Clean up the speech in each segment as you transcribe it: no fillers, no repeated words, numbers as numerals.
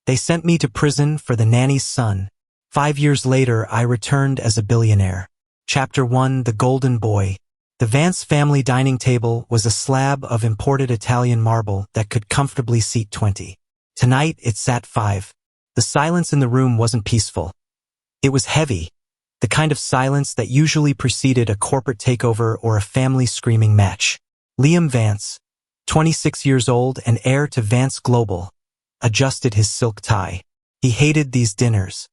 They sent me to prison for the nanny's son. 5 years later, I returned as a billionaire. Chapter 1: The Golden Boy. The Vance family dining table was a slab of imported Italian marble that could comfortably seat 20. Tonight, it sat 5. The silence in the room wasn't peaceful. It was heavy, the kind of silence that usually preceded a corporate takeover or a family screaming match. Liam Vance, 26 years old and heir to Vance Global, adjusted his silk tie. He hated these dinners.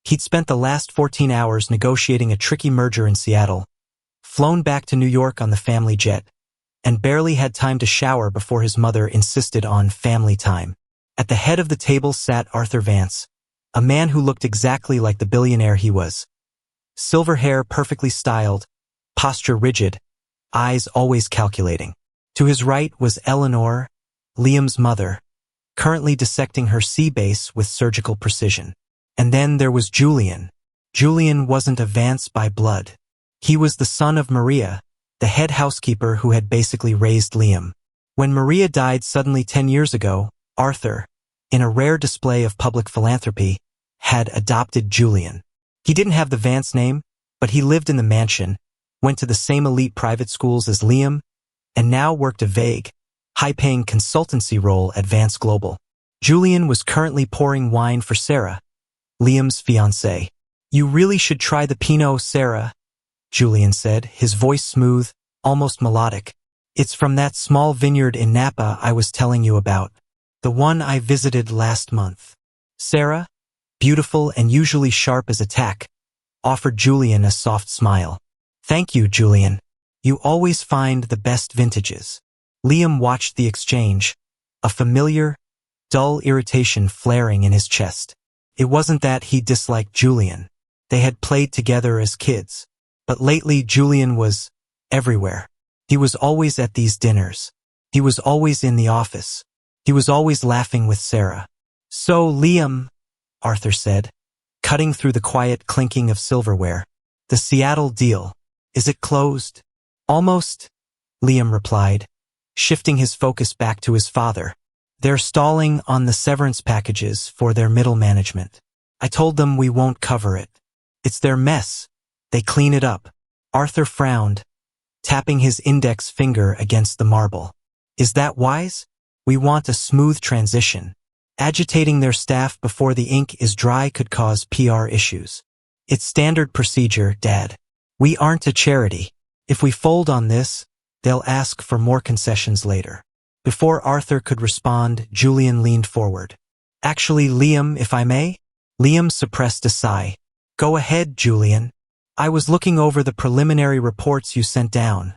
He'd spent the last 14 hours negotiating a tricky merger in Seattle, flown back to New York on the family jet, and barely had time to shower before his mother insisted on family time. At the head of the table sat Arthur Vance, a man who looked exactly like the billionaire he was. Silver hair perfectly styled, posture rigid, eyes always calculating. To his right was Eleanor, Liam's mother, currently dissecting her sea base with surgical precision. And then there was Julian. Julian wasn't a Vance by blood. He was the son of Maria, the head housekeeper who had basically raised Liam. When Maria died suddenly 10 years ago, Arthur, in a rare display of public philanthropy, had adopted Julian. He didn't have the Vance name, but he lived in the mansion, went to the same elite private schools as Liam, and now worked a vague, high-paying consultancy role at Vance Global. Julian was currently pouring wine for Sarah, Liam's fiancée. "You really should try the Pinot, Sarah," Julian said, his voice smooth, almost melodic. "It's from that small vineyard in Napa I was telling you about, the one I visited last month." Sarah, beautiful and usually sharp as a tack, offered Julian a soft smile. "Thank you, Julian. You always find the best vintages." Liam watched the exchange, a familiar, dull irritation flaring in his chest. It wasn't that he disliked Julian. They had played together as kids. But lately Julian was everywhere. He was always at these dinners. He was always in the office. He was always laughing with Sarah. "So, Liam," Arthur said, cutting through the quiet clinking of silverware, "the Seattle deal, is it closed?" "Almost," Liam replied, shifting his focus back to his father. "They're stalling on the severance packages for their middle management. I told them we won't cover it. It's their mess. They clean it up." Arthur frowned, tapping his index finger against the marble. "Is that wise? We want a smooth transition. Agitating their staff before the ink is dry could cause PR issues. It's standard procedure, Dad. We aren't a charity. If we fold on this, they'll ask for more concessions later." Before Arthur could respond, Julian leaned forward. "Actually, Liam, if I may?" Liam suppressed a sigh. "Go ahead, Julian. I was looking over the preliminary reports you sent down,"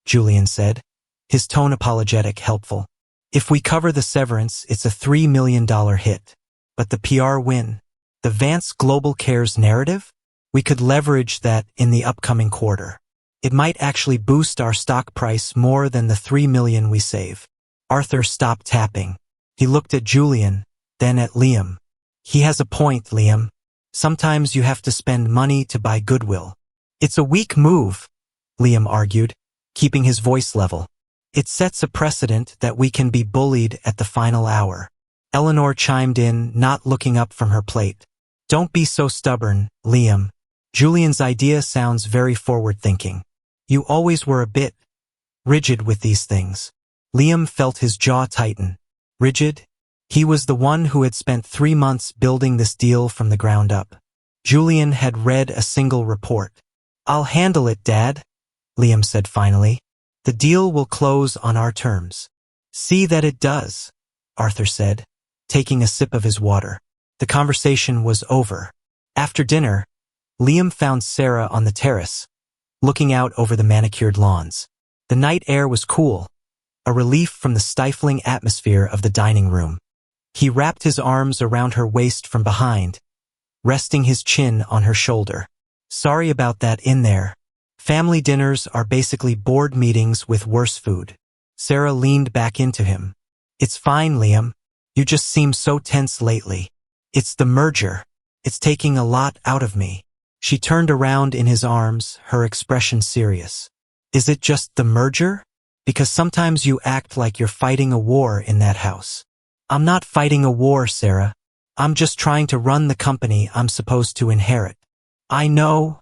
Julian said, his tone apologetic, helpful. "If we cover the severance, it's a $3 million hit. But the PR win, the Vance Global Cares narrative, we could leverage that in the upcoming quarter. It might actually boost our stock price more than the $3 million we save." Arthur stopped tapping. He looked at Julian, then at Liam. "He has a point, Liam. Sometimes you have to spend money to buy goodwill." "It's a weak move," Liam argued, keeping his voice level. "It sets a precedent that we can be bullied at the final hour." Eleanor chimed in, not looking up from her plate. "Don't be so stubborn, Liam. Julian's idea sounds very forward-thinking. You always were a bit rigid with these things." Liam felt his jaw tighten. Rigid? He was the one who had spent 3 months building this deal from the ground up. Julian had read a single report. "I'll handle it, Dad," Liam said finally. "The deal will close on our terms." "See that it does," Arthur said, taking a sip of his water. The conversation was over. After dinner, Liam found Sarah on the terrace, looking out over the manicured lawns. The night air was cool, a relief from the stifling atmosphere of the dining room. He wrapped his arms around her waist from behind, resting his chin on her shoulder. "Sorry about that in there. Family dinners are basically board meetings with worse food." Sarah leaned back into him. "It's fine, Liam. You just seem so tense lately. It's the merger. It's taking a lot out of me." She turned around in his arms, her expression serious. "Is it just the merger? Because sometimes you act like you're fighting a war in that house." "I'm not fighting a war, Sarah. I'm just trying to run the company I'm supposed to inherit. I know,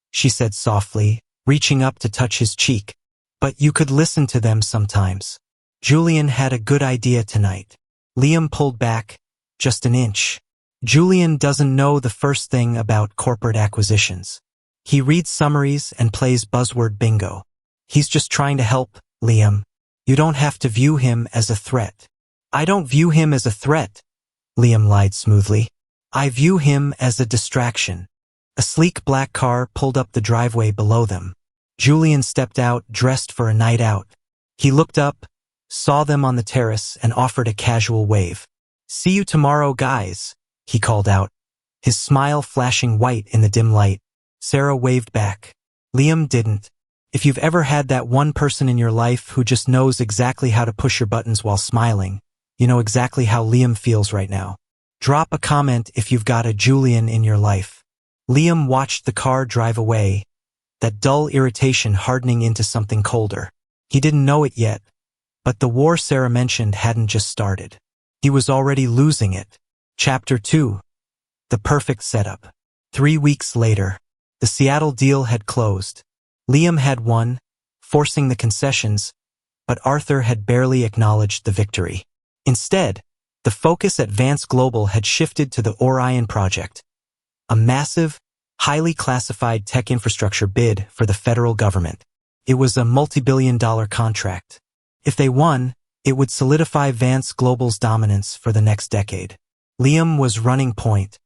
she said softly, reaching up to touch his cheek. But you could listen to them sometimes. Julian had a good idea tonight. Liam pulled back, just an inch. Julian doesn't know the first thing about corporate acquisitions. He reads summaries and plays buzzword bingo. He's just trying to help, Liam. You don't have to view him as a threat. I don't view him as a threat, Liam lied smoothly. I view him as a distraction. A sleek black car pulled up the driveway below them. Julian stepped out, dressed for a night out. He looked up, saw them on the terrace, and offered a casual wave. See you tomorrow, guys, he called out, his smile flashing white in the dim light. Sarah waved back. Liam didn't. If you've ever had that one person in your life who just knows exactly how to push your buttons while smiling, you know exactly how Liam feels right now. Drop a comment if you've got a Julian in your life. Liam watched the car drive away, that dull irritation hardening into something colder. He didn't know it yet, but the war Sarah mentioned hadn't just started. He was already losing it. Chapter 2. The perfect setup. 3 weeks later, the Seattle deal had closed. Liam had won, forcing the concessions, but Arthur had barely acknowledged the victory. Instead, the focus at Vance Global had shifted to the Orion project, a massive, highly classified tech infrastructure bid for the federal government. It was a multi-billion-dollar contract. If they won, it would solidify Vance Global's dominance for the next decade. Liam was running point.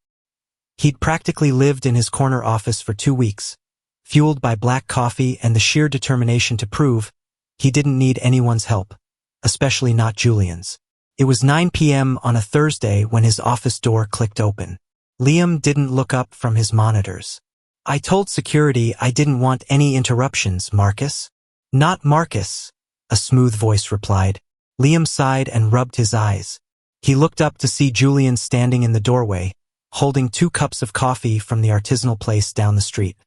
He'd practically lived in his corner office for 2 weeks, fueled by black coffee and the sheer determination to prove he didn't need anyone's help, especially not Julian's. It was 9 p.m. on a Thursday when his office door clicked open. Liam didn't look up from his monitors. I told security I didn't want any interruptions, Marcus. Not Marcus, a smooth voice replied. Liam sighed and rubbed his eyes. He looked up to see Julian standing in the doorway, holding 2 cups of coffee from the artisanal place down the street.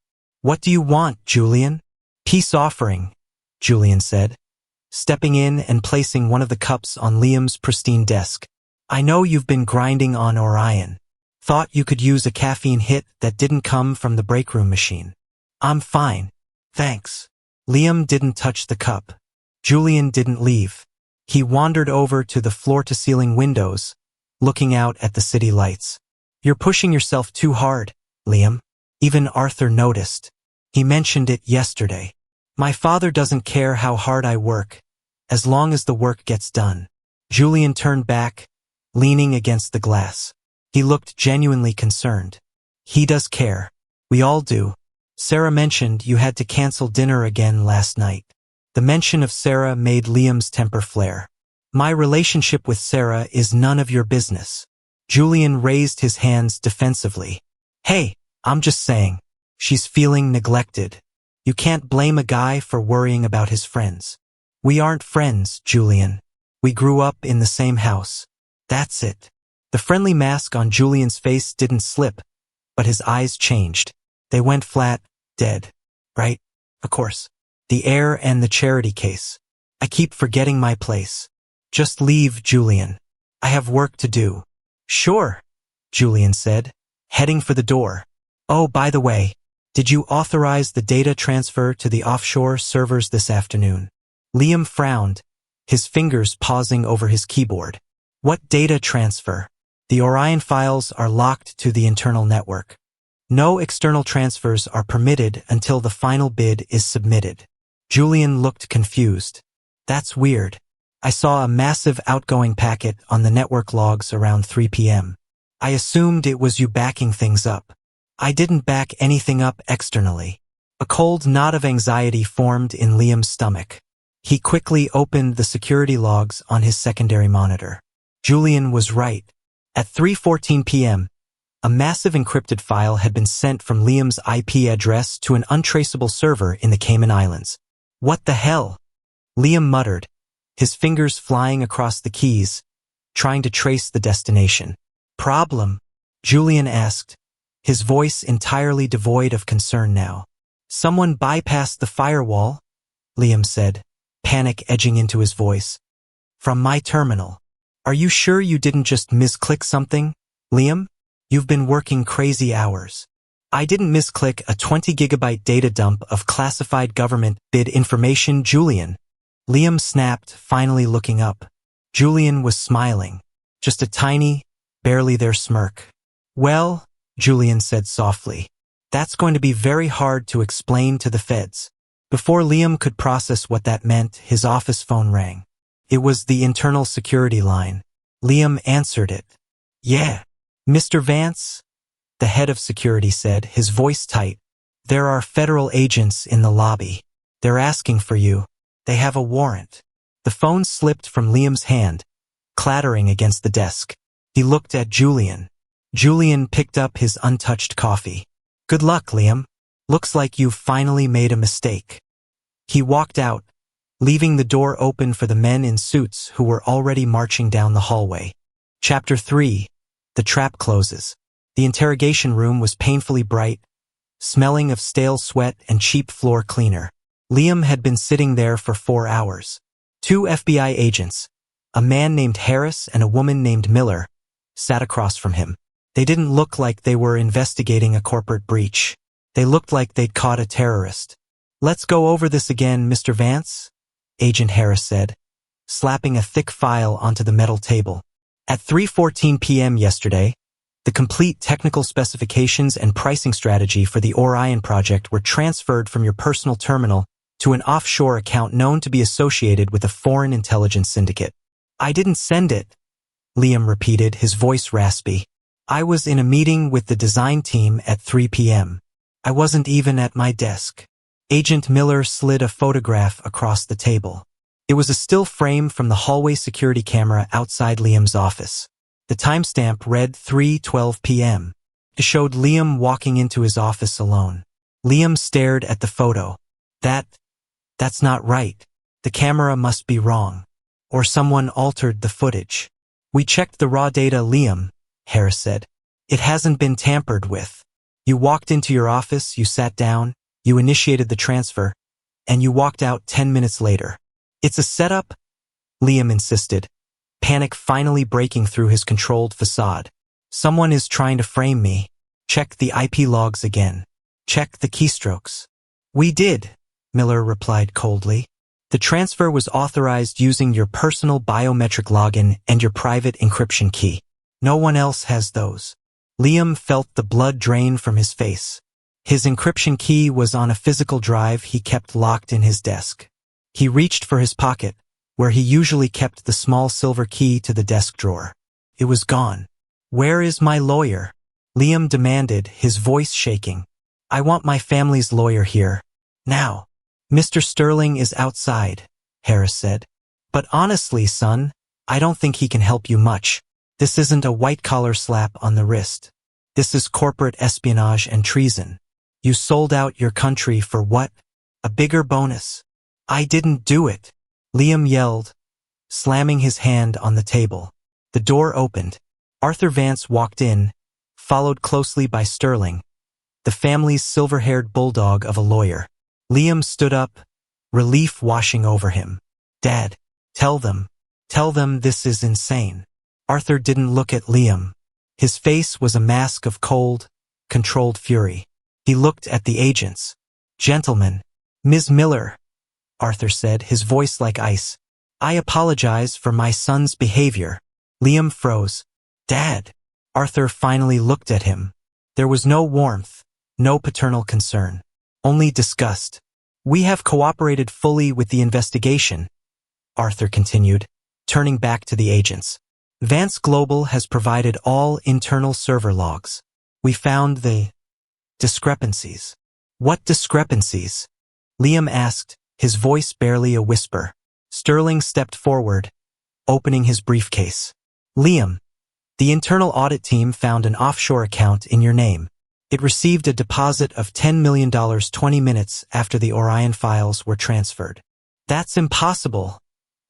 What do you want, Julian? Peace offering, Julian said, stepping in and placing one of the cups on Liam's pristine desk. I know you've been grinding on Orion. Thought you could use a caffeine hit that didn't come from the break room machine. I'm fine, thanks. Liam didn't touch the cup. Julian didn't leave. He wandered over to the floor-to-ceiling windows, looking out at the city lights. You're pushing yourself too hard, Liam. Even Arthur noticed. He mentioned it yesterday. My father doesn't care how hard I work, as long as the work gets done. Julian turned back, leaning against the glass. He looked genuinely concerned. He does care. We all do. Sarah mentioned you had to cancel dinner again last night. The mention of Sarah made Liam's temper flare. My relationship with Sarah is none of your business. Julian raised his hands defensively. Hey, I'm just saying. She's feeling neglected. You can't blame a guy for worrying about his friends. We aren't friends, Julian. We grew up in the same house. That's it. The friendly mask on Julian's face didn't slip, but his eyes changed. They went flat, dead. Right? Of course. The heir and the charity case. I keep forgetting my place. Just leave, Julian. I have work to do. Sure, Julian said, heading for the door. Oh, by the way, did you authorize the data transfer to the offshore servers this afternoon? Liam frowned, his fingers pausing over his keyboard. What data transfer? The Orion files are locked to the internal network. No external transfers are permitted until the final bid is submitted. Julian looked confused. That's weird. I saw a massive outgoing packet on the network logs around 3 p.m. I assumed it was you backing things up. I didn't back anything up externally. A cold knot of anxiety formed in Liam's stomach. He quickly opened the security logs on his secondary monitor. Julian was right. At 3:14 p.m., a massive encrypted file had been sent from Liam's IP address to an untraceable server in the Cayman Islands. What the hell? Liam muttered, his fingers flying across the keys, trying to trace the destination. Problem? Julian asked, his voice entirely devoid of concern now. Someone bypassed the firewall, Liam said, panic edging into his voice. From my terminal. Are you sure you didn't just misclick something? Liam, you've been working crazy hours. I didn't misclick a 20-gigabyte data dump of classified government bid information, Julian. Liam snapped, finally looking up. Julian was smiling. Just a tiny, barely there smirk. Well, Julian said softly, that's going to be very hard to explain to the feds. Before Liam could process what that meant, his office phone rang. It was the internal security line. Liam answered it. Yeah. Mr. Vance? The head of security said, his voice tight. There are federal agents in the lobby. They're asking for you. They have a warrant. The phone slipped from Liam's hand, clattering against the desk. He looked at Julian. Julian picked up his untouched coffee. Good luck, Liam. Looks like you've finally made a mistake. He walked out, leaving the door open for the men in suits who were already marching down the hallway. Chapter 3. The trap closes. The interrogation room was painfully bright, smelling of stale sweat and cheap floor cleaner. Liam had been sitting there for 4 hours. 2 FBI agents, a man named Harris and a woman named Miller, sat across from him. They didn't look like they were investigating a corporate breach. They looked like they'd caught a terrorist. Let's go over this again, Mr. Vance, Agent Harris said, slapping a thick file onto the metal table. At 3:14 p.m. yesterday, the complete technical specifications and pricing strategy for the Orion project were transferred from your personal terminal to an offshore account known to be associated with a foreign intelligence syndicate. I didn't send it, Liam repeated, his voice raspy. I was in a meeting with the design team at 3 p.m. I wasn't even at my desk. Agent Miller slid a photograph across the table. It was a still frame from the hallway security camera outside Liam's office. The timestamp read 3:12 p.m. It showed Liam walking into his office alone. Liam stared at the photo. That's not right. The camera must be wrong. Or someone altered the footage. We checked the raw data, Liam, Harris said. It hasn't been tampered with. You walked into your office, you sat down, you initiated the transfer, and you walked out 10 minutes later. It's a setup, Liam insisted, panic finally breaking through his controlled facade. Someone is trying to frame me. Check the IP logs again. Check the keystrokes. We did, Miller replied coldly. The transfer was authorized using your personal biometric login and your private encryption key. No one else has those. Liam felt the blood drain from his face. His encryption key was on a physical drive he kept locked in his desk. He reached for his pocket, where he usually kept the small silver key to the desk drawer. It was gone. Where is my lawyer? Liam demanded, his voice shaking. I want my family's lawyer here. Now. Mr. Sterling is outside, Harris said. But honestly, son, I don't think he can help you much. This isn't a white-collar slap on the wrist. This is corporate espionage and treason. You sold out your country for what? A bigger bonus. I didn't do it, Liam yelled, slamming his hand on the table. The door opened. Arthur Vance walked in, followed closely by Sterling, the family's silver-haired bulldog of a lawyer. Liam stood up, relief washing over him. Dad, tell them this is insane. Arthur didn't look at Liam. His face was a mask of cold, controlled fury. He looked at the agents. Gentlemen, Ms. Miller, Arthur said, his voice like ice. I apologize for my son's behavior. Liam froze. Dad. Arthur finally looked at him. There was no warmth, no paternal concern. Only disgust. We have cooperated fully with the investigation, Arthur continued, turning back to the agents. Vance Global has provided all internal server logs. We found the discrepancies. What discrepancies? Liam asked, his voice barely a whisper. Sterling stepped forward, opening his briefcase. Liam, the internal audit team found an offshore account in your name. It received a deposit of $10 million 20 minutes after the Orion files were transferred. That's impossible,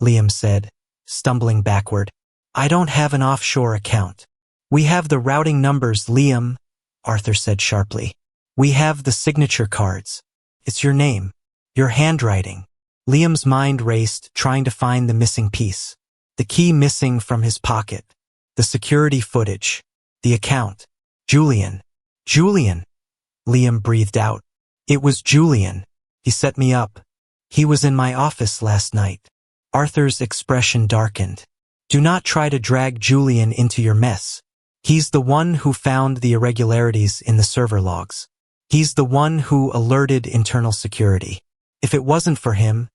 Liam said, stumbling backward. I don't have an offshore account. We have the routing numbers, Liam, Arthur said sharply. We have the signature cards. It's your name, your handwriting. Liam's mind raced, trying to find the missing piece. The key missing from his pocket. The security footage. The account. Julian. Julian. Liam breathed out. It was Julian. He set me up. He was in my office last night. Arthur's expression darkened. Do not try to drag Julian into your mess. He's the one who found the irregularities in the server logs. He's the one who alerted internal security. If it wasn't for him,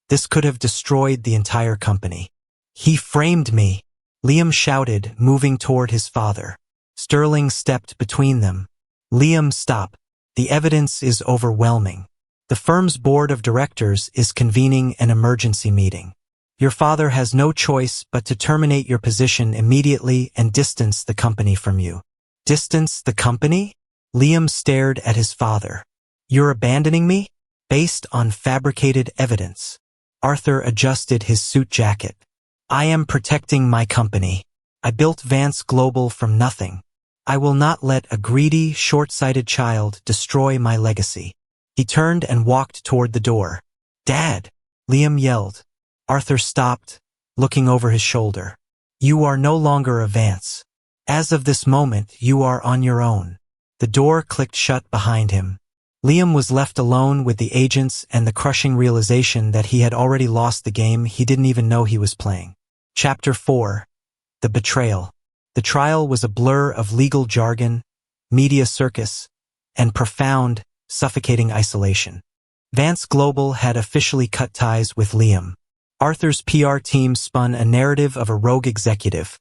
this could have destroyed the entire company. He framed me, Liam shouted, moving toward his father. Sterling stepped between them. Liam, stop. The evidence is overwhelming. The firm's board of directors is convening an emergency meeting. Your father has no choice but to terminate your position immediately and distance the company from you. Distance the company? Liam stared at his father. You're abandoning me? Based on fabricated evidence. Arthur adjusted his suit jacket. I am protecting my company. I built Vance Global from nothing. I will not let a greedy, short-sighted child destroy my legacy. He turned and walked toward the door. Dad! Liam yelled. Arthur stopped, looking over his shoulder. You are no longer a Vance. As of this moment, you are on your own. The door clicked shut behind him. Liam was left alone with the agents and the crushing realization that he had already lost the game he didn't even know he was playing. Chapter 4. The Betrayal. The trial was a blur of legal jargon, media circus, and profound, suffocating isolation. Vance Global had officially cut ties with Liam. Arthur's PR team spun a narrative of a rogue executive,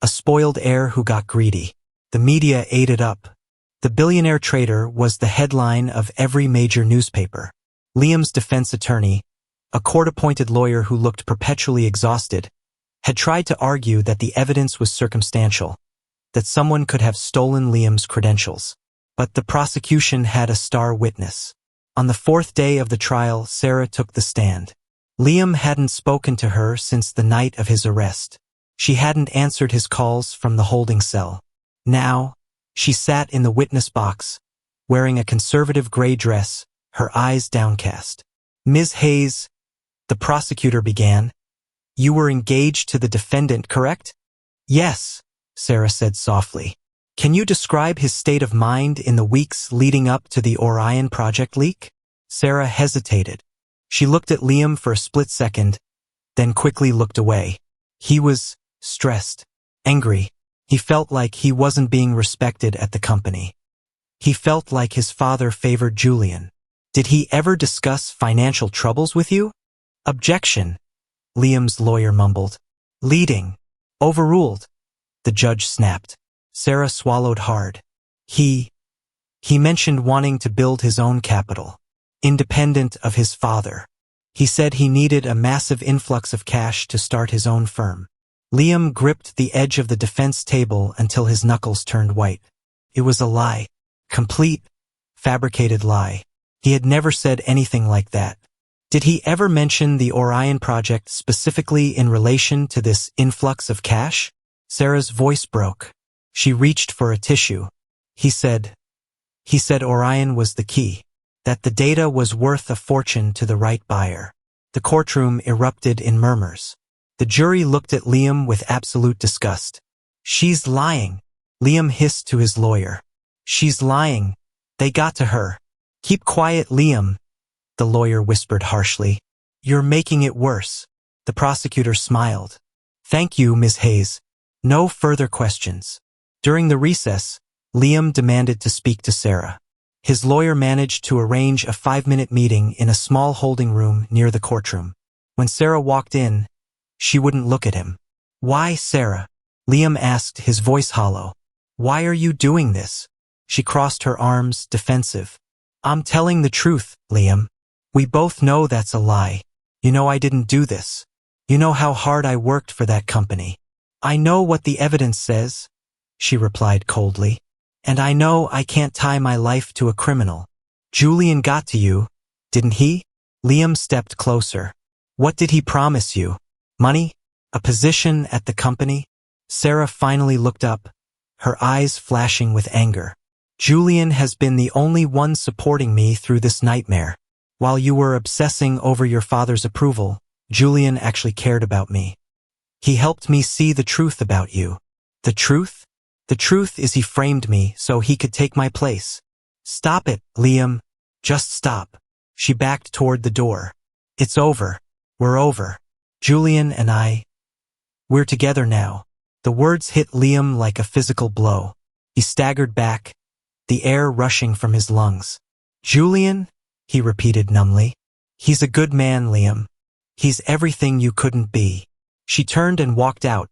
a spoiled heir who got greedy. The media ate it up. The billionaire trader was the headline of every major newspaper. Liam's defense attorney, a court-appointed lawyer who looked perpetually exhausted, had tried to argue that the evidence was circumstantial, that someone could have stolen Liam's credentials. But the prosecution had a star witness. On the fourth day of the trial, Sarah took the stand. Liam hadn't spoken to her since the night of his arrest. She hadn't answered his calls from the holding cell. Now, she sat in the witness box, wearing a conservative gray dress, her eyes downcast. Ms. Hayes, the prosecutor began, you were engaged to the defendant, correct? Yes, Sarah said softly. Can you describe his state of mind in the weeks leading up to the Orion project leak? Sarah hesitated. She looked at Liam for a split second, then quickly looked away. He was stressed, angry. He felt like he wasn't being respected at the company. He felt like his father favored Julian. Did he ever discuss financial troubles with you? Objection, Liam's lawyer mumbled. Leading. Overruled. The judge snapped. Sarah swallowed hard. He mentioned wanting to build his own capital, independent of his father. He said he needed a massive influx of cash to start his own firm. Liam gripped the edge of the defense table until his knuckles turned white. It was a lie. Complete, fabricated lie. He had never said anything like that. Did he ever mention the Orion project specifically in relation to this influx of cash? Sarah's voice broke. She reached for a tissue. He said Orion was the key, that the data was worth a fortune to the right buyer. The courtroom erupted in murmurs. The jury looked at Liam with absolute disgust. She's lying, Liam hissed to his lawyer. She's lying. They got to her. Keep quiet, Liam, the lawyer whispered harshly. You're making it worse. The prosecutor smiled. Thank you, Ms. Hayes. No further questions. During the recess, Liam demanded to speak to Sarah. His lawyer managed to arrange a 5-minute meeting in a small holding room near the courtroom. When Sarah walked in, she wouldn't look at him. Why, Sarah? Liam asked, his voice hollow. Why are you doing this? She crossed her arms, defensive. I'm telling the truth, Liam. We both know that's a lie. You know I didn't do this. You know how hard I worked for that company. I know what the evidence says, she replied coldly. And I know I can't tie my life to a criminal. Julian got to you, didn't he? Liam stepped closer. What did he promise you? Money? A position at the company? Sarah finally looked up, her eyes flashing with anger. Julian has been the only one supporting me through this nightmare. While you were obsessing over your father's approval, Julian actually cared about me. He helped me see the truth about you. The truth? The truth is he framed me so he could take my place. Stop it, Liam. Just stop. She backed toward the door. It's over. We're over. Julian and we're together now. The words hit Liam like a physical blow. He staggered back, the air rushing from his lungs. Julian? He repeated numbly. He's a good man, Liam. He's everything you couldn't be. She turned and walked out,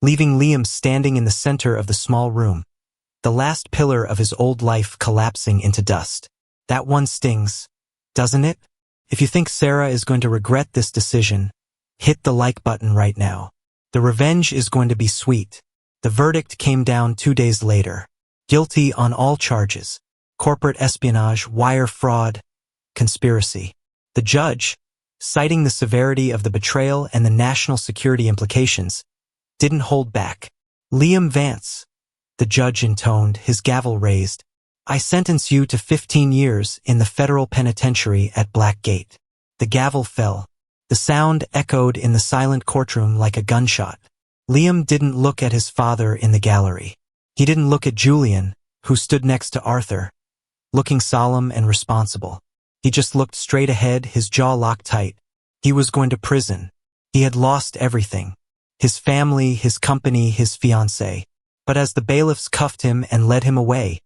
leaving Liam standing in the center of the small room, the last pillar of his old life collapsing into dust. That one stings, doesn't it? If you think Sarah is going to regret this decision, hit the like button right now. The revenge is going to be sweet. The verdict came down 2 days later. Guilty on all charges. Corporate espionage, wire fraud, conspiracy. The judge, citing the severity of the betrayal and the national security implications, didn't hold back. Liam Vance, the judge intoned, his gavel raised. I sentence you to 15 years in the federal penitentiary at Blackgate. The gavel fell. The sound echoed in the silent courtroom like a gunshot. Liam didn't look at his father in the gallery. He didn't look at Julian, who stood next to Arthur, looking solemn and responsible. He just looked straight ahead, his jaw locked tight. He was going to prison. He had lost everything. His family, his company, his fiancée. But as the bailiffs cuffed him and led him away,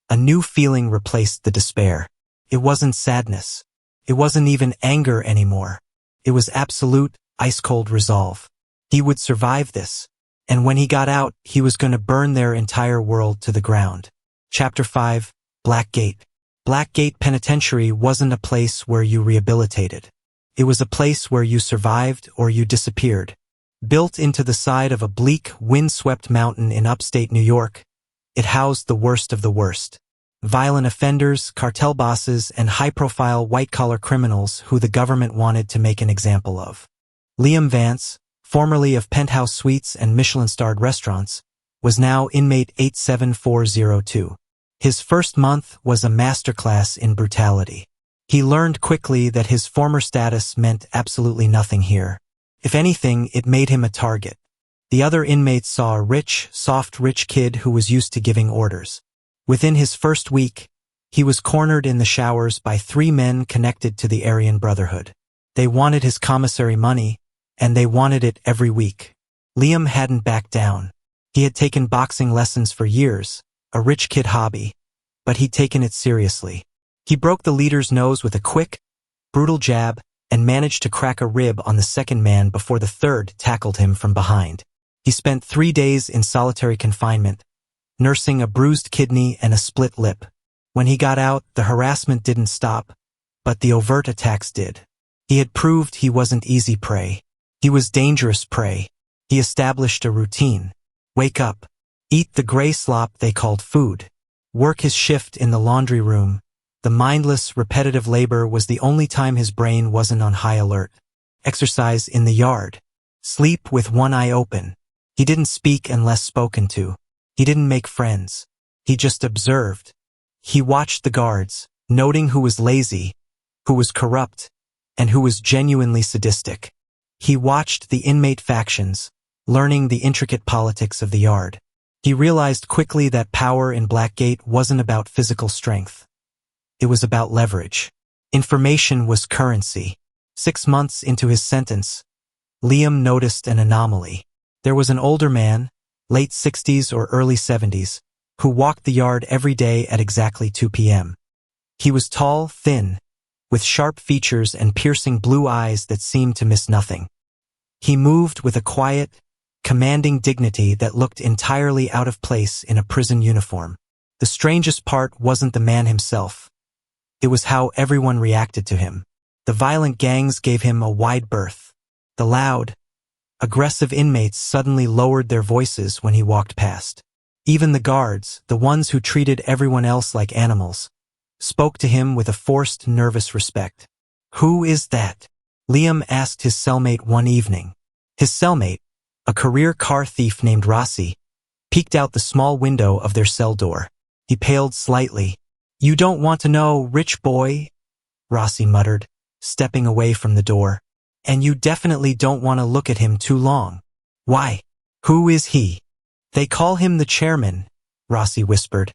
a new feeling replaced the despair. It wasn't sadness. It wasn't even anger anymore. It was absolute, ice-cold resolve. He would survive this. And when he got out, he was going to burn their entire world to the ground. Chapter 5, Blackgate. Blackgate Penitentiary wasn't a place where you rehabilitated. It was a place where you survived or you disappeared. Built into the side of a bleak, wind-swept mountain in upstate New York, it housed the worst of the worst. Violent offenders, cartel bosses, and high-profile white-collar criminals who the government wanted to make an example of. Liam Vance, formerly of penthouse suites and Michelin-starred restaurants, was now inmate 87402. His first month was a masterclass in brutality. He learned quickly that his former status meant absolutely nothing here. If anything, it made him a target. The other inmates saw a rich, soft rich kid who was used to giving orders. Within his first week, he was cornered in the showers by 3 men connected to the Aryan Brotherhood. They wanted his commissary money, and they wanted it every week. Liam hadn't backed down. He had taken boxing lessons for years, a rich kid hobby, but he'd taken it seriously. He broke the leader's nose with a quick, brutal jab and managed to crack a rib on the second man before the third tackled him from behind. He spent 3 days in solitary confinement, nursing a bruised kidney and a split lip. When he got out, the harassment didn't stop, but the overt attacks did. He had proved he wasn't easy prey. He was dangerous prey. He established a routine. Wake up. Eat the gray slop they called food. Work his shift in the laundry room. The mindless, repetitive labor was the only time his brain wasn't on high alert. Exercise in the yard. Sleep with one eye open. He didn't speak unless spoken to. He didn't make friends. He just observed. He watched the guards, noting who was lazy, who was corrupt, and who was genuinely sadistic. He watched the inmate factions, learning the intricate politics of the yard. He realized quickly that power in Blackgate wasn't about physical strength. It was about leverage. Information was currency. 6 months into his sentence, Liam noticed an anomaly. There was an older man, late 60s or early 70s, who walked the yard every day at exactly 2 p.m. He was tall, thin, with sharp features and piercing blue eyes that seemed to miss nothing. He moved with a quiet, commanding dignity that looked entirely out of place in a prison uniform. The strangest part wasn't the man himself. It was how everyone reacted to him. The violent gangs gave him a wide berth. The loud, aggressive inmates suddenly lowered their voices when he walked past. Even the guards, the ones who treated everyone else like animals, spoke to him with a forced, nervous respect. "Who is that?" Liam asked his cellmate one evening. His cellmate, a career car thief named Rossi, peeked out the small window of their cell door. He paled slightly. "You don't want to know, rich boy," Rossi muttered, stepping away from the door. "And you definitely don't want to look at him too long." "Why? Who is he?" They call him the chairman, Rossi whispered,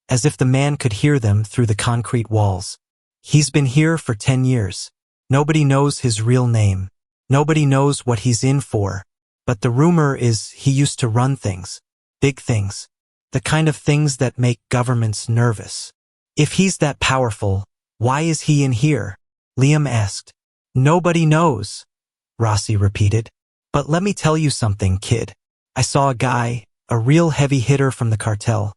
as if the man could hear them through the concrete walls. He's been here for 10 years. Nobody knows his real name. Nobody knows what he's in for. But the rumor is he used to run things. Big things. The kind of things that make governments nervous. If he's that powerful, why is he in here? Liam asked. Nobody knows, Rossi repeated. But let me tell you something, kid. I saw a guy, a real heavy hitter from the cartel,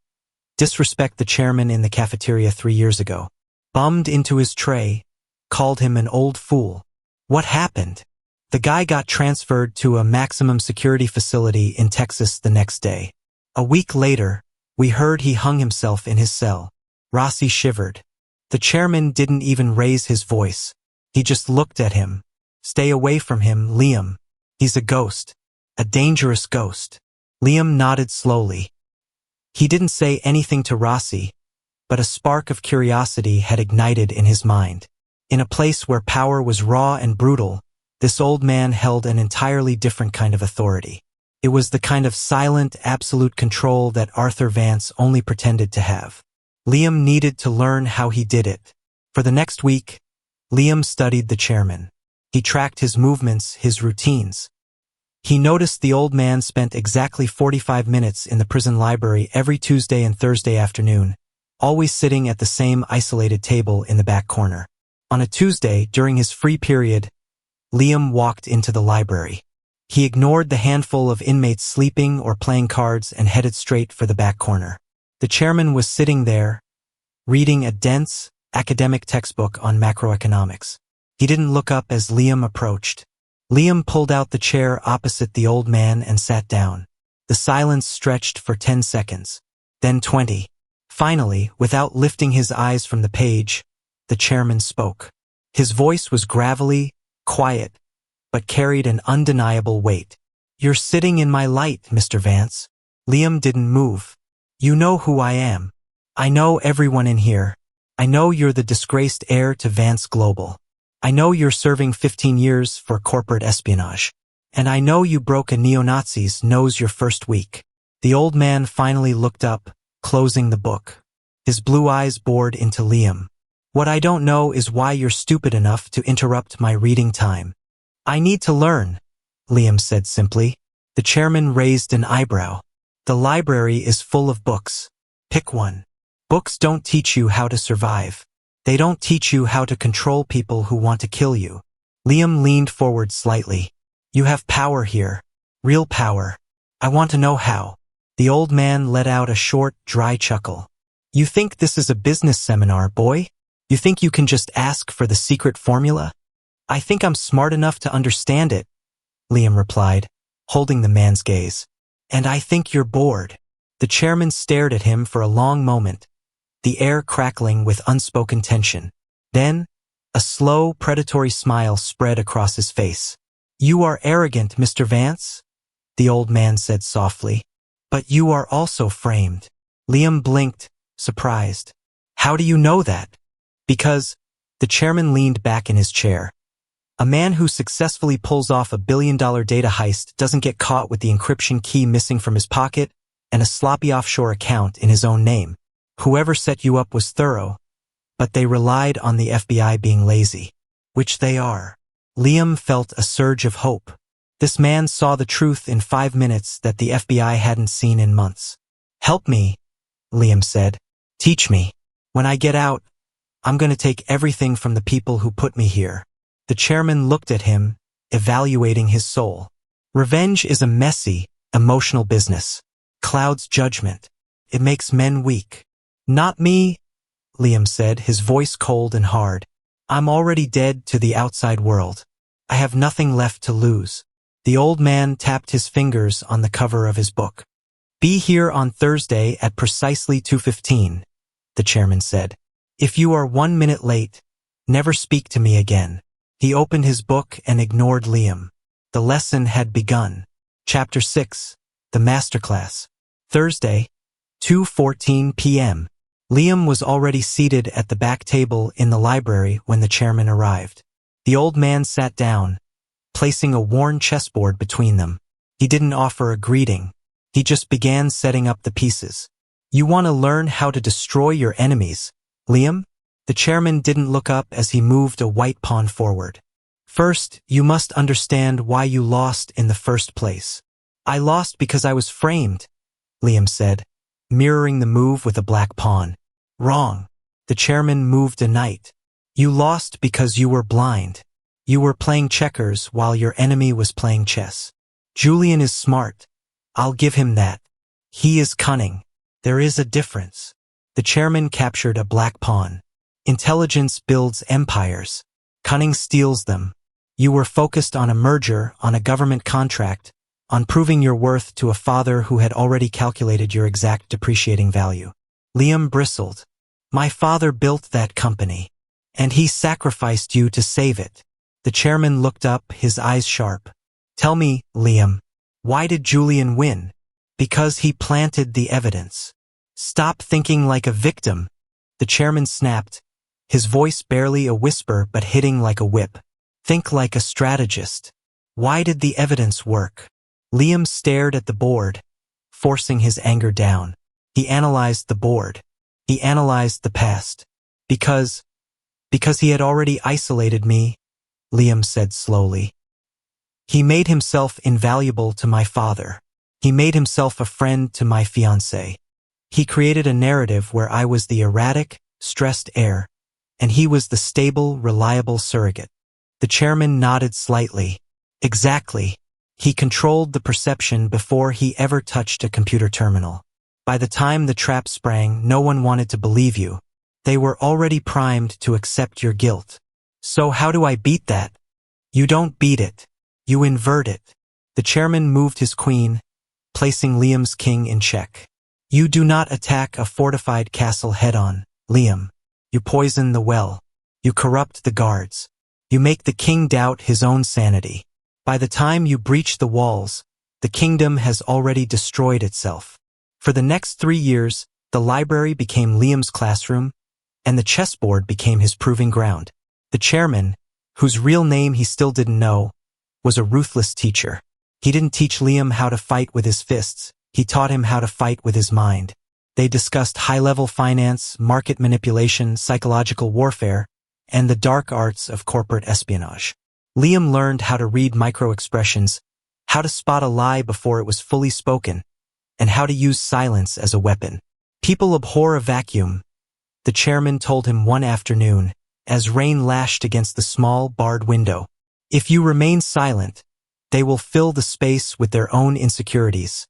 disrespect the chairman in the cafeteria 3 years ago. Bummed into his tray, called him an old fool. What happened? The guy got transferred to a maximum security facility in Texas the next day. A week later, we heard he hung himself in his cell. Rossi shivered. The chairman didn't even raise his voice. He just looked at him. Stay away from him, Liam. He's a ghost. A dangerous ghost. Liam nodded slowly. He didn't say anything to Rossi, but a spark of curiosity had ignited in his mind. In a place where power was raw and brutal, this old man held an entirely different kind of authority. It was the kind of silent, absolute control that Arthur Vance only pretended to have. Liam needed to learn how he did it. For the next week, Liam studied the chairman. He tracked his movements, his routines. He noticed the old man spent exactly 45 minutes in the prison library every Tuesday and Thursday afternoon, always sitting at the same isolated table in the back corner. On a Tuesday, during his free period, Liam walked into the library. He ignored the handful of inmates sleeping or playing cards and headed straight for the back corner. The chairman was sitting there, reading a dense, academic textbook on macroeconomics. He didn't look up as Liam approached. Liam pulled out the chair opposite the old man and sat down. The silence stretched for 10 seconds, then 20. Finally, without lifting his eyes from the page, the chairman spoke. His voice was gravelly, quiet, but carried an undeniable weight. You're sitting in my light, Mr. Vance. Liam didn't move. You know who I am. I know everyone in here. I know you're the disgraced heir to Vance Global. I know you're serving 15 years for corporate espionage. And I know you broke a neo-Nazi's nose your first week. The old man finally looked up, closing the book. His blue eyes bored into Liam. What I don't know is why you're stupid enough to interrupt my reading time. I need to learn, Liam said simply. The chairman raised an eyebrow. The library is full of books. Pick one. Books don't teach you how to survive. They don't teach you how to control people who want to kill you. Liam leaned forward slightly. You have power here. Real power. I want to know how. The old man let out a short, dry chuckle. You think this is a business seminar, boy? You think you can just ask for the secret formula? I think I'm smart enough to understand it, Liam replied, holding the man's gaze. And I think you're bored. The chairman stared at him for a long moment, the air crackling with unspoken tension. Then, a slow, predatory smile spread across his face. You are arrogant, Mr. Vance, the old man said softly. But you are also framed. Liam blinked, surprised. How do you know that? Because, the chairman leaned back in his chair. A man who successfully pulls off a billion-dollar data heist doesn't get caught with the encryption key missing from his pocket and a sloppy offshore account in his own name. Whoever set you up was thorough, but they relied on the FBI being lazy, which they are. Liam felt a surge of hope. This man saw the truth in 5 minutes that the FBI hadn't seen in months. Help me, Liam said. Teach me. When I get out, I'm going to take everything from the people who put me here. The chairman looked at him, evaluating his soul. Revenge is a messy, emotional business. Clouds judgment. It makes men weak. Not me, Liam said, his voice cold and hard. I'm already dead to the outside world. I have nothing left to lose. The old man tapped his fingers on the cover of his book. Be here on Thursday at precisely 2:15, the chairman said. If you are 1 minute late, never speak to me again. He opened his book and ignored Liam. The lesson had begun. Chapter 6, The Masterclass. Thursday, 2:14 p.m. Liam was already seated at the back table in the library when the chairman arrived. The old man sat down, placing a worn chessboard between them. He didn't offer a greeting. He just began setting up the pieces. You want to learn how to destroy your enemies, Liam? The chairman didn't look up as he moved a white pawn forward. First, you must understand why you lost in the first place. I lost because I was framed, Liam said, mirroring the move with a black pawn. Wrong. The chairman moved a knight. You lost because you were blind. You were playing checkers while your enemy was playing chess. Julian is smart. I'll give him that. He is cunning. There is a difference. The chairman captured a black pawn. Intelligence builds empires. Cunning steals them. You were focused on a merger, on a government contract, on proving your worth to a father who had already calculated your exact depreciating value. Liam bristled. My father built that company, and he sacrificed you to save it. The chairman looked up, his eyes sharp. Tell me, Liam, why did Julian win? Because he planted the evidence. Stop thinking like a victim. The chairman snapped, his voice barely a whisper but hitting like a whip. Think like a strategist. Why did the evidence work? Liam stared at the board, forcing his anger down. He analyzed the board. He analyzed the past. Because he had already isolated me, Liam said slowly. He made himself invaluable to my father. He made himself a friend to my fiancée. He created a narrative where I was the erratic, stressed heir, and he was the stable, reliable surrogate. The chairman nodded slightly. Exactly. He controlled the perception before he ever touched a computer terminal. By the time the trap sprang, no one wanted to believe you. They were already primed to accept your guilt. So how do I beat that? You don't beat it. You invert it. The chairman moved his queen, placing Liam's king in check. You do not attack a fortified castle head-on, Liam. You poison the well. You corrupt the guards. You make the king doubt his own sanity. By the time you breach the walls, the kingdom has already destroyed itself. For the next 3 years, the library became Liam's classroom, and the chessboard became his proving ground. The chairman, whose real name he still didn't know, was a ruthless teacher. He didn't teach Liam how to fight with his fists. He taught him how to fight with his mind. They discussed high-level finance, market manipulation, psychological warfare, and the dark arts of corporate espionage. Liam learned how to read micro-expressions, how to spot a lie before it was fully spoken, and how to use silence as a weapon. People abhor a vacuum, the chairman told him one afternoon, as rain lashed against the small, barred window. If you remain silent, they will fill the space with their own insecurities,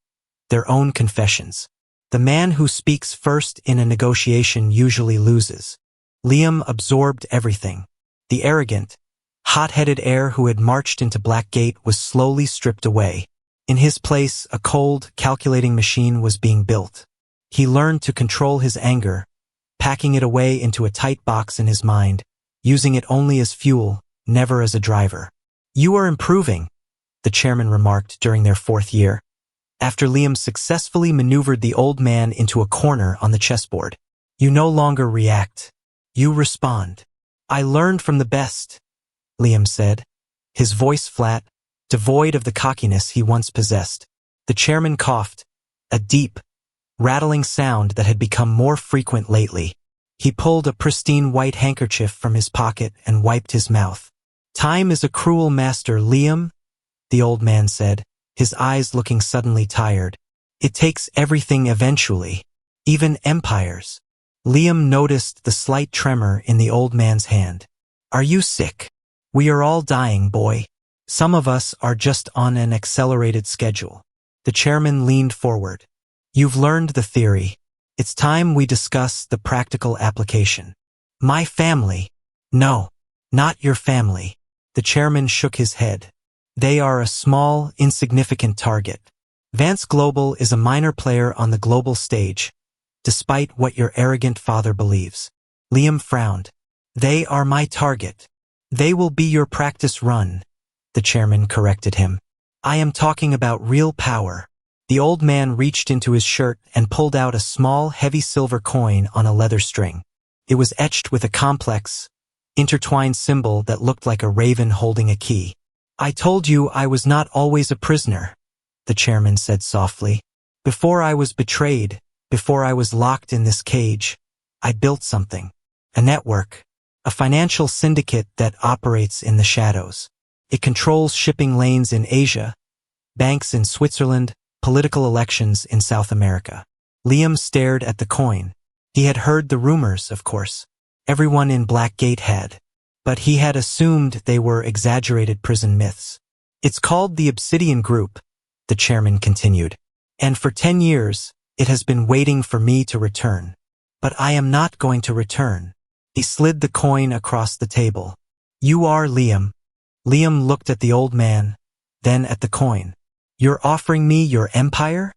their own confessions. The man who speaks first in a negotiation usually loses. Liam absorbed everything. The arrogant, hot-headed heir who had marched into Blackgate was slowly stripped away. In his place, a cold, calculating machine was being built. He learned to control his anger, packing it away into a tight box in his mind, using it only as fuel, never as a driver. You are improving, the chairman remarked during their 4th year, after Liam successfully maneuvered the old man into a corner on the chessboard. You no longer react. You respond. I learned from the best, Liam said, his voice flat, devoid of the cockiness he once possessed. The chairman coughed, a deep, rattling sound that had become more frequent lately. He pulled a pristine white handkerchief from his pocket and wiped his mouth. Time is a cruel master, Liam, the old man said, his eyes looking suddenly tired. It takes everything eventually, even empires. Liam noticed the slight tremor in the old man's hand. Are you sick? We are all dying, boy. Some of us are just on an accelerated schedule. The chairman leaned forward. You've learned the theory. It's time we discuss the practical application. My family. No, not your family. The chairman shook his head. They are a small, insignificant target. Vance Global is a minor player on the global stage, despite what your arrogant father believes. Liam frowned. They are my target. They will be your practice run, the chairman corrected him. I am talking about real power. The old man reached into his shirt and pulled out a small, heavy silver coin on a leather string. It was etched with a complex, intertwined symbol that looked like a raven holding a key. I told you I was not always a prisoner, the chairman said softly. Before I was betrayed, before I was locked in this cage, I built something. A network. A financial syndicate that operates in the shadows. It controls shipping lanes in Asia, banks in Switzerland, political elections in South America. Liam stared at the coin. He had heard the rumors, of course. Everyone in Blackgate had. But he had assumed they were exaggerated prison myths. It's called the Obsidian Group, the chairman continued. And for 10 years, it has been waiting for me to return. But I am not going to return. He slid the coin across the table. You are Liam. Liam looked at the old man, then at the coin. You're offering me your empire?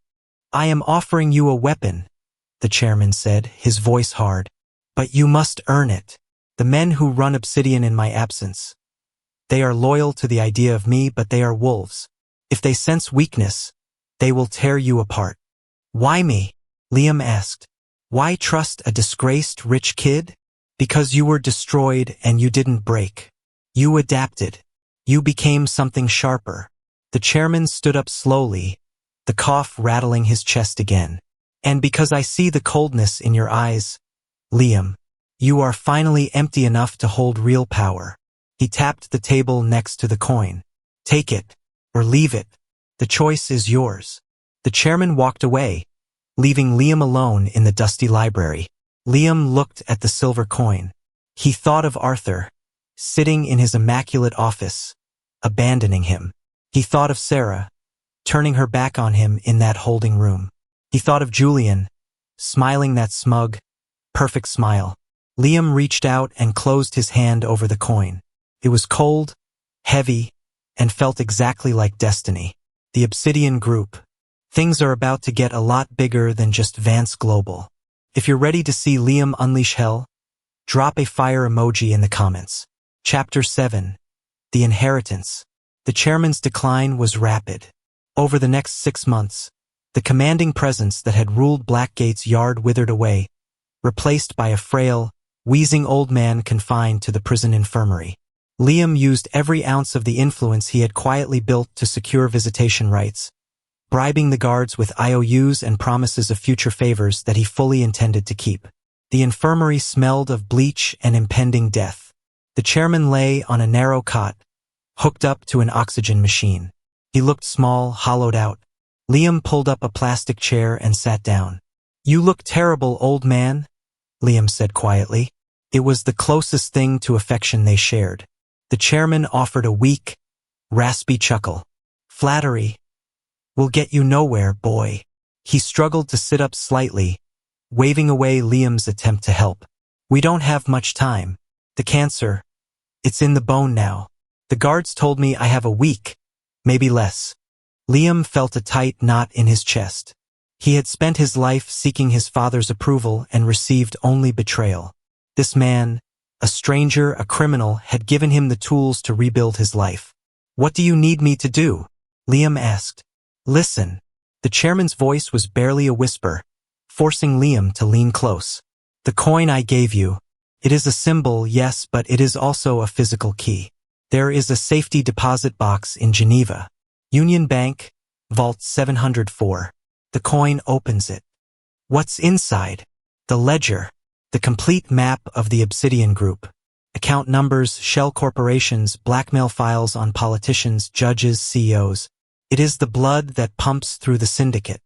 I am offering you a weapon, the chairman said, his voice hard. But you must earn it. The men who run Obsidian in my absence. They are loyal to the idea of me, but they are wolves. If they sense weakness, they will tear you apart. Why me? Liam asked. Why trust a disgraced rich kid? Because you were destroyed and you didn't break. You adapted. You became something sharper. The chairman stood up slowly, the cough rattling his chest again. And because I see the coldness in your eyes, Liam, you are finally empty enough to hold real power. He tapped the table next to the coin. Take it, or leave it. The choice is yours. The chairman walked away, leaving Liam alone in the dusty library. Liam looked at the silver coin. He thought of Arthur, sitting in his immaculate office, abandoning him. He thought of Sarah, turning her back on him in that holding room. He thought of Julian, smiling that smug, perfect smile. Liam reached out and closed his hand over the coin. It was cold, heavy, and felt exactly like destiny. The Obsidian Group. Things are about to get a lot bigger than just Vance Global. If you're ready to see Liam unleash hell, drop a fire emoji in the comments. Chapter 7. The Inheritance. The chairman's decline was rapid. Over the next 6 months, the commanding presence that had ruled Blackgate's yard withered away, replaced by a frail, wheezing old man confined to the prison infirmary. Liam used every ounce of the influence he had quietly built to secure visitation rights, bribing the guards with IOUs and promises of future favors that he fully intended to keep. The infirmary smelled of bleach and impending death. The chairman lay on a narrow cot, hooked up to an oxygen machine. He looked small, hollowed out. Liam pulled up a plastic chair and sat down. You look terrible, old man, Liam said quietly. It was the closest thing to affection they shared. The chairman offered a weak, raspy chuckle. Flattery will get you nowhere, boy. He struggled to sit up slightly, waving away Liam's attempt to help. We don't have much time. The cancer, it's in the bone now. The guards told me I have a week, maybe less. Liam felt a tight knot in his chest. He had spent his life seeking his father's approval and received only betrayal. This man, a stranger, a criminal, had given him the tools to rebuild his life. What do you need me to do? Liam asked. Listen. The chairman's voice was barely a whisper, forcing Liam to lean close. The coin I gave you. It is a symbol, yes, but it is also a physical key. There is a safety deposit box in Geneva. Union Bank, Vault 704. The coin opens it. What's inside? The ledger. The complete map of the Obsidian Group. Account numbers, shell corporations, blackmail files on politicians, judges, CEOs. It is the blood that pumps through the syndicate.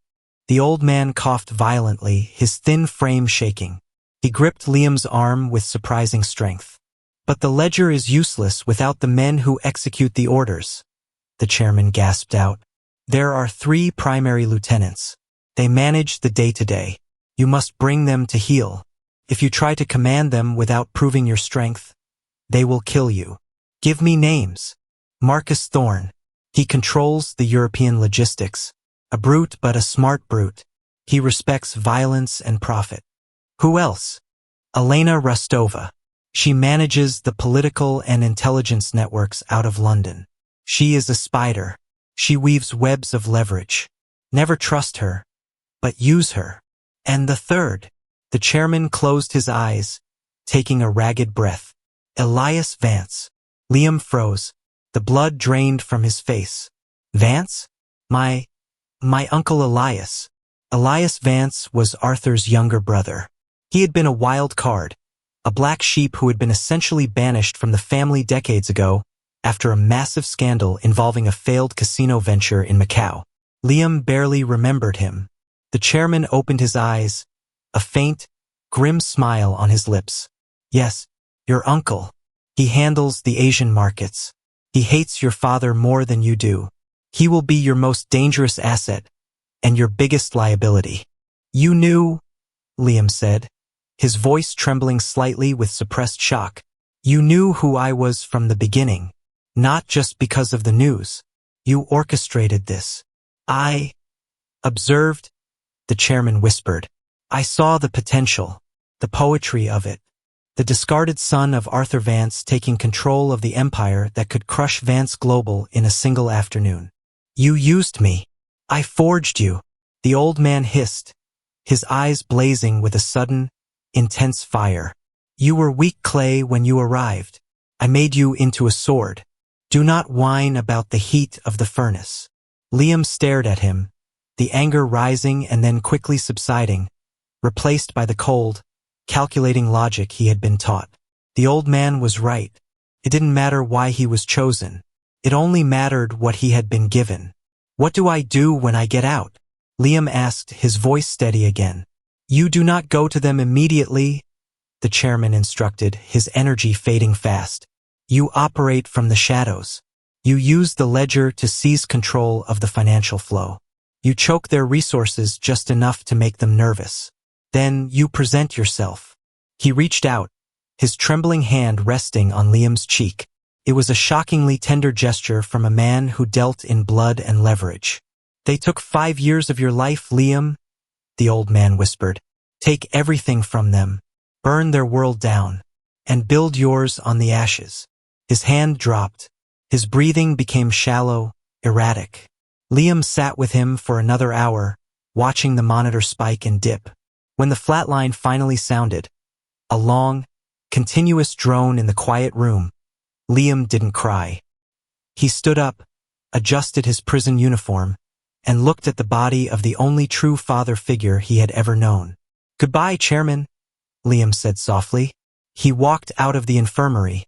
The old man coughed violently, his thin frame shaking. He gripped Liam's arm with surprising strength. But the ledger is useless without the men who execute the orders, the chairman gasped out. There are 3 primary lieutenants. They manage the day-to-day. You must bring them to heel. If you try to command them without proving your strength, they will kill you. Give me names. Marcus Thorne. He controls the European logistics. A brute, but a smart brute. He respects violence and profit. Who else? Elena Rostova. She manages the political and intelligence networks out of London. She is a spider. She weaves webs of leverage. Never trust her, but use her. And the third. The chairman closed his eyes, taking a ragged breath. Elias Vance. Liam froze. The blood drained from his face. Vance? My uncle Elias. Elias Vance was Arthur's younger brother. He had been a wild card, a black sheep who had been essentially banished from the family decades ago after a massive scandal involving a failed casino venture in Macau. Liam barely remembered him. The chairman opened his eyes, a faint, grim smile on his lips. Yes, your uncle. He handles the Asian markets. He hates your father more than you do. He will be your most dangerous asset and your biggest liability. You knew, Liam said, his voice trembling slightly with suppressed shock. You knew who I was from the beginning, not just because of the news. You orchestrated this. I observed, the chairman whispered. I saw the potential, the poetry of it. The discarded son of Arthur Vance taking control of the empire that could crush Vance Global in a single afternoon. You used me. I forged you, the old man hissed, his eyes blazing with a sudden, intense fire. You were weak clay when you arrived. I made you into a sword. Do not whine about the heat of the furnace. Liam stared at him, the anger rising and then quickly subsiding, replaced by the cold, calculating logic he had been taught. The old man was right. It didn't matter why he was chosen. It only mattered what he had been given. What do I do when I get out? Liam asked, his voice steady again. You do not go to them immediately, the chairman instructed, his energy fading fast. You operate from the shadows. You use the ledger to seize control of the financial flow. You choke their resources just enough to make them nervous. Then you present yourself. He reached out, his trembling hand resting on Liam's cheek. It was a shockingly tender gesture from a man who dealt in blood and leverage. They took 5 years of your life, Liam, the old man whispered. Take everything from them, burn their world down, and build yours on the ashes. His hand dropped. His breathing became shallow, erratic. Liam sat with him for another hour, watching the monitor spike and dip. When the flatline finally sounded, a long, continuous drone in the quiet room, Liam didn't cry. He stood up, adjusted his prison uniform, and looked at the body of the only true father figure he had ever known. Goodbye, Chairman, Liam said softly. He walked out of the infirmary,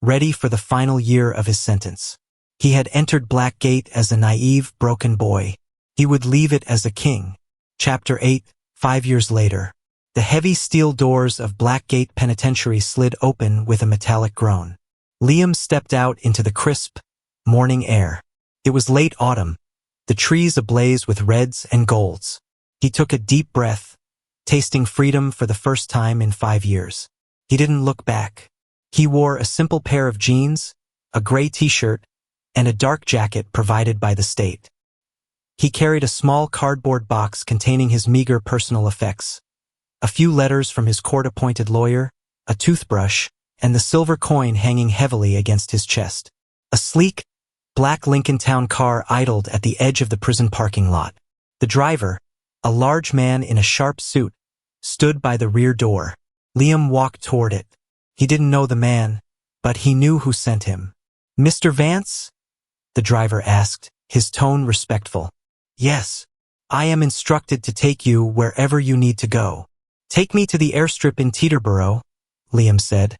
ready for the final year of his sentence. He had entered Blackgate as a naive, broken boy. He would leave it as a king. Chapter 8, 5 years later. The heavy steel doors of Blackgate Penitentiary slid open with a metallic groan. Liam stepped out into the crisp, morning air. It was late autumn, the trees ablaze with reds and golds. He took a deep breath, tasting freedom for the first time in 5 years. He didn't look back. He wore a simple pair of jeans, a gray t-shirt, and a dark jacket provided by the state. He carried a small cardboard box containing his meager personal effects, a few letters from his court-appointed lawyer, a toothbrush, and the silver coin hanging heavily against his chest. A sleek, black Lincoln Town car idled at the edge of the prison parking lot. The driver, a large man in a sharp suit, stood by the rear door. Liam walked toward it. He didn't know the man, but he knew who sent him. Mr. Vance? The driver asked, his tone respectful. Yes, I am instructed to take you wherever you need to go. Take me to the airstrip in Teterboro, Liam said,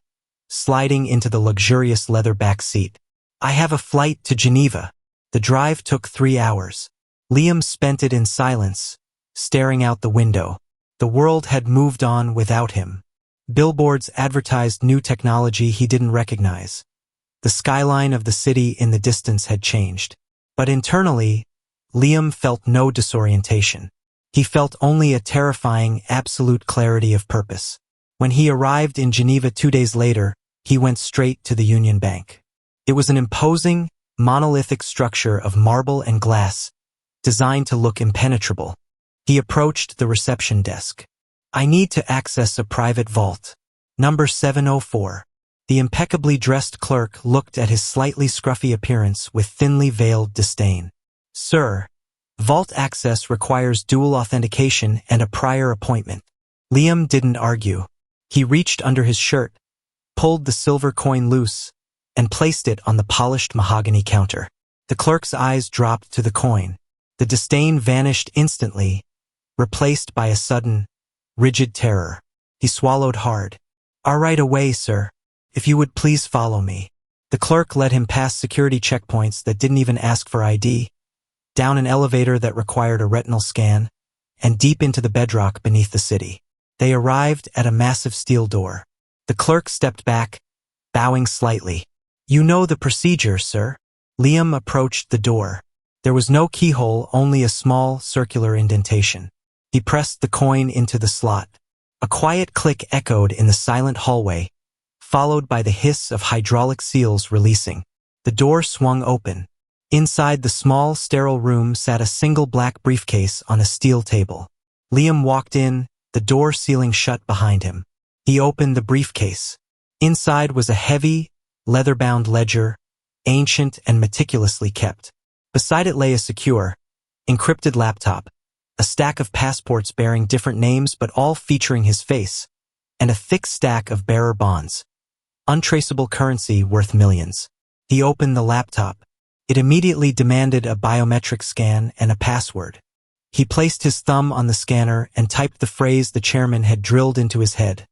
sliding into the luxurious leather back seat. I have a flight to Geneva. The drive took 3 hours. Liam spent it in silence, staring out the window. The world had moved on without him. Billboards advertised new technology he didn't recognize. The skyline of the city in the distance had changed. But internally, Liam felt no disorientation. He felt only a terrifying, absolute clarity of purpose. When he arrived in Geneva 2 days later, he went straight to the Union Bank. It was an imposing, monolithic structure of marble and glass, designed to look impenetrable. He approached the reception desk. I need to access a private vault. Number 704. The impeccably dressed clerk looked at his slightly scruffy appearance with thinly veiled disdain. Sir, vault access requires dual authentication and a prior appointment. Liam didn't argue. He reached under his shirt, pulled the silver coin loose, and placed it on the polished mahogany counter. The clerk's eyes dropped to the coin. The disdain vanished instantly, replaced by a sudden, rigid terror. He swallowed hard. "All right, away, sir. If you would please follow me." The clerk led him past security checkpoints that didn't even ask for ID, down an elevator that required a retinal scan, and deep into the bedrock beneath the city. They arrived at a massive steel door. The clerk stepped back, bowing slightly. "You know the procedure, sir." Liam approached the door. There was no keyhole, only a small, circular indentation. He pressed the coin into the slot. A quiet click echoed in the silent hallway, followed by the hiss of hydraulic seals releasing. The door swung open. Inside the small, sterile room sat a single black briefcase on a steel table. Liam walked in, the door sealing shut behind him. He opened the briefcase. Inside was a heavy, leather-bound ledger, ancient and meticulously kept. Beside it lay a secure, encrypted laptop, a stack of passports bearing different names but all featuring his face, and a thick stack of bearer bonds, untraceable currency worth millions. He opened the laptop. It immediately demanded a biometric scan and a password. He placed his thumb on the scanner and typed the phrase the chairman had drilled into his head.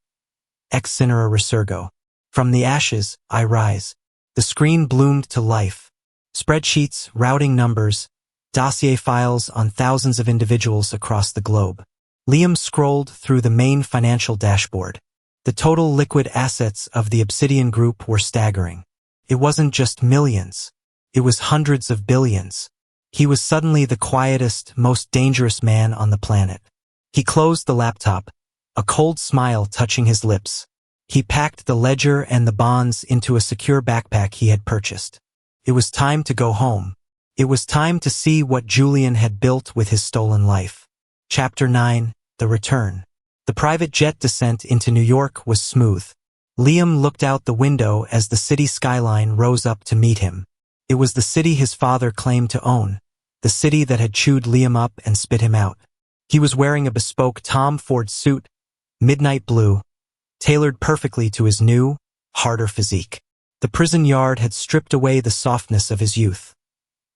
Ex cinera resurgo. From the ashes, I rise. The screen bloomed to life. Spreadsheets, routing numbers, dossier files on thousands of individuals across the globe. Liam scrolled through the main financial dashboard. The total liquid assets of the Obsidian Group were staggering. It wasn't just millions. It was hundreds of billions. He was suddenly the quietest, most dangerous man on the planet. He closed the laptop, a cold smile touching his lips. He packed the ledger and the bonds into a secure backpack he had purchased. It was time to go home. It was time to see what Julian had built with his stolen life. Chapter 9, The Return. The private jet descent into New York was smooth. Liam looked out the window as the city skyline rose up to meet him. It was the city his father claimed to own, the city that had chewed Liam up and spit him out. He was wearing a bespoke Tom Ford suit, midnight blue, tailored perfectly to his new, harder physique. The prison yard had stripped away the softness of his youth.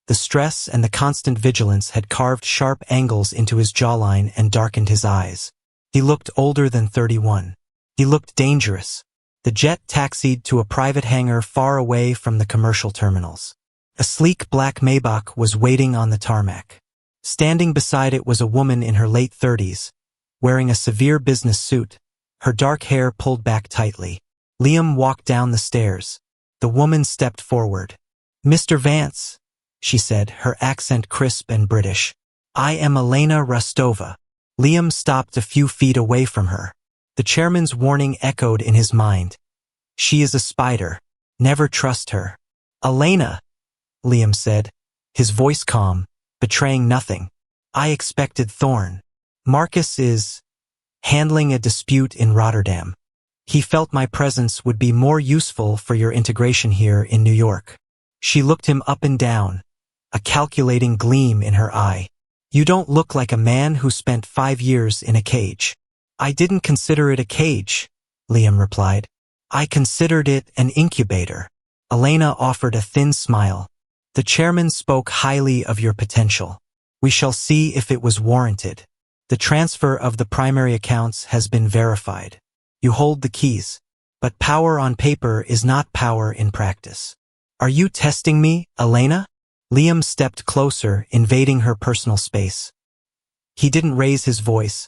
The stress and the constant vigilance had carved sharp angles into his jawline and darkened his eyes. He looked older than 31. He looked dangerous. The jet taxied to a private hangar far away from the commercial terminals. A sleek black Maybach was waiting on the tarmac. Standing beside it was a woman in her late 30s, wearing a severe business suit, her dark hair pulled back tightly. Liam walked down the stairs. The woman stepped forward. "Mr. Vance," she said, her accent crisp and British. "I am Elena Rostova." Liam stopped a few feet away from her. The chairman's warning echoed in his mind. "She is a spider. Never trust her." "Elena," Liam said, his voice calm, betraying nothing. "I expected Thorn. Marcus is handling a dispute in Rotterdam. He felt my presence would be more useful for your integration here in New York." She looked him up and down, a calculating gleam in her eye. "You don't look like a man who spent 5 years in a cage." "I didn't consider it a cage," Liam replied. "I considered it an incubator." Elena offered a thin smile. "The chairman spoke highly of your potential. We shall see if it was warranted. The transfer of the primary accounts has been verified. You hold the keys, but power on paper is not power in practice." "Are you testing me, Elena?" Liam stepped closer, invading her personal space. He didn't raise his voice,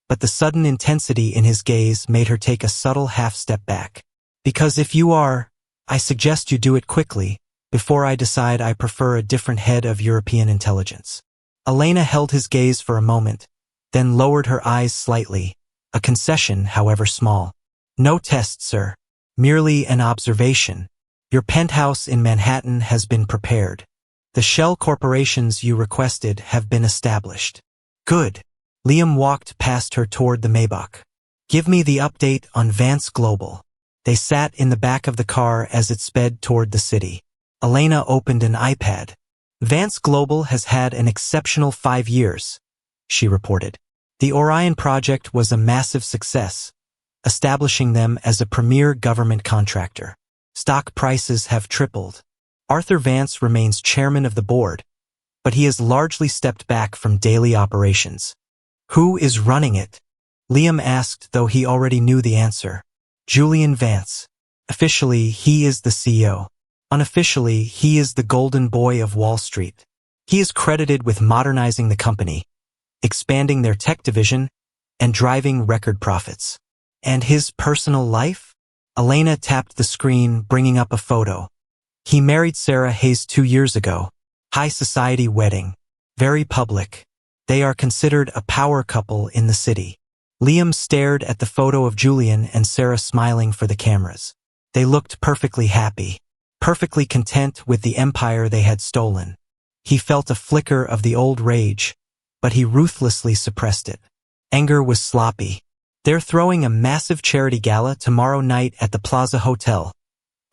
but the sudden intensity in his gaze made her take a subtle half-step back. "Because if you are, I suggest you do it quickly, before I decide I prefer a different head of European intelligence." Elena held his gaze for a moment, then lowered her eyes slightly, a concession, however small. "No test, sir. Merely an observation. Your penthouse in Manhattan has been prepared. The shell corporations you requested have been established." "Good." Liam walked past her toward the Maybach. "Give me the update on Vance Global." They sat in the back of the car as it sped toward the city. Elena opened an iPad. "Vance Global has had an exceptional 5 years," she reported. "The Orion project was a massive success, establishing them as a premier government contractor. Stock prices have tripled. Arthur Vance remains chairman of the board, but he has largely stepped back from daily operations. Who is running it? Liam asked, though he already knew the answer. Julian Vance. Officially, he is the CEO. Unofficially, he is the golden boy of Wall Street. He is credited with modernizing the company, expanding their tech division, and driving record profits. And his personal life? Elena tapped the screen, bringing up a photo. He married Sarah Hayes 2 years ago. High society wedding. Very public. They are considered a power couple in the city. Liam stared at the photo of Julian and Sarah smiling for the cameras. They looked perfectly happy, perfectly content with the empire they had stolen. He felt a flicker of the old rage, but he ruthlessly suppressed it. Anger was sloppy. They're throwing a massive charity gala tomorrow night at the Plaza Hotel,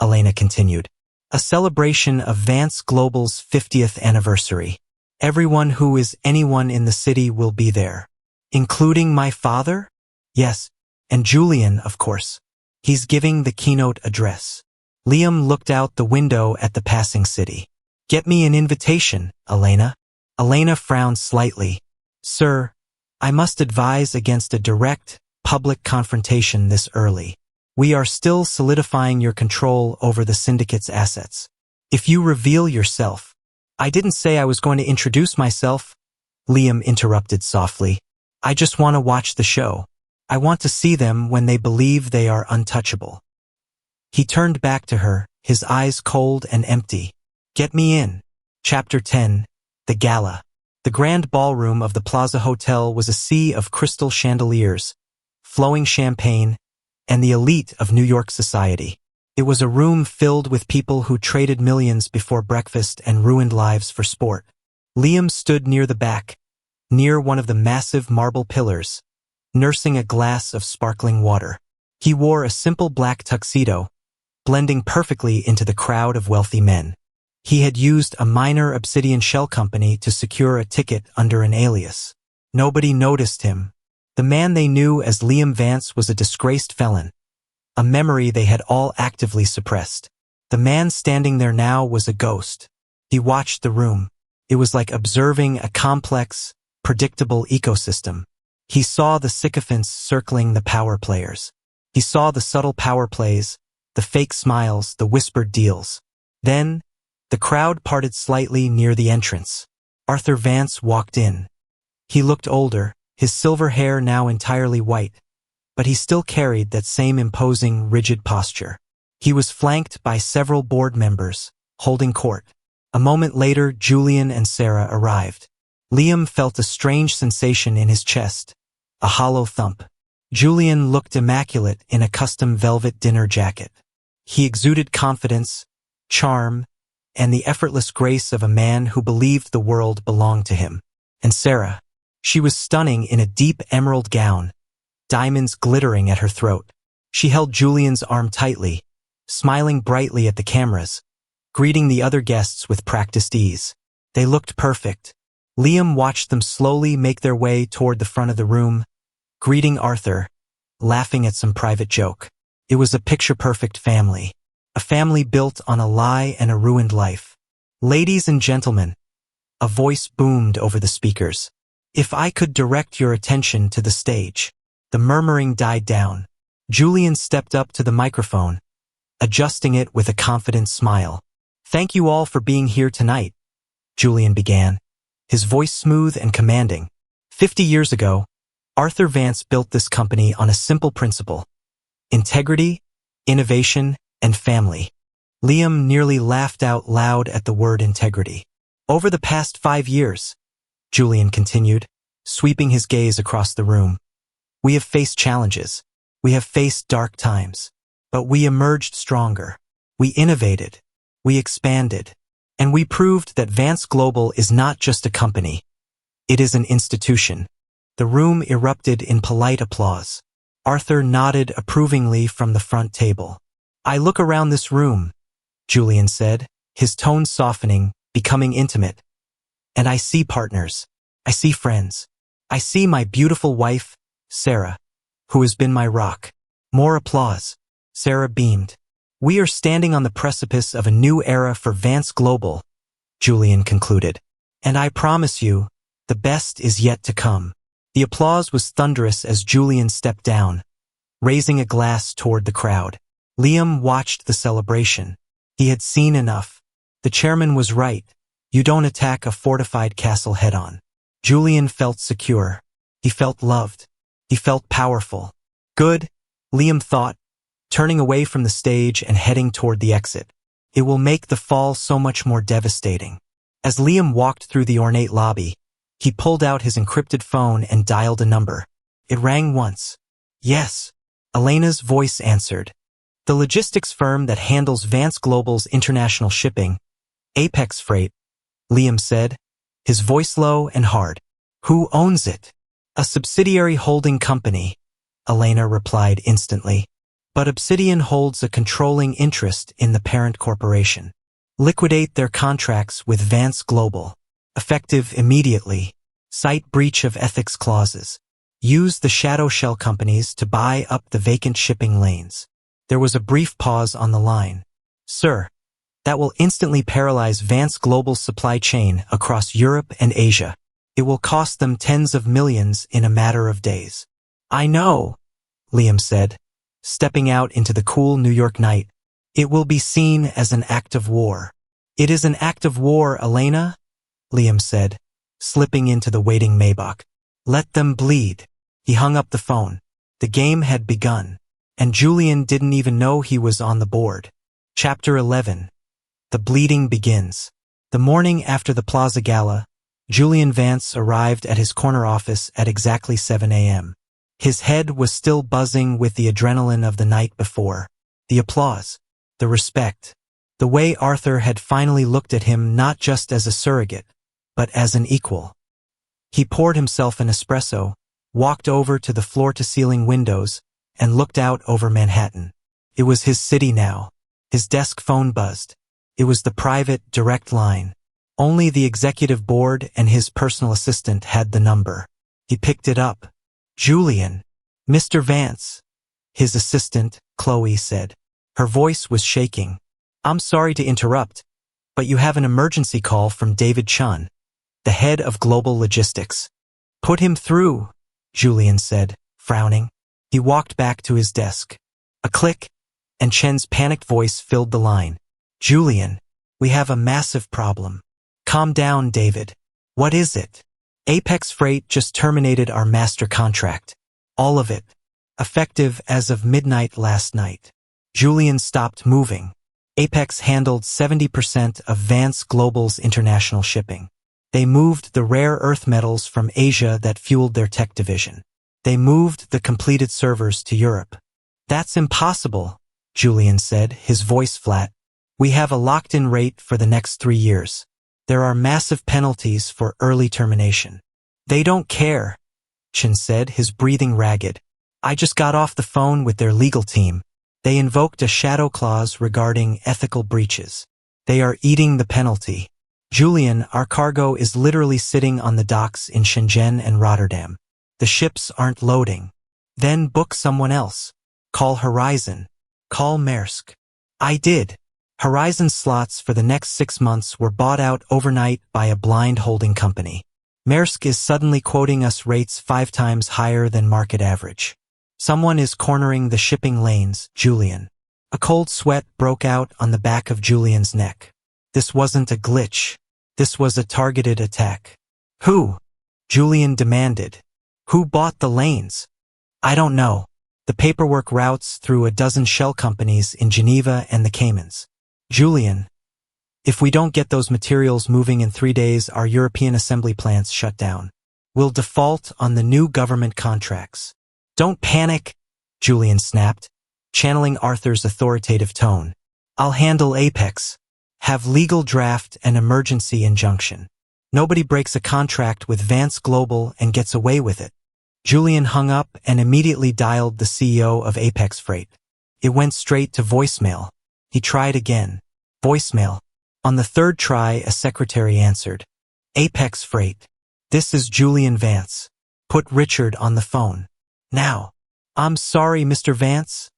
Elena continued. A celebration of Vance Global's 50th anniversary. Everyone who is anyone in the city will be there. Including my father? Yes, and Julian, of course. He's giving the keynote address. Liam looked out the window at the passing city. Get me an invitation, Elena. Elena frowned slightly. Sir, I must advise against a direct, public confrontation this early. We are still solidifying your control over the syndicate's assets. If you reveal yourself— I didn't say I was going to introduce myself, Liam interrupted softly. I just want to watch the show. I want to see them when they believe they are untouchable. He turned back to her, his eyes cold and empty. Get me in. Chapter 10. The Gala. The grand ballroom of the Plaza Hotel was a sea of crystal chandeliers, flowing champagne, and the elite of New York society. It was a room filled with people who traded millions before breakfast and ruined lives for sport. Liam stood near the back, near one of the massive marble pillars, nursing a glass of sparkling water. He wore a simple black tuxedo, blending perfectly into the crowd of wealthy men. He had used a minor Obsidian shell company to secure a ticket under an alias. Nobody noticed him. The man they knew as Liam Vance was a disgraced felon, a memory they had all actively suppressed. The man standing there now was a ghost. He watched the room. It was like observing a complex, predictable ecosystem. He saw the sycophants circling the power players. He saw the subtle power plays, the fake smiles, the whispered deals. Then, the crowd parted slightly near the entrance. Arthur Vance walked in. He looked older, his silver hair now entirely white, but he still carried that same imposing, rigid posture. He was flanked by several board members, holding court. A moment later, Julian and Sarah arrived. Liam felt a strange sensation in his chest, a hollow thump. Julian looked immaculate in a custom velvet dinner jacket. He exuded confidence, charm, and the effortless grace of a man who believed the world belonged to him. And Sarah, she was stunning in a deep emerald gown, diamonds glittering at her throat. She held Julian's arm tightly, smiling brightly at the cameras, greeting the other guests with practiced ease. They looked perfect. Liam watched them slowly make their way toward the front of the room, greeting Arthur, laughing at some private joke. It was a picture-perfect family. A family built on a lie and a ruined life. Ladies and gentlemen, a voice boomed over the speakers. If I could direct your attention to the stage. The murmuring died down. Julian stepped up to the microphone, adjusting it with a confident smile. Thank you all for being here tonight, Julian began, his voice smooth and commanding. 50 years ago, Arthur Vance built this company on a simple principle: integrity, innovation, and family. Liam nearly laughed out loud at the word integrity. Over the past 5 years, Julian continued, sweeping his gaze across the room, we have faced challenges. We have faced dark times. But we emerged stronger. We innovated. We expanded. And we proved that Vance Global is not just a company. It is an institution. The room erupted in polite applause. Arthur nodded approvingly from the front table. I look around this room, Julian said, his tone softening, becoming intimate. And I see partners. I see friends. I see my beautiful wife, Sarah, who has been my rock. More applause. Sarah beamed. We are standing on the precipice of a new era for Vance Global, Julian concluded. And I promise you, the best is yet to come. The applause was thunderous as Julian stepped down, raising a glass toward the crowd. Liam watched the celebration. He had seen enough. The chairman was right. You don't attack a fortified castle head-on. Julian felt secure. He felt loved. He felt powerful. Good, Liam thought, turning away from the stage and heading toward the exit. It will make the fall so much more devastating. As Liam walked through the ornate lobby, he pulled out his encrypted phone and dialed a number. It rang once. Yes. Elena's voice answered. The logistics firm that handles Vance Global's international shipping, Apex Freight, Liam said, his voice low and hard. Who owns it? A subsidiary holding company, Elena replied instantly. But Obsidian holds a controlling interest in the parent corporation. Liquidate their contracts with Vance Global. Effective immediately. Cite breach of ethics clauses. Use the shadow shell companies to buy up the vacant shipping lanes. There was a brief pause on the line. Sir, that will instantly paralyze Vance Global's supply chain across Europe and Asia. It will cost them tens of millions in a matter of days. I know, Liam said, stepping out into the cool New York night. It will be seen as an act of war. It is an act of war, Elena, Liam said, slipping into the waiting Maybach. Let them bleed. He hung up the phone. The game had begun, and Julian didn't even know he was on the board. Chapter 11. The bleeding begins. The morning after the Plaza Gala, Julian Vance arrived at his corner office at exactly 7 a.m. His head was still buzzing with the adrenaline of the night before. The applause, the respect, the way Arthur had finally looked at him not just as a surrogate, but as an equal. He poured himself an espresso, walked over to the floor-to-ceiling windows, and looked out over Manhattan. It was his city now. His desk phone buzzed. It was the private, direct line. Only the executive board and his personal assistant had the number. He picked it up. Julian. Mr. Vance. His assistant, Chloe, said. Her voice was shaking. I'm sorry to interrupt, but you have an emergency call from David Chun, the head of global logistics. Put him through, Julian said, frowning. He walked back to his desk. A click, and Chen's panicked voice filled the line. Julian, we have a massive problem. Calm down, David. What is it? Apex Freight just terminated our master contract. All of it. Effective as of midnight last night. Julian stopped moving. Apex handled 70% of Vance Global's international shipping. They moved the rare earth metals from Asia that fueled their tech division. They moved the completed servers to Europe. That's impossible, Julian said, his voice flat. We have a locked-in rate for the next 3 years. There are massive penalties for early termination. They don't care, Chen said, his breathing ragged. I just got off the phone with their legal team. They invoked a shadow clause regarding ethical breaches. They are eating the penalty. Julian, our cargo is literally sitting on the docks in Shenzhen and Rotterdam. The ships aren't loading. Then book someone else. Call Horizon. Call Maersk. I did. Horizon slots for the next 6 months were bought out overnight by a blind holding company. Maersk is suddenly quoting us rates 5 times higher than market average. Someone is cornering the shipping lanes, Julian. A cold sweat broke out on the back of Julian's neck. This wasn't a glitch. This was a targeted attack. Who? Julian demanded. Who bought the lanes? I don't know. The paperwork routes through a dozen shell companies in Geneva and the Caymans. Julian, if we don't get those materials moving in 3 days, our European assembly plants shut down. We'll default on the new government contracts. Don't panic, Julian snapped, channeling Arthur's authoritative tone. I'll handle Apex. Have legal draft an emergency injunction. Nobody breaks a contract with Vance Global and gets away with it. Julian hung up and immediately dialed the CEO of Apex Freight. It went straight to voicemail. He tried again. Voicemail. On the third try, a secretary answered. Apex Freight. This is Julian Vance. Put Richard on the phone. Now. I'm sorry, Mr. Vance,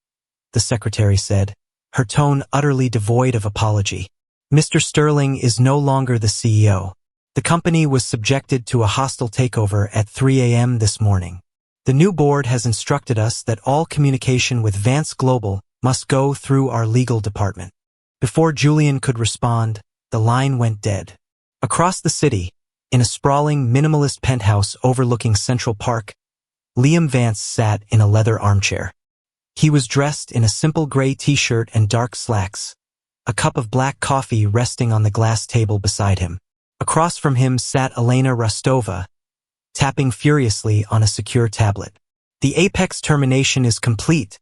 the secretary said, her tone utterly devoid of apology. Mr. Sterling is no longer the CEO. The company was subjected to a hostile takeover at 3 a.m. this morning. The new board has instructed us that all communication with Vance Global must go through our legal department. Before Julian could respond, the line went dead. Across the city, in a sprawling minimalist penthouse overlooking Central Park, Liam Vance sat in a leather armchair. He was dressed in a simple gray t-shirt and dark slacks, a cup of black coffee resting on the glass table beside him. Across from him sat Elena Rostova, tapping furiously on a secure tablet. "The Apex termination is complete,"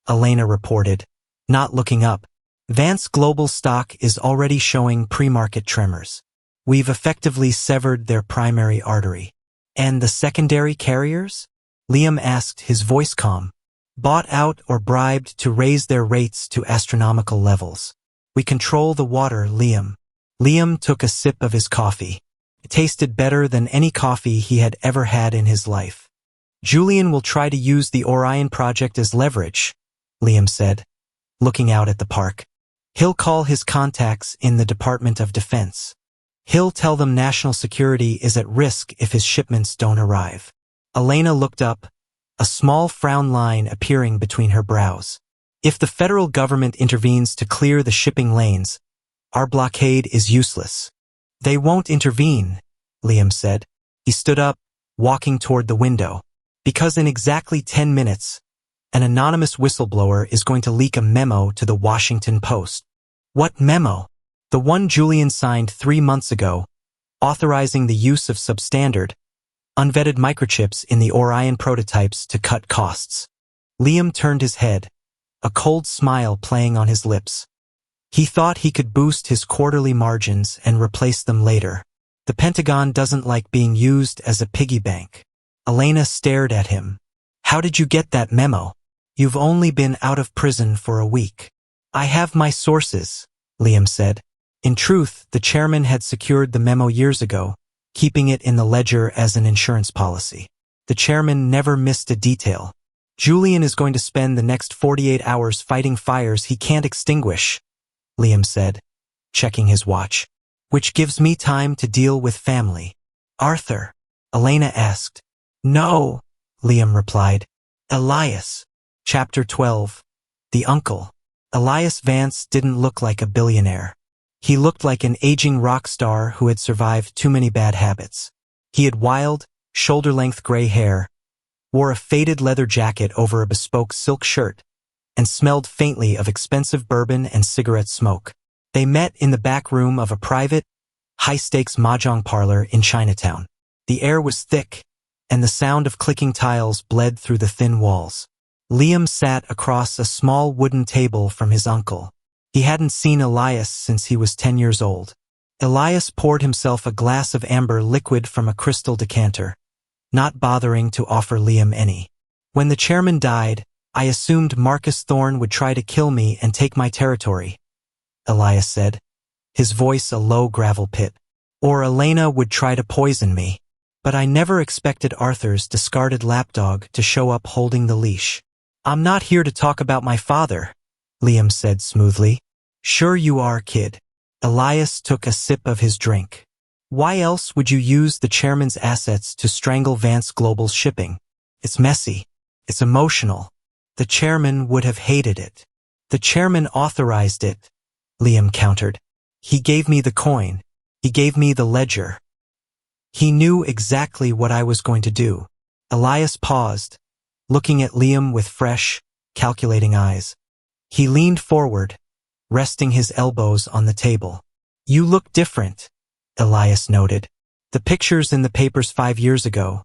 Elena reported, not looking up. "Vance Global stock is already showing pre-market tremors. We've effectively severed their primary artery." "And the secondary carriers?" Liam asked, his voice calm. "Bought out or bribed to raise their rates to astronomical levels. We control the water, Liam." Liam took a sip of his coffee. It tasted better than any coffee he had ever had in his life. "Julian will try to use the Orion project as leverage," Liam said, looking out at the park. "He'll call his contacts in the Department of Defense. He'll tell them national security is at risk if his shipments don't arrive." Elena looked up, a small frown line appearing between her brows. "If the federal government intervenes to clear the shipping lanes, our blockade is useless." "They won't intervene," Liam said. He stood up, walking toward the window. "Because in exactly 10 minutes, an anonymous whistleblower is going to leak a memo to the Washington Post." "What memo?" "The one Julian signed 3 months ago, authorizing the use of substandard, unvetted microchips in the Orion prototypes to cut costs." Liam turned his head, a cold smile playing on his lips. He thought he could boost his quarterly margins and replace them later. The Pentagon doesn't like being used as a piggy bank. Elena stared at him. "How did you get that memo? You've only been out of prison for a week." "I have my sources," Liam said. In truth, the chairman had secured the memo years ago, keeping it in the ledger as an insurance policy. The chairman never missed a detail. "Julian is going to spend the next 48 hours fighting fires he can't extinguish," Liam said, checking his watch. "Which gives me time to deal with family." "Arthur?" Elena asked. "No," Liam replied. "Elias." Chapter 12. The Uncle. Elias Vance didn't look like a billionaire. He looked like an aging rock star who had survived too many bad habits. He had wild, shoulder-length gray hair, wore a faded leather jacket over a bespoke silk shirt, and smelled faintly of expensive bourbon and cigarette smoke. They met in the back room of a private, high-stakes mahjong parlor in Chinatown. The air was thick, and the sound of clicking tiles bled through the thin walls. Liam sat across a small wooden table from his uncle. He hadn't seen Elias since he was 10 years old. Elias poured himself a glass of amber liquid from a crystal decanter, not bothering to offer Liam any. "When the chairman died, I assumed Marcus Thorne would try to kill me and take my territory," Elias said, his voice a low gravel pit. "Or Elena would try to poison me. But I never expected Arthur's discarded lapdog to show up holding the leash." "I'm not here to talk about my father," Liam said smoothly. "Sure you are, kid." Elias took a sip of his drink. "Why else would you use the chairman's assets to strangle Vance Global's shipping? It's messy. It's emotional. The chairman would have hated it." "The chairman authorized it," Liam countered. "He gave me the coin. He gave me the ledger. He knew exactly what I was going to do." Elias paused, looking at Liam with fresh, calculating eyes. He leaned forward, resting his elbows on the table. "You look different," Elias noted. "The pictures in the papers 5 years ago.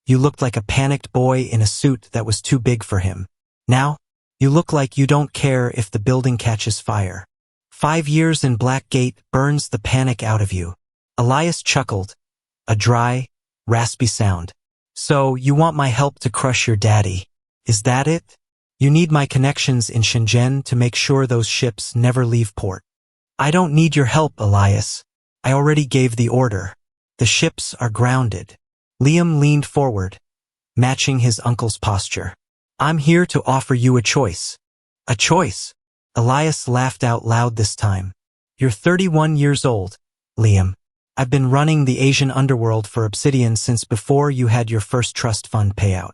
You looked like a panicked boy in a suit that was too big for him. Now, you look like you don't care if the building catches fire. 5 years in Blackgate burns the panic out of you." Elias chuckled, a dry, raspy sound. "So, you want my help to crush your daddy? Is that it? You need my connections in Shenzhen to make sure those ships never leave port." "I don't need your help, Elias. I already gave the order. The ships are grounded." Liam leaned forward, matching his uncle's posture. "I'm here to offer you a choice." "A choice?" Elias laughed out loud this time. "You're 31 years old, Liam. I've been running the Asian underworld for Obsidian since before you had your first trust fund payout.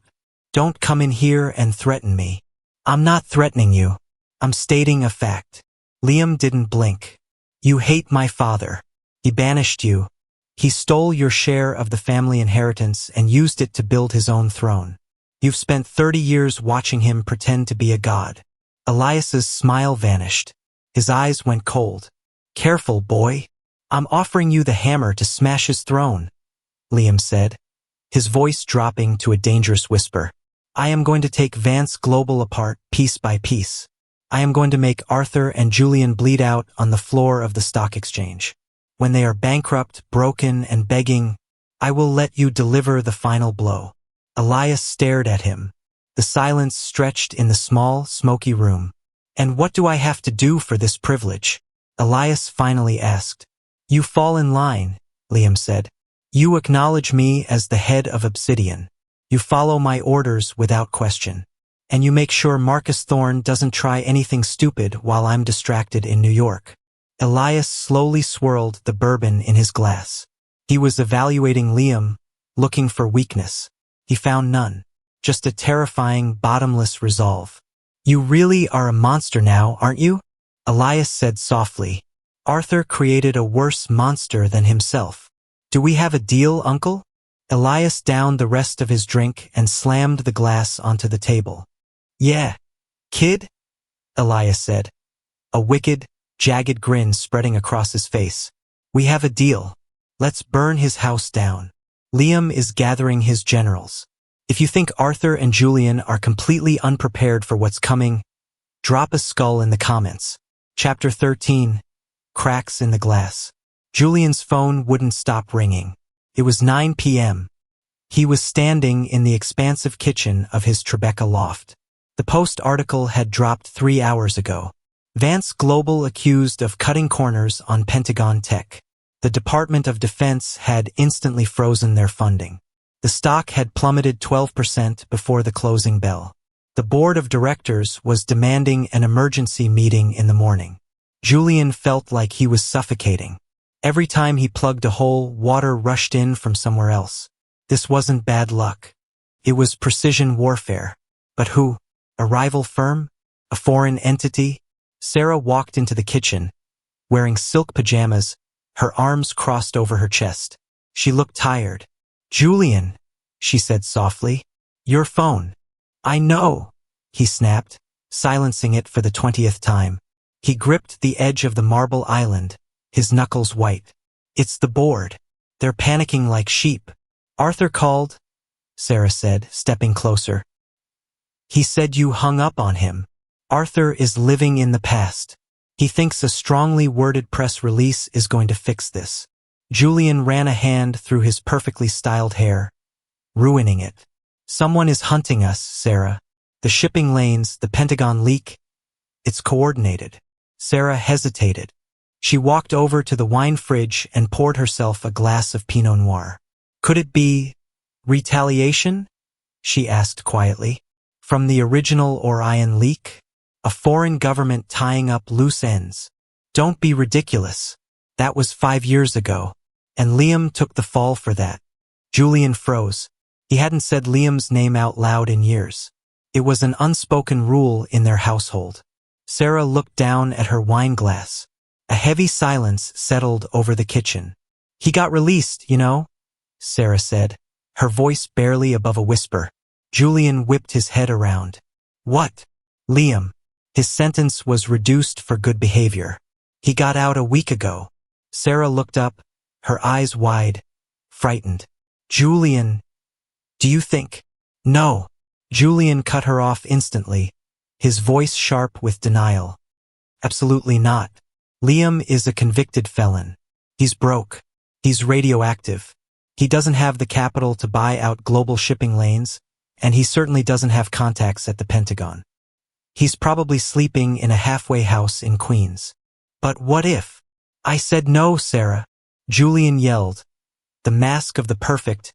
Don't come in here and threaten me. I'm not threatening you. I'm stating a fact. Liam didn't blink. You hate my father. He banished you. He stole your share of the family inheritance and used it to build his own throne. You've spent 30 years watching him pretend to be a god. Elias's smile vanished. His eyes went cold. Careful, boy. I'm offering you the hammer to smash his throne, Liam said, his voice dropping to a dangerous whisper. I am going to take Vance Global apart piece by piece. I am going to make Arthur and Julian bleed out on the floor of the stock exchange. When they are bankrupt, broken, and begging, I will let you deliver the final blow. Elias stared at him. The silence stretched in the small, smoky room. And what do I have to do for this privilege? Elias finally asked. You fall in line, Liam said. You acknowledge me as the head of Obsidian. You follow my orders without question. And you make sure Marcus Thorne doesn't try anything stupid while I'm distracted in New York. Elias slowly swirled the bourbon in his glass. He was evaluating Liam, looking for weakness. He found none. Just a terrifying, bottomless resolve. You really are a monster now, aren't you? Elias said softly. Arthur created a worse monster than himself. Do we have a deal, uncle? Elias downed the rest of his drink and slammed the glass onto the table. Yeah, kid? Elias said, a wicked, jagged grin spreading across his face. We have a deal. Let's burn his house down. Liam is gathering his generals. If you think Arthur and Julian are completely unprepared for what's coming, drop a skull in the comments. Chapter 13. Cracks in the glass. Julian's phone wouldn't stop ringing. It was 9 p.m. He was standing in the expansive kitchen of his Tribeca loft. The Post article had dropped 3 hours ago. Vance Global accused of cutting corners on Pentagon tech. The Department of Defense had instantly frozen their funding. The stock had plummeted 12% before the closing bell. The board of directors was demanding an emergency meeting in the morning. Julian felt like he was suffocating. Every time he plugged a hole, water rushed in from somewhere else. This wasn't bad luck. It was precision warfare. But who? A rival firm? A foreign entity? Sarah walked into the kitchen, wearing silk pajamas, her arms crossed over her chest. She looked tired. Julian, she said softly. Your phone. I know, he snapped, silencing it for the 20th time. He gripped the edge of the marble island, his knuckles white. It's the board. They're panicking like sheep. Arthur called, Sarah said, stepping closer. He said you hung up on him. Arthur is living in the past. He thinks a strongly worded press release is going to fix this. Julian ran a hand through his perfectly styled hair, ruining it. Someone is hunting us, Sarah. The shipping lanes, the Pentagon leak. It's coordinated. Sarah hesitated. She walked over to the wine fridge and poured herself a glass of Pinot Noir. Could it be retaliation? She asked quietly. From the original Orion leak? A foreign government tying up loose ends. Don't be ridiculous. That was 5 years ago. And Liam took the fall for that. Julian froze. He hadn't said Liam's name out loud in years. It was an unspoken rule in their household. Sarah looked down at her wine glass. A heavy silence settled over the kitchen. He got released, you know, Sarah said, her voice barely above a whisper. Julian whipped his head around. What? Liam. His sentence was reduced for good behavior. He got out a week ago. Sarah looked up, her eyes wide, frightened. Julian, do you think? No. Julian cut her off instantly, his voice sharp with denial. Absolutely not. Liam is a convicted felon. He's broke. He's radioactive. He doesn't have the capital to buy out global shipping lanes, and he certainly doesn't have contacts at the Pentagon. He's probably sleeping in a halfway house in Queens. But what if? I said no, Sarah. Julian yelled, the mask of the perfect,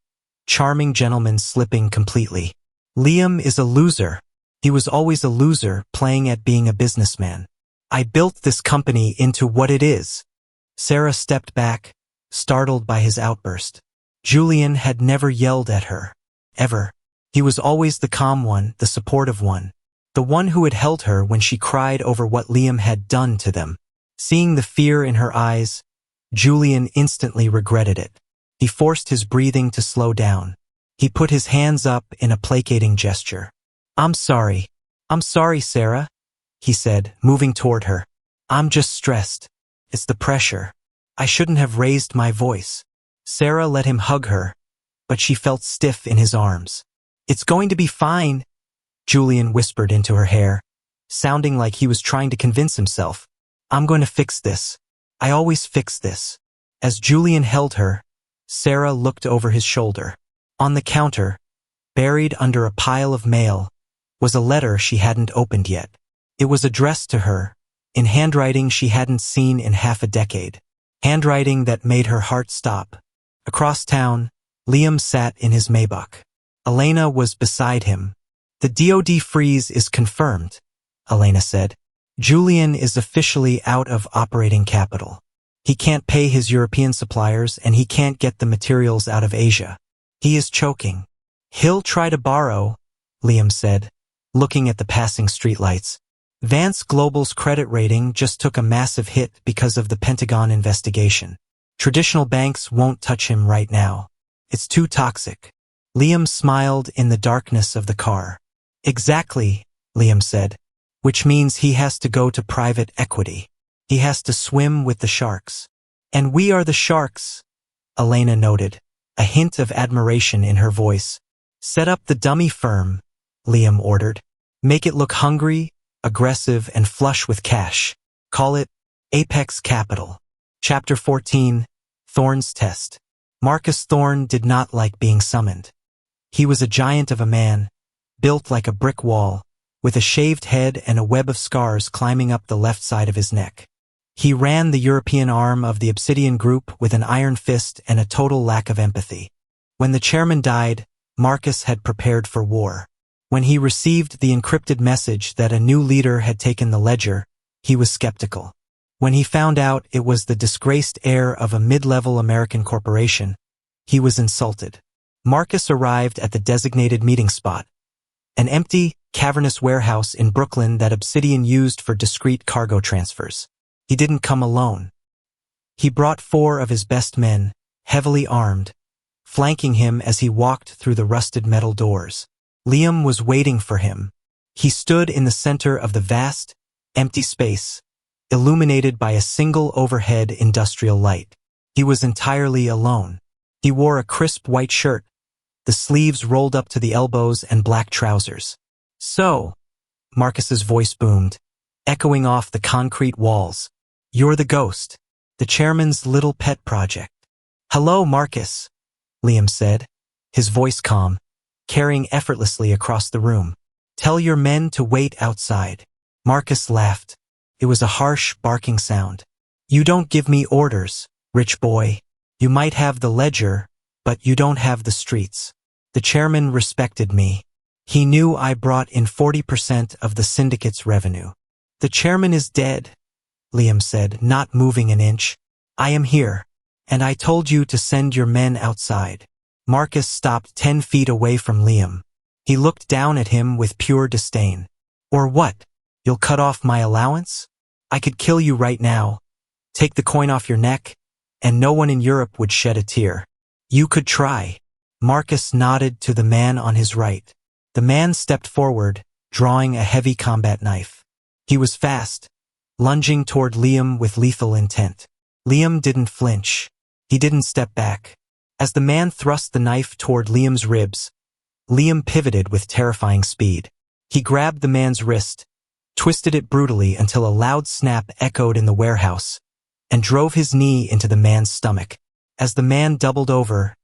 charming gentleman slipping completely. Liam is a loser. He was always a loser, playing at being a businessman. I built this company into what it is. Sarah stepped back, startled by his outburst. Julian had never yelled at her. Ever. He was always the calm one, the supportive one. The one who had held her when she cried over what Liam had done to them. Seeing the fear in her eyes, Julian instantly regretted it. He forced his breathing to slow down. He put his hands up in a placating gesture. I'm sorry, Sarah, he said, moving toward her. I'm just stressed. It's the pressure. I shouldn't have raised my voice. Sarah let him hug her, but she felt stiff in his arms. It's going to be fine, Julian whispered into her hair, sounding like he was trying to convince himself. I'm going to fix this. I always fix this. As Julian held her, Sarah looked over his shoulder. On the counter, buried under a pile of mail, was a letter she hadn't opened yet. It was addressed to her, in handwriting she hadn't seen in half a decade. Handwriting that made her heart stop. Across town, Liam sat in his Maybach. Elena was beside him. The DoD freeze is confirmed, Elena said. Julian is officially out of operating capital. He can't pay his European suppliers and he can't get the materials out of Asia. He is choking. He'll try to borrow, Liam said, looking at the passing streetlights. Vance Global's credit rating just took a massive hit because of the Pentagon investigation. Traditional banks won't touch him right now. It's too toxic. Liam smiled in the darkness of the car. Exactly, Liam said, which means he has to go to private equity. He has to swim with the sharks. And we are the sharks, Elena noted, a hint of admiration in her voice. Set up the dummy firm, Liam ordered. Make it look hungry, aggressive, and flush with cash. Call it Apex Capital. Chapter 14, Thorne's Test. Marcus Thorne did not like being summoned. He was a giant of a man, built like a brick wall, with a shaved head and a web of scars climbing up the left side of his neck. He ran the European arm of the Obsidian Group with an iron fist and a total lack of empathy. When the chairman died, Marcus had prepared for war. When he received the encrypted message that a new leader had taken the ledger, he was skeptical. When he found out it was the disgraced heir of a mid-level American corporation, he was insulted. Marcus arrived at the designated meeting spot, an empty, cavernous warehouse in Brooklyn that Obsidian used for discreet cargo transfers. He didn't come alone. He brought 4 of his best men, heavily armed, flanking him as he walked through the rusted metal doors. Liam was waiting for him. He stood in the center of the vast, empty space, illuminated by a single overhead industrial light. He was entirely alone. He wore a crisp white shirt, the sleeves rolled up to the elbows, and black trousers. So, Marcus's voice boomed, echoing off the concrete walls. You're the ghost, the chairman's little pet project. Hello, Marcus, Liam said, his voice calm, carrying effortlessly across the room. Tell your men to wait outside. Marcus laughed. It was a harsh, barking sound. You don't give me orders, rich boy. You might have the ledger, but you don't have the streets. The chairman respected me. He knew I brought in 40% of the syndicate's revenue. The chairman is dead, Liam said, not moving an inch. I am here, and I told you to send your men outside. Marcus stopped 10 feet away from Liam. He looked down at him with pure disdain. Or what? You'll cut off my allowance? I could kill you right now, take the coin off your neck, and no one in Europe would shed a tear. You could try. Marcus nodded to the man on his right. The man stepped forward, drawing a heavy combat knife. He was fast, lunging toward Liam with lethal intent. Liam didn't flinch. He didn't step back. As the man thrust the knife toward Liam's ribs, Liam pivoted with terrifying speed. He grabbed the man's wrist, twisted it brutally until a loud snap echoed in the warehouse, and drove his knee into the man's stomach. As the man doubled over,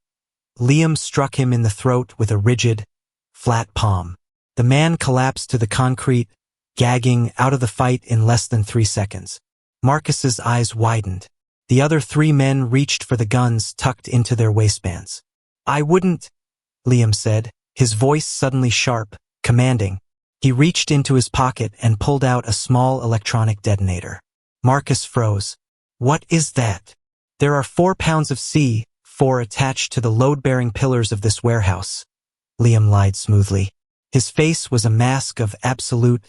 Liam struck him in the throat with a rigid, flat palm. The man collapsed to the concrete, gagging, out of the fight in less than 3 seconds. Marcus's eyes widened. The other 3 men reached for the guns tucked into their waistbands. I wouldn't, Liam said, his voice suddenly sharp, commanding. He reached into his pocket and pulled out a small electronic detonator. Marcus froze. What is that? There are 4 pounds of C4 attached to the load-bearing pillars of this warehouse. Liam lied smoothly. His face was a mask of absolute,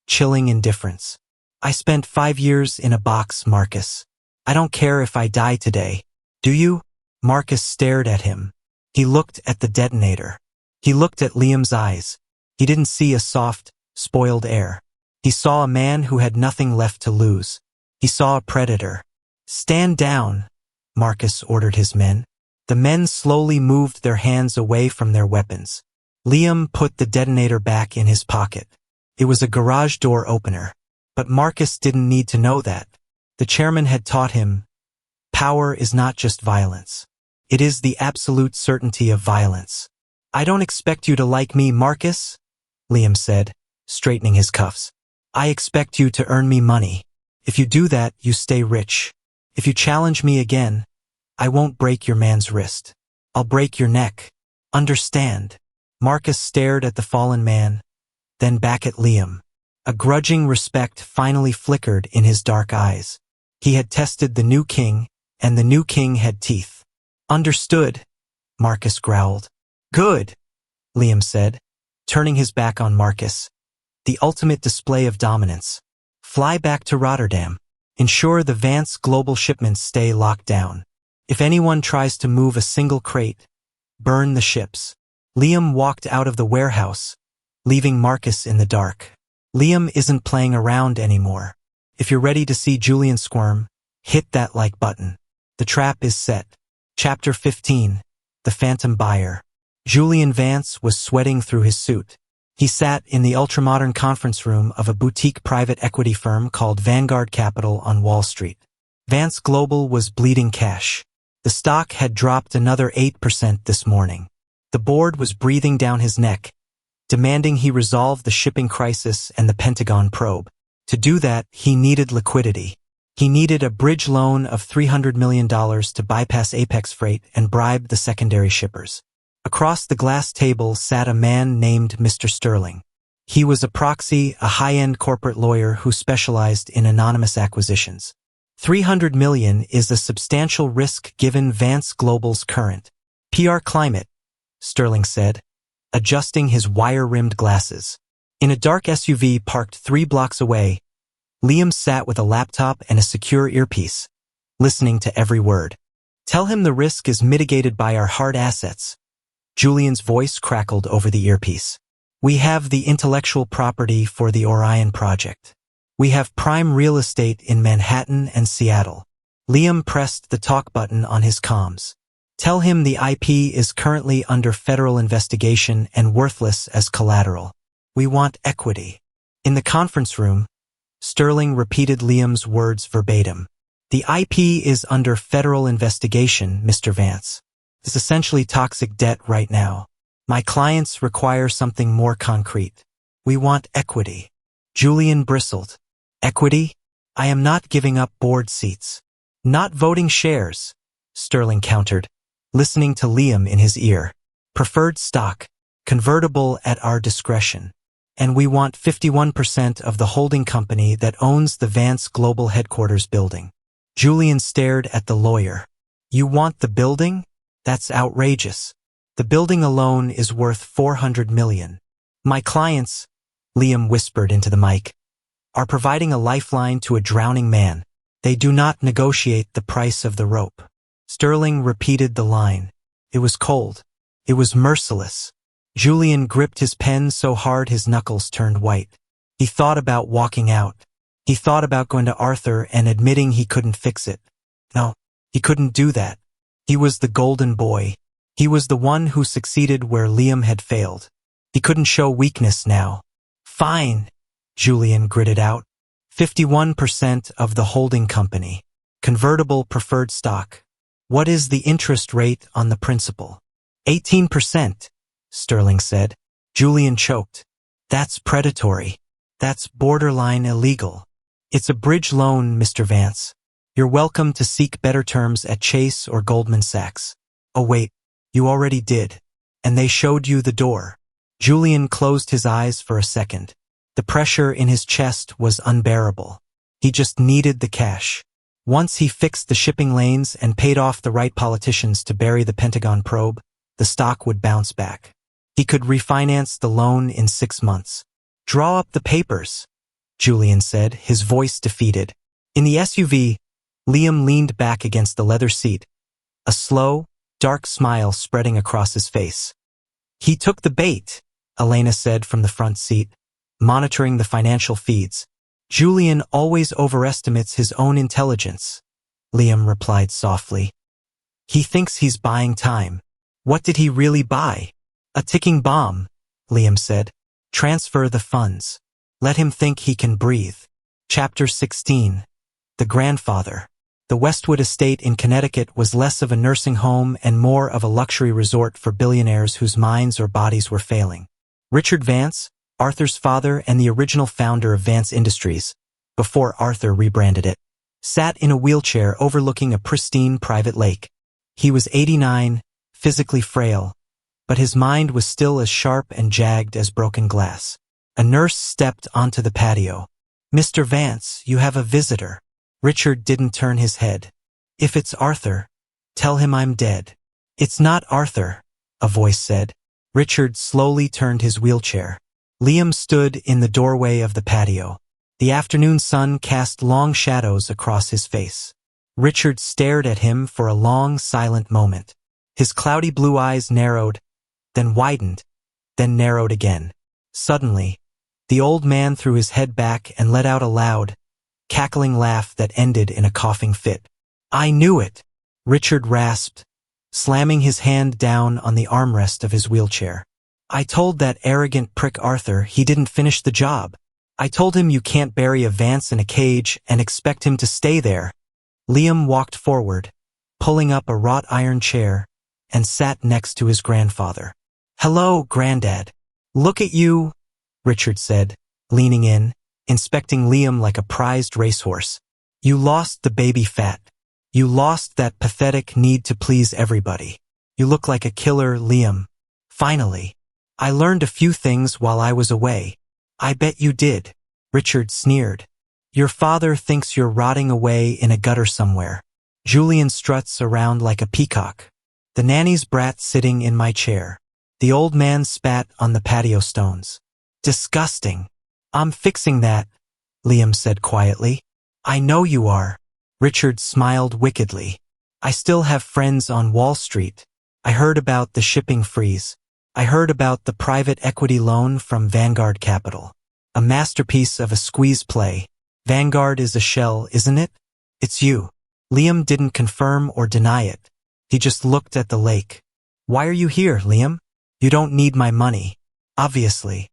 chilling indifference. I spent 5 years in a box, Marcus. I don't care if I die today. Do you? Marcus stared at him. He looked at the detonator. He looked at Liam's eyes. He didn't see a soft, spoiled air. He saw a man who had nothing left to lose. He saw a predator. Stand down, Marcus ordered his men. The men slowly moved their hands away from their weapons. Liam put the detonator back in his pocket. It was a garage door opener. But Marcus didn't need to know that. The chairman had taught him, power is not just violence. It is the absolute certainty of violence. I don't expect you to like me, Marcus, Liam said, straightening his cuffs. I expect you to earn me money. If you do that, you stay rich. If you challenge me again, I won't break your man's wrist. I'll break your neck. Understand? Marcus stared at the fallen man, then back at Liam. A grudging respect finally flickered in his dark eyes. He had tested the new king, and the new king had teeth. Understood, Marcus growled. Good, Liam said, turning his back on Marcus. The ultimate display of dominance. Fly back to Rotterdam. Ensure the Vance global shipments stay locked down. If anyone tries to move a single crate, burn the ships. Liam walked out of the warehouse, leaving Marcus in the dark. Liam isn't playing around anymore. If you're ready to see Julian squirm, hit that like button. The trap is set. Chapter 15. The Phantom Buyer. Julian Vance was sweating through his suit. He sat in the ultramodern conference room of a boutique private equity firm called Vanguard Capital on Wall Street. Vance Global was bleeding cash. The stock had dropped another 8% this morning. The board was breathing down his neck, demanding he resolve the shipping crisis and the Pentagon probe. To do that, he needed liquidity. He needed a bridge loan of $300 million to bypass Apex Freight and bribe the secondary shippers. Across the glass table sat a man named Mr. Sterling. He was a proxy, a high-end corporate lawyer who specialized in anonymous acquisitions. $300 million is a substantial risk given Vance Global's current PR climate, Sterling said, adjusting his wire-rimmed glasses. In a dark SUV parked 3 blocks away, Liam sat with a laptop and a secure earpiece, listening to every word. Tell him the risk is mitigated by our hard assets. Julian's voice crackled over the earpiece. We have the intellectual property for the Orion project. We have prime real estate in Manhattan and Seattle. Liam pressed the talk button on his comms. Tell him the IP is currently under federal investigation and worthless as collateral. We want equity. In the conference room, Sterling repeated Liam's words verbatim. The IP is under federal investigation, Mr. Vance. It's essentially toxic debt right now. My clients require something more concrete. We want equity. Julian bristled. Equity? I am not giving up board seats. Not voting shares, Sterling countered, listening to Liam in his ear. Preferred stock, convertible at our discretion. And we want 51% of the holding company that owns the Vance Global Headquarters building. Julian stared at the lawyer. You want the building? That's outrageous. The building alone is worth $400 million. My clients, Liam whispered into the mic, are providing a lifeline to a drowning man. They do not negotiate the price of the rope. Sterling repeated the line. It was cold. It was merciless. Julian gripped his pen so hard his knuckles turned white. He thought about walking out. He thought about going to Arthur and admitting he couldn't fix it. No, he couldn't do that. He was the golden boy. He was the one who succeeded where Liam had failed. He couldn't show weakness now. Fine, Julian gritted out. 51% of the holding company. Convertible preferred stock. What is the interest rate on the principal? 18%, Sterling said. Julian choked. That's predatory. That's borderline illegal. It's a bridge loan, Mr. Vance. You're welcome to seek better terms at Chase or Goldman Sachs. Oh wait, you already did. And they showed you the door. Julian closed his eyes for a second. The pressure in his chest was unbearable. He just needed the cash. Once he fixed the shipping lanes and paid off the right politicians to bury the Pentagon probe, the stock would bounce back. He could refinance the loan in 6 months. "Draw up the papers," Julian said, his voice defeated. In the SUV, Liam leaned back against the leather seat, a slow, dark smile spreading across his face. "He took the bait," Elena said from the front seat, monitoring the financial feeds. "Julian always overestimates his own intelligence," Liam replied softly. "He thinks he's buying time. What did he really buy?" "A ticking bomb," Liam said. "Transfer the funds. Let him think he can breathe." Chapter 16. The Grandfather. The Westwood estate in Connecticut was less of a nursing home and more of a luxury resort for billionaires whose minds or bodies were failing. Richard Vance, Arthur's father and the original founder of Vance Industries, before Arthur rebranded it, sat in a wheelchair overlooking a pristine private lake. He was 89, physically frail, but his mind was still as sharp and jagged as broken glass. A nurse stepped onto the patio. "Mr. Vance, you have a visitor." Richard didn't turn his head. "If it's Arthur, tell him I'm dead." "It's not Arthur," a voice said. Richard slowly turned his wheelchair. Liam stood in the doorway of the patio. The afternoon sun cast long shadows across his face. Richard stared at him for a long, silent moment. His cloudy blue eyes narrowed, then widened, then narrowed again. Suddenly, the old man threw his head back and let out a loud, cackling laugh that ended in a coughing fit. "I knew it," Richard rasped, slamming his hand down on the armrest of his wheelchair. "I told that arrogant prick Arthur he didn't finish the job. I told him you can't bury a Vance in a cage and expect him to stay there." Liam walked forward, pulling up a wrought iron chair, and sat next to his grandfather. "Hello, Granddad." "Look at you," Richard said, leaning in, inspecting Liam like a prized racehorse. "You lost the baby fat. You lost that pathetic need to please everybody. You look like a killer, Liam. Finally. I learned a few things while I was away." "I bet you did," Richard sneered. "Your father thinks you're rotting away in a gutter somewhere." Julian struts around like a peacock. "The nanny's brat sitting in my chair." The old man spat on the patio stones. "Disgusting." "I'm fixing that," Liam said quietly. "I know you are." Richard smiled wickedly. "I still have friends on Wall Street. I heard about the shipping freeze. I heard about the private equity loan from Vanguard Capital. A masterpiece of a squeeze play. Vanguard is a shell, isn't it? It's you." Liam didn't confirm or deny it. He just looked at the lake. "Why are you here, Liam? You don't need my money. Obviously."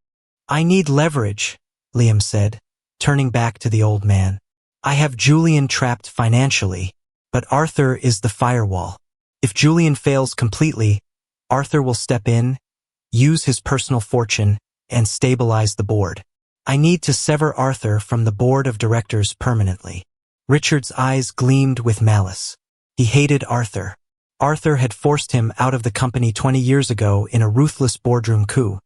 "I need leverage," Liam said, turning back to the old man. "I have Julian trapped financially, but Arthur is the firewall. If Julian fails completely, Arthur will step in, use his personal fortune, and stabilize the board. I need to sever Arthur from the board of directors permanently." Richard's eyes gleamed with malice. He hated Arthur. Arthur had forced him out of the company 20 years ago in a ruthless boardroom coup,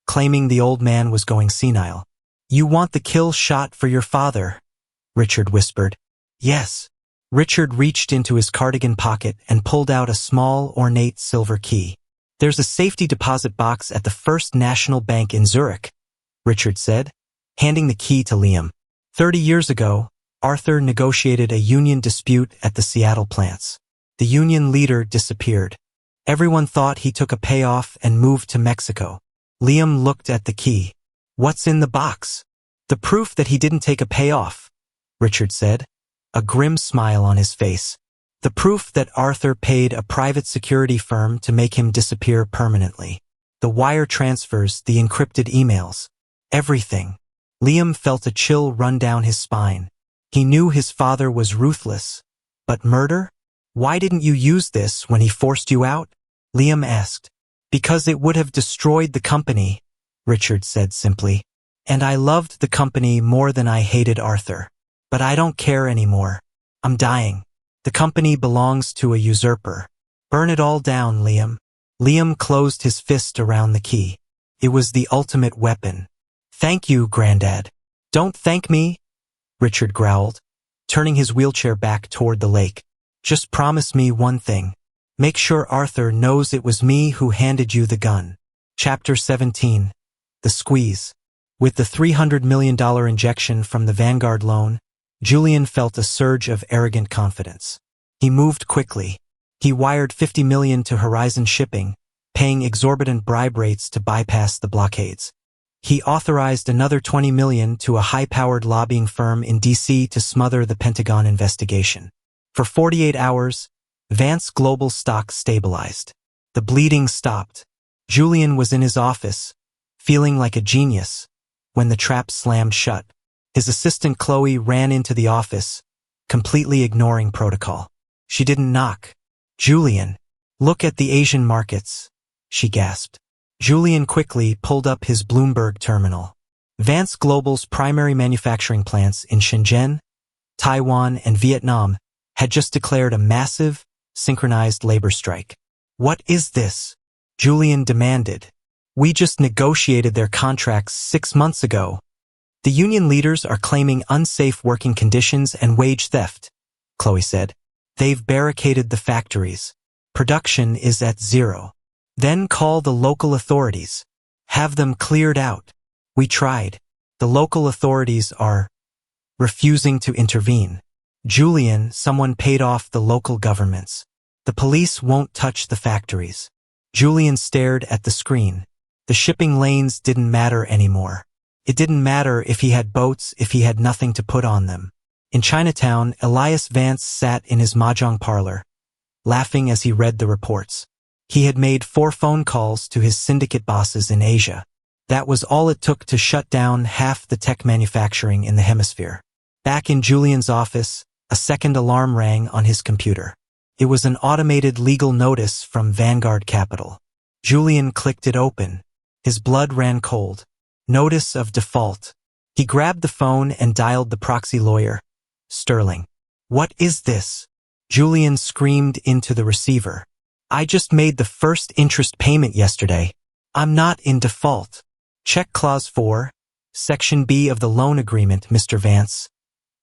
claiming the old man was going senile. "You want the kill shot for your father?" Richard whispered. "Yes." Richard reached into his cardigan pocket and pulled out a small, ornate silver key. "There's a safety deposit box at the First National Bank in Zurich," Richard said, handing the key to Liam. 30 years ago, Arthur negotiated a union dispute at the Seattle plants. The union leader disappeared. Everyone thought he took a payoff and moved to Mexico. Liam looked at the key. "What's in the box?" "The proof that he didn't take a payoff," Richard said, a grim smile on his face. "The proof that Arthur paid a private security firm to make him disappear permanently. The wire transfers, the encrypted emails. Everything." Liam felt a chill run down his spine. He knew his father was ruthless. But murder? "Why didn't you use this when he forced you out?" Liam asked. "Because it would have destroyed the company," Richard said simply. "And I loved the company more than I hated Arthur. But I don't care anymore. I'm dying. The company belongs to a usurper. Burn it all down, Liam." Liam closed his fist around the key. It was the ultimate weapon. "Thank you, Granddad." "Don't thank me," Richard growled. turning his wheelchair back toward the lake. Just promise me one thing. Make sure Arthur knows it was me who handed you the gun. Chapter 17. The Squeeze. With the $300 million injection from the Vanguard loan, Julian felt a surge of arrogant confidence. He moved quickly. He wired $50 million to Horizon Shipping, paying exorbitant bribe rates to bypass the blockades. He authorized another $20 million to a high-powered lobbying firm in D.C. to smother the Pentagon investigation. For 48 hours, Vance Global stock stabilized. The bleeding stopped. Julian was in his office, feeling like a genius, when the trap slammed shut. His assistant Chloe ran into the office, completely ignoring protocol. She didn't knock. "Julian, look at the Asian markets," she gasped. Julian quickly pulled up his Bloomberg terminal. Vance Global's primary manufacturing plants in Shenzhen, Taiwan, and Vietnam had just declared a massive, synchronized labor strike. "What is this?" Julian demanded. "We just negotiated their contracts 6 months ago. The union leaders are claiming unsafe working conditions and wage theft," Chloe said. "They've barricaded the factories. Production is at zero. Then call the local authorities. Have them cleared out. We tried. The local authorities are refusing to intervene. Julian, someone paid off the local governments. The police won't touch the factories." Julian stared at the screen. The shipping lanes didn't matter anymore. It didn't matter if he had boats if he had nothing to put on them. In Chinatown, Elias Vance sat in his mahjong parlor, laughing as he read the reports. He had made 4 phone calls to his syndicate bosses in Asia. That was all it took to shut down half the tech manufacturing in the hemisphere. Back in Julian's office, a second alarm rang on his computer. It was an automated legal notice from Vanguard Capital. Julian clicked it open. His blood ran cold. Notice of default. He grabbed the phone and dialed the proxy lawyer, Sterling. "What is this?" Julian screamed into the receiver. "I just made the first interest payment yesterday. I'm not in default. Check Clause 4, Section B of the loan agreement, Mr. Vance."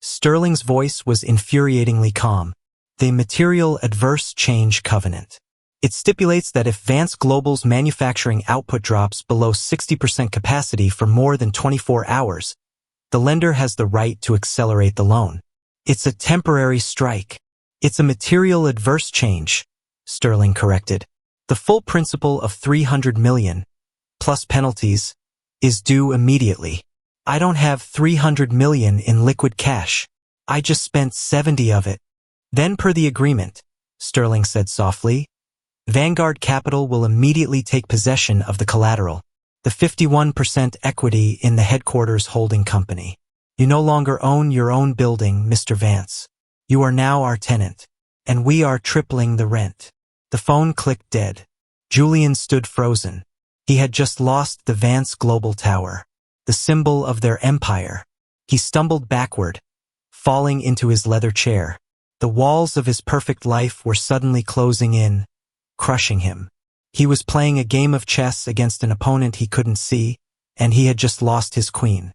Sterling's voice was infuriatingly calm. "The Material Adverse Change Covenant. It stipulates that if Vance Global's manufacturing output drops below 60% capacity for more than 24 hours, the lender has the right to accelerate the loan. It's a temporary strike. It's a material adverse change," Sterling corrected. "The full principal of $300 million, plus penalties, is due immediately. I don't have $300 million in liquid cash. I just spent 70 of it." "Then per the agreement," Sterling said softly, "Vanguard Capital will immediately take possession of the collateral, the 51% equity in the headquarters holding company. You no longer own your own building, Mr. Vance. You are now our tenant, and we are tripling the rent." The phone clicked dead. Julian stood frozen. He had just lost the Vance Global Tower, the symbol of their empire. He stumbled backward, falling into his leather chair. The walls of his perfect life were suddenly closing in, crushing him. He was playing a game of chess against an opponent he couldn't see, and he had just lost his queen.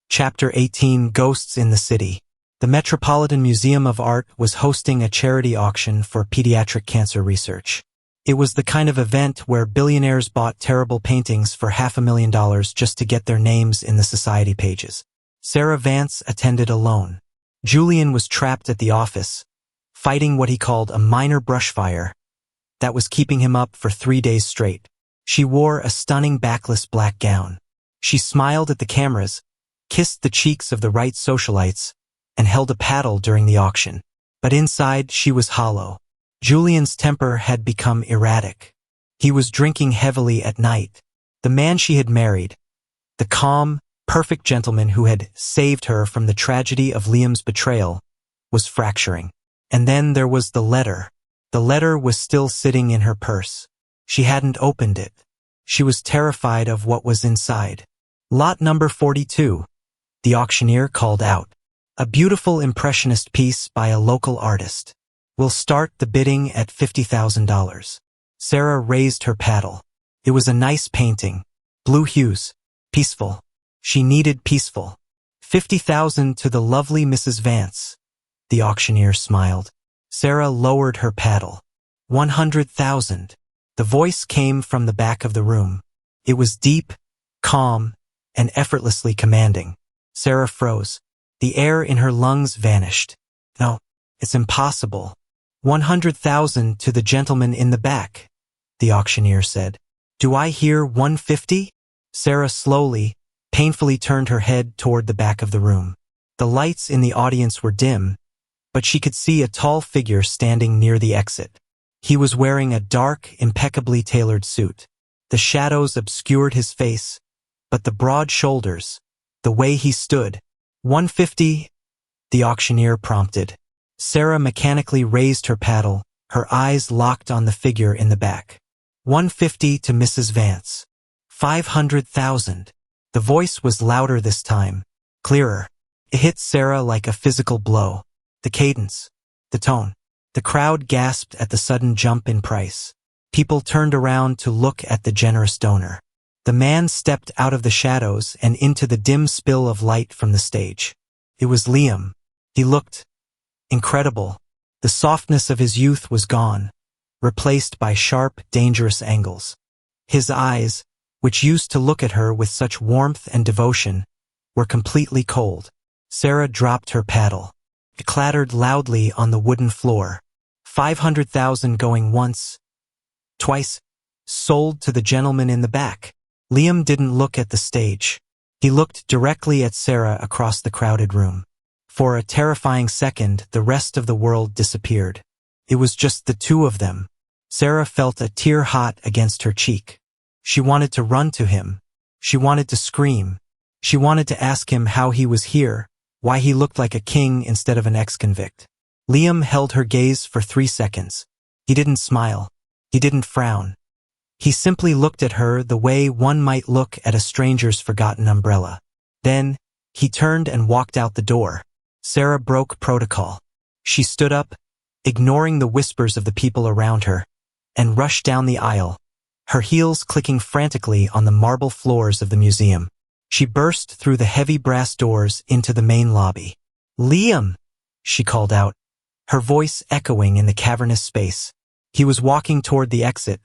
Chapter 18. Ghosts in the City. The Metropolitan Museum of Art was hosting a charity auction for pediatric cancer research. It was the kind of event where billionaires bought terrible paintings for $500,000 just to get their names in the society pages. Sarah Vance attended alone. Julian was trapped at the office, fighting what he called a minor brushfire that was keeping him up for 3 days straight. She wore a stunning backless black gown. She smiled at the cameras, kissed the cheeks of the right socialites, and held a paddle during the auction. But inside she was hollow. Julian's temper had become erratic. He was drinking heavily at night. The man she had married, the calm, perfect gentleman who had saved her from the tragedy of Liam's betrayal, was fracturing. And then there was the letter. The letter was still sitting in her purse. She hadn't opened it. She was terrified of what was inside. "Lot number 42, the auctioneer called out. "A beautiful impressionist piece by a local artist. We'll start the bidding at $50,000. Sarah raised her paddle. It was a nice painting. Blue hues. Peaceful. She needed peaceful. 50,000 to the lovely Mrs. Vance. the auctioneer smiled. Sarah lowered her paddle. 100,000. The voice came from the back of the room. It was deep, calm, and effortlessly commanding. Sarah froze. The air in her lungs vanished. No, it's impossible. 100,000 to the gentleman in the back, the auctioneer said. Do I hear 150? Sarah slowly, painfully turned her head toward the back of the room. The lights in the audience were dim, but she could see a tall figure standing near the exit. He was wearing a dark, impeccably tailored suit. The shadows obscured his face, but the broad shoulders, the way he stood. 150, the auctioneer prompted. Sarah mechanically raised her paddle, her eyes locked on the figure in the back. 150 to Mrs. Vance. 500,000. The voice was louder this time, clearer. It hit Sarah like a physical blow. The cadence, the tone. The crowd gasped at the sudden jump in price. People turned around to look at the generous donor. The man stepped out of the shadows and into the dim spill of light from the stage. It was Liam. He looked incredible. The softness of his youth was gone, replaced by sharp, dangerous angles. His eyes, which used to look at her with such warmth and devotion, were completely cold. Sarah dropped her paddle. It clattered loudly on the wooden floor. 500,000 going once, twice, sold to the gentleman in the back. Liam didn't look at the stage. He looked directly at Sarah across the crowded room. For a terrifying second, the rest of the world disappeared. It was just the two of them. Sarah felt a tear hot against her cheek. She wanted to run to him. She wanted to scream. She wanted to ask him how he was here, why he looked like a king instead of an ex-convict. Liam held her gaze for 3 seconds. He didn't smile. He didn't frown. He simply looked at her the way one might look at a stranger's forgotten umbrella. Then, he turned and walked out the door. Sarah broke protocol. She stood up, ignoring the whispers of the people around her, and rushed down the aisle, her heels clicking frantically on the marble floors of the museum. She burst through the heavy brass doors into the main lobby. "Liam!" she called out, her voice echoing in the cavernous space. He was walking toward the exit,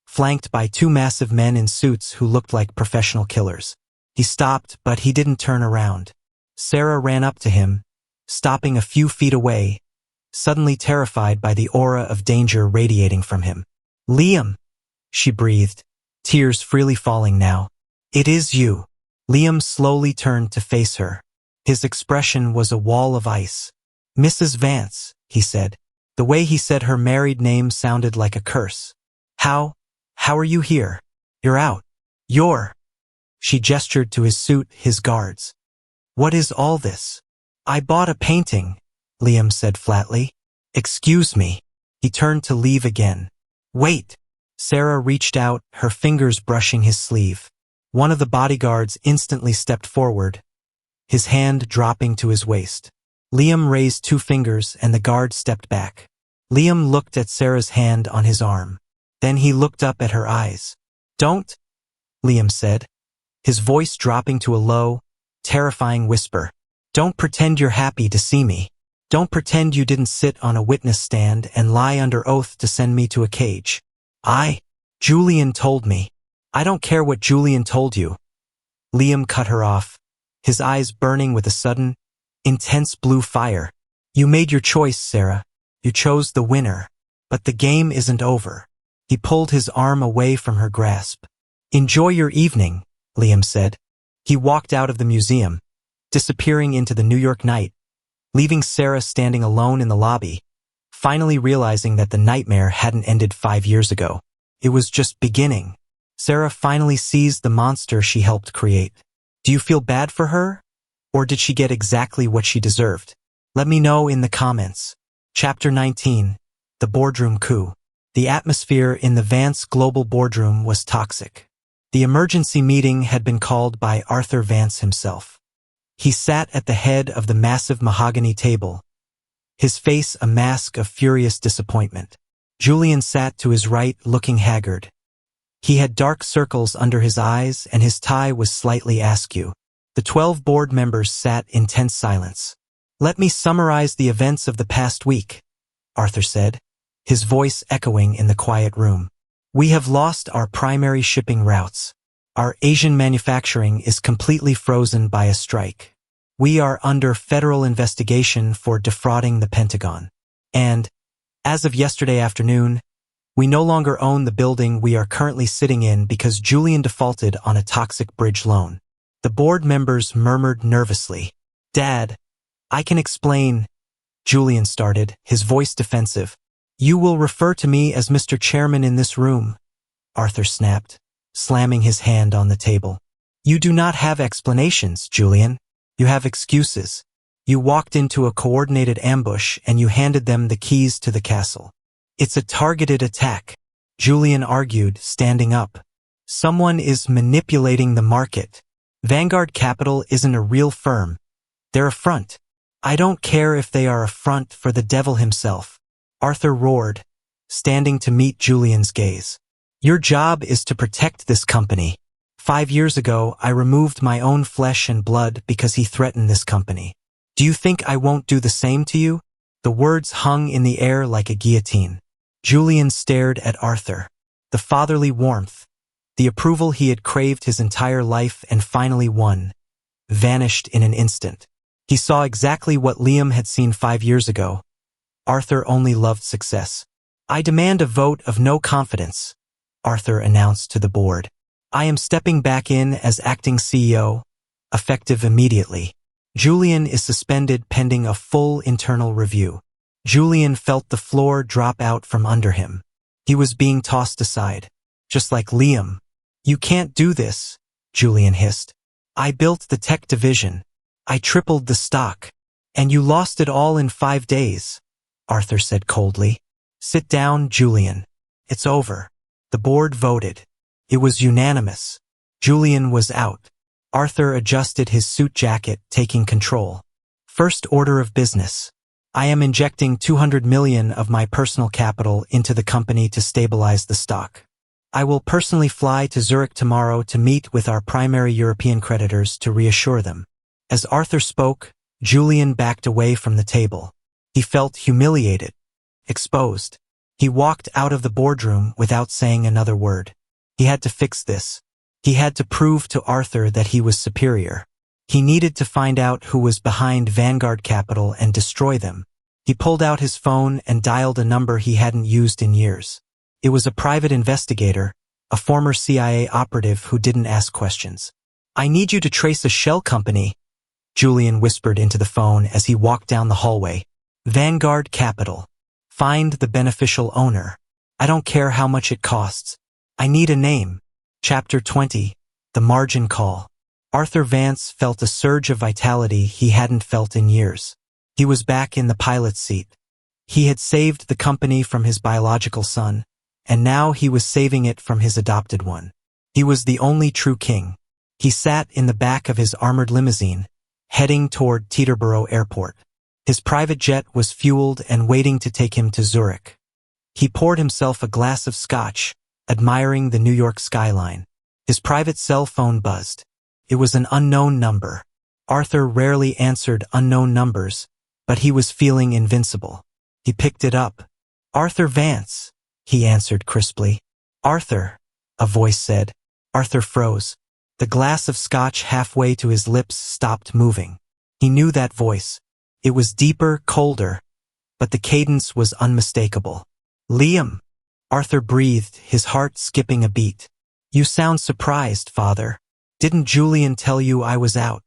flanked by 2 massive men in suits who looked like professional killers. He stopped, but he didn't turn around. Sarah ran up to him, stopping a few feet away, suddenly terrified by the aura of danger radiating from him. "Liam!" she breathed, tears freely falling now. "It is you." Liam slowly turned to face her. His expression was a wall of ice. "Mrs. Vance," he said. The way he said her married name sounded like a curse. How are you here? You're out. You're..." She gestured to his suit, his guards. "What is all this?" "I bought a painting," Liam said flatly. "Excuse me." He turned to leave again. "Wait." Sarah reached out, her fingers brushing his sleeve. One of the bodyguards instantly stepped forward, his hand dropping to his waist. Liam raised 2 fingers and the guard stepped back. Liam looked at Sarah's hand on his arm. Then he looked up at her eyes. "Don't," Liam said, his voice dropping to a low, terrifying whisper. "Don't pretend you're happy to see me. Don't pretend you didn't sit on a witness stand and lie under oath to send me to a cage. Julian told me." "I don't care what Julian told you." Liam cut her off, his eyes burning with a sudden, intense blue fire. "You made your choice, Sarah. You chose the winner. But the game isn't over." He pulled his arm away from her grasp. "Enjoy your evening," Liam said. He walked out of the museum, disappearing into the New York night, leaving Sarah standing alone in the lobby, finally realizing that the nightmare hadn't ended 5 years ago. It was just beginning. Sarah finally sees the monster she helped create. Do you feel bad for her? Or did she get exactly what she deserved? Let me know in the comments. Chapter 19. The Boardroom Coup. The atmosphere in the Vance Global Boardroom was toxic. The emergency meeting had been called by Arthur Vance himself. He sat at the head of the massive mahogany table, his face a mask of furious disappointment. Julian sat to his right, looking haggard. He had dark circles under his eyes and his tie was slightly askew. The 12 board members sat in tense silence. Let me summarize the events of the past week, Arthur said, his voice echoing in the quiet room. We have lost our primary shipping routes. Our Asian manufacturing is completely frozen by a strike. We are under federal investigation for defrauding the Pentagon. And, as of yesterday afternoon, we no longer own the building we are currently sitting in because Julian defaulted on a toxic bridge loan. The board members murmured nervously. Dad, I can explain, Julian started, his voice defensive. You will refer to me as Mr. Chairman in this room, Arthur snapped, slamming his hand on the table. You do not have explanations, Julian. You have excuses. You walked into a coordinated ambush and you handed them the keys to the castle. It's a targeted attack, Julian argued, standing up. Someone is manipulating the market. Vanguard Capital isn't a real firm. They're a front. I don't care if they are a front for the devil himself, Arthur roared, standing to meet Julian's gaze. Your job is to protect this company. 5 years ago, I removed my own flesh and blood because he threatened this company. Do you think I won't do the same to you? The words hung in the air like a guillotine. Julian stared at Arthur. The fatherly warmth, the approval he had craved his entire life and finally won, vanished in an instant. He saw exactly what Liam had seen 5 years ago. Arthur only loved success. I demand a vote of no confidence, Arthur announced to the board. I am stepping back in as acting CEO, effective immediately. Julian is suspended pending a full internal review. Julian felt the floor drop out from under him. He was being tossed aside. Just like Liam. You can't do this, Julian hissed. I built the tech division. I tripled the stock. And you lost it all in 5 days, Arthur said coldly. Sit down, Julian. It's over. The board voted. It was unanimous. Julian was out. Arthur adjusted his suit jacket, taking control. First order of business. I am injecting 200 million of my personal capital into the company to stabilize the stock. I will personally fly to Zurich tomorrow to meet with our primary European creditors to reassure them. As Arthur spoke, Julian backed away from the table. He felt humiliated, exposed. He walked out of the boardroom without saying another word. He had to fix this. He had to prove to Arthur that he was superior. He needed to find out who was behind Vanguard Capital and destroy them. He pulled out his phone and dialed a number he hadn't used in years. It was a private investigator, a former CIA operative who didn't ask questions. I need you to trace a shell company, Julian whispered into the phone as he walked down the hallway. Vanguard Capital. Find the beneficial owner. I don't care how much it costs. I need a name. Chapter 20. The Margin Call. Arthur Vance felt a surge of vitality he hadn't felt in years. He was back in the pilot's seat. He had saved the company from his biological son, and now he was saving it from his adopted one. He was the only true king. He sat in the back of his armored limousine, heading toward Teterboro Airport. His private jet was fueled and waiting to take him to Zurich. He poured himself a glass of scotch, admiring the New York skyline. His private cell phone buzzed. It was an unknown number. Arthur rarely answered unknown numbers, but he was feeling invincible. He picked it up. Arthur Vance, he answered crisply. Arthur, a voice said. Arthur froze. The glass of scotch halfway to his lips stopped moving. He knew that voice. It was deeper, colder, but the cadence was unmistakable. Liam, Arthur breathed, his heart skipping a beat. You sound surprised, father. Didn't Julian tell you I was out?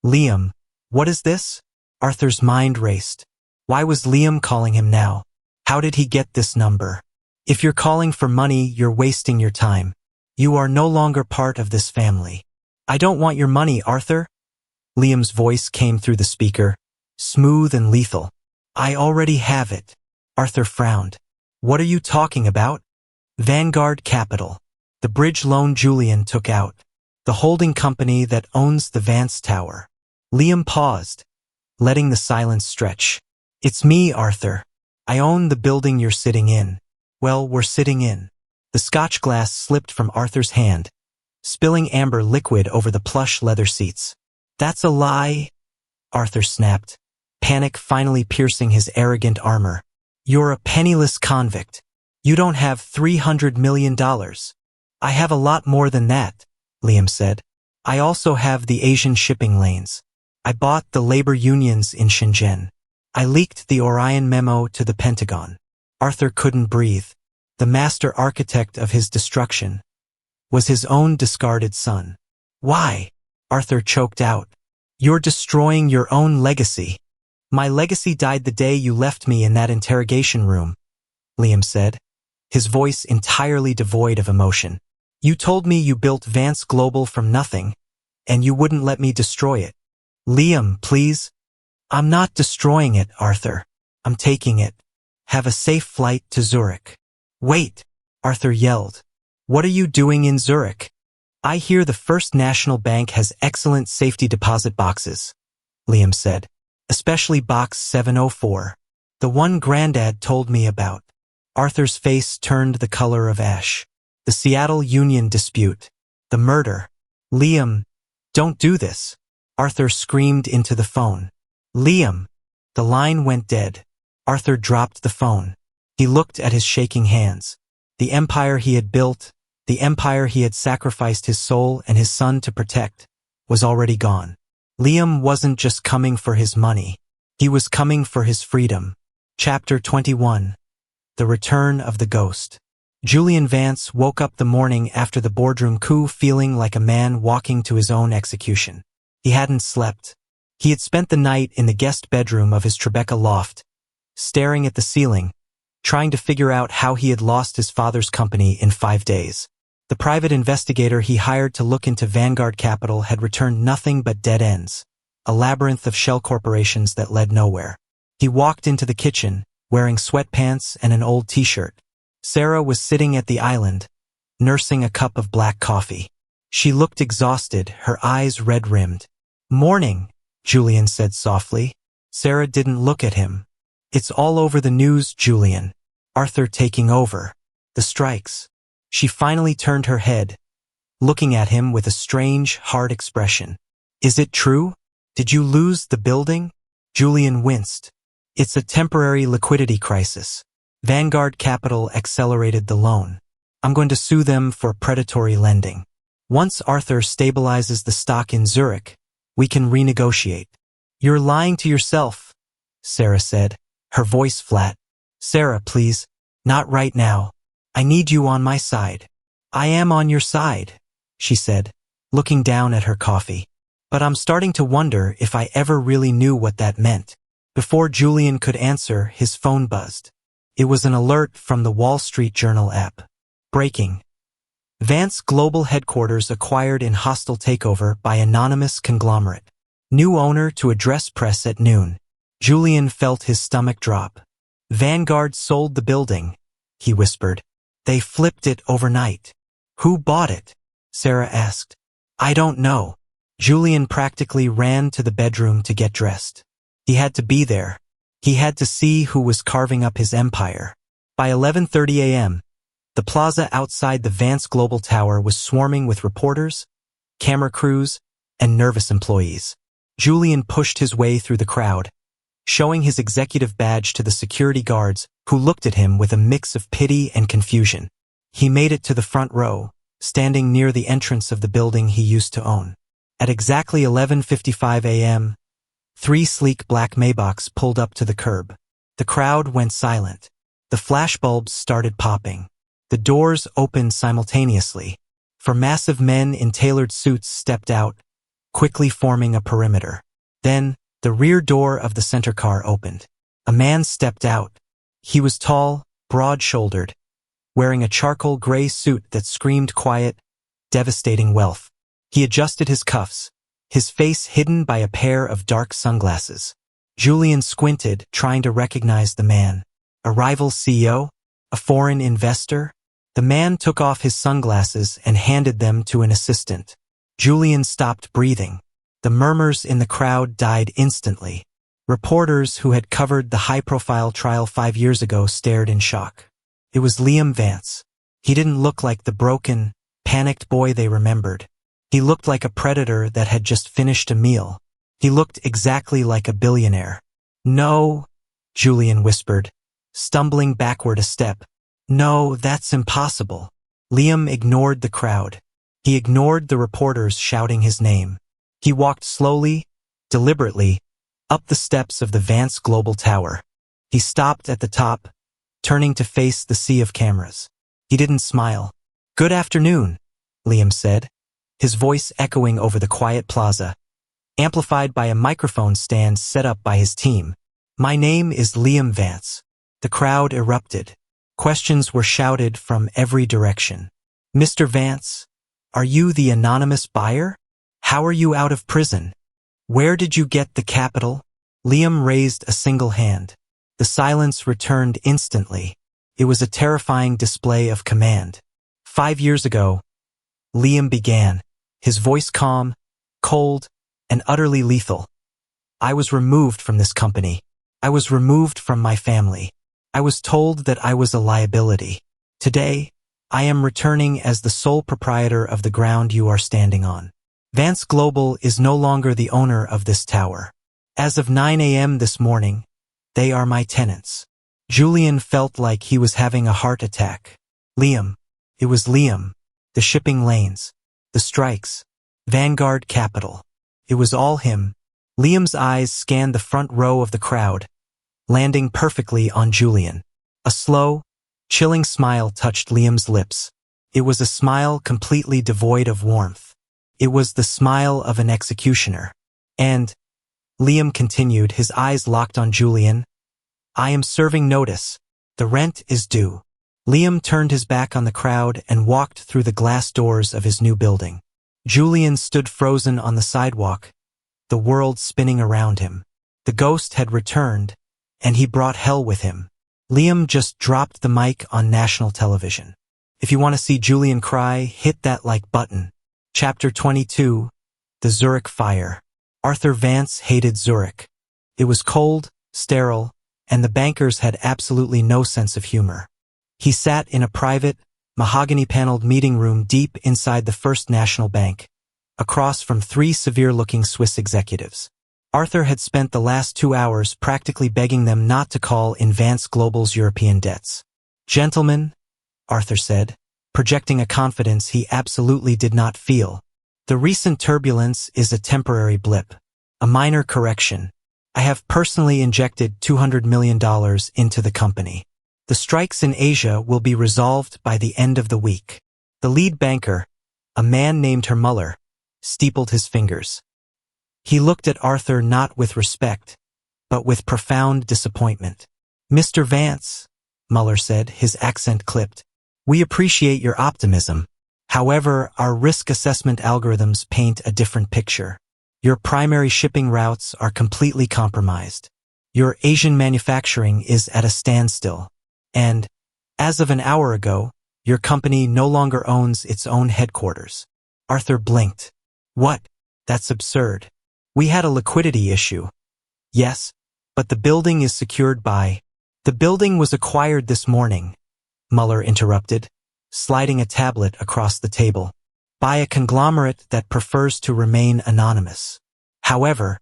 Liam, what is this? Arthur's mind raced. Why was Liam calling him now? How did he get this number? If you're calling for money, you're wasting your time. You are no longer part of this family. I don't want your money, Arthur. Liam's voice came through the speaker, smooth and lethal. I already have it. Arthur frowned. What are you talking about? Vanguard Capital. The bridge loan Julian took out. The holding company that owns the Vance Tower. Liam paused, letting the silence stretch. It's me, Arthur. I own the building you're sitting in. Well, we're sitting in. The scotch glass slipped from Arthur's hand, spilling amber liquid over the plush leather seats. That's a lie, Arthur snapped, panic finally piercing his arrogant armor. "You're a penniless convict. You don't have $300 million. "I have a lot more than that," Liam said. "I also have the Asian shipping lanes. I bought the labor unions in Shenzhen. I leaked the Orion memo to the Pentagon." Arthur couldn't breathe. The master architect of his destruction was his own discarded son. "Why?" Arthur choked out. "You're destroying your own legacy." "My legacy died the day you left me in that interrogation room," Liam said, his voice entirely devoid of emotion. "You told me you built Vance Global from nothing, and you wouldn't let me destroy it." "Liam, please." "I'm not destroying it, Arthur. I'm taking it. Have a safe flight to Zurich." "Wait," Arthur yelled. "What are you doing in Zurich?" "I hear the First National Bank has excellent safety deposit boxes," Liam said. "Especially box 704. The one Grandad told me about." Arthur's face turned the color of ash. "The Seattle Union dispute. The murder." "Liam, don't do this." Arthur screamed into the phone. "Liam." The line went dead. Arthur dropped the phone. He looked at his shaking hands. The empire he had built, the empire he had sacrificed his soul and his son to protect, was already gone. Liam wasn't just coming for his money. He was coming for his freedom. Chapter 21. The Return of the Ghost. Julian Vance woke up the morning after the boardroom coup feeling like a man walking to his own execution. He hadn't slept. He had spent the night in the guest bedroom of his Tribeca loft, staring at the ceiling, trying to figure out how he had lost his father's company in 5 days. The private investigator he hired to look into Vanguard Capital had returned nothing but dead ends, a labyrinth of shell corporations that led nowhere. He walked into the kitchen, wearing sweatpants and an old t-shirt. Sarah was sitting at the island, nursing a cup of black coffee. She looked exhausted, her eyes red-rimmed. "Morning," Julian said softly. Sarah didn't look at him. "It's all over the news, Julian. Arthur taking over. The strikes." She finally turned her head, looking at him with a strange, hard expression. "Is it true? Did you lose the building?" Julian winced. "It's a temporary liquidity crisis. Vanguard Capital accelerated the loan. I'm going to sue them for predatory lending. Once Arthur stabilizes the stock in Zurich, we can renegotiate." "You're lying to yourself," Sarah said, her voice flat. "Sarah, please. Not right now. I need you on my side." "I am on your side," she said, looking down at her coffee. "But I'm starting to wonder if I ever really knew what that meant." Before Julian could answer, his phone buzzed. It was an alert from the Wall Street Journal app. Breaking. Vance Global Headquarters acquired in hostile takeover by anonymous conglomerate. New owner to address press at noon. Julian felt his stomach drop. "Vanguard sold the building," he whispered. "They flipped it overnight." "Who bought it?" Sarah asked. "I don't know." Julian practically ran to the bedroom to get dressed. He had to be there. He had to see who was carving up his empire. By 11:30 a.m., the plaza outside the Vance Global Tower was swarming with reporters, camera crews, and nervous employees. Julian pushed his way through the crowd, showing his executive badge to the security guards who looked at him with a mix of pity and confusion. He made it to the front row, standing near the entrance of the building he used to own. At exactly 11:55 a.m., 3 sleek black Maybachs pulled up to the curb. The crowd went silent. The flashbulbs started popping. The doors opened simultaneously. Four massive men in tailored suits stepped out, quickly forming a perimeter. Then, the rear door of the center car opened. A man stepped out. He was tall, broad-shouldered, wearing a charcoal gray suit that screamed quiet, devastating wealth. He adjusted his cuffs, his face hidden by a pair of dark sunglasses. Julian squinted, trying to recognize the man. A rival CEO? A foreign investor? The man took off his sunglasses and handed them to an assistant. Julian stopped breathing. The murmurs in the crowd died instantly. Reporters who had covered the high-profile trial 5 years ago stared in shock. It was Liam Vance. He didn't look like the broken, panicked boy they remembered. He looked like a predator that had just finished a meal. He looked exactly like a billionaire. No, Julian whispered, stumbling backward a step. No, that's impossible. Liam ignored the crowd. He ignored the reporters shouting his name. He walked slowly, deliberately, up the steps of the Vance Global Tower. He stopped at the top, turning to face the sea of cameras. He didn't smile. "Good afternoon," Liam said, his voice echoing over the quiet plaza, amplified by a microphone stand set up by his team. "My name is Liam Vance." The crowd erupted. Questions were shouted from every direction. "Mr. Vance, are you the anonymous buyer? How are you out of prison? Where did you get the capital?" Liam raised a single hand. The silence returned instantly. It was a terrifying display of command. 5 years ago, Liam began, his voice calm, cold, and utterly lethal. "I was removed from this company. I was removed from my family. I was told that I was a liability. Today, I am returning as the sole proprietor of the ground you are standing on. Vance Global is no longer the owner of this tower. As of 9 a.m. this morning, they are my tenants." Julian felt like he was having a heart attack. Liam. It was Liam. The shipping lanes. The strikes. Vanguard Capital. It was all him. Liam's eyes scanned the front row of the crowd, landing perfectly on Julian. A slow, chilling smile touched Liam's lips. It was a smile completely devoid of warmth. It was the smile of an executioner. "And," Liam continued, his eyes locked on Julian, "I am serving notice. The rent is due." Liam turned his back on the crowd and walked through the glass doors of his new building. Julian stood frozen on the sidewalk, the world spinning around him. The ghost had returned, and he brought hell with him. Liam just dropped the mic on national television. If you want to see Julian cry, hit that like button. Chapter 22, The Zurich Fire. Arthur Vance hated Zurich. It was cold, sterile, and the bankers had absolutely no sense of humor. He sat in a private, mahogany-paneled meeting room deep inside the First National Bank, across from 3 severe-looking Swiss executives. Arthur had spent the last 2 hours practically begging them not to call in Vance Global's European debts. "Gentlemen," Arthur said, projecting a confidence he absolutely did not feel, "the recent turbulence is a temporary blip, a minor correction. I have personally injected $200 million into the company. The strikes in Asia will be resolved by the end of the week." The lead banker, a man named Muller, steepled his fingers. He looked at Arthur not with respect, but with profound disappointment. "Mr. Vance," Muller said, his accent clipped, "we appreciate your optimism. However, our risk assessment algorithms paint a different picture. Your primary shipping routes are completely compromised. Your Asian manufacturing is at a standstill. And, as of an hour ago, your company no longer owns its own headquarters." Arthur blinked. "What? That's absurd. We had a liquidity issue." "Yes, but the building is secured by—" "The building was acquired this morning," Muller interrupted, sliding a tablet across the table, "by a conglomerate that prefers to remain anonymous. However,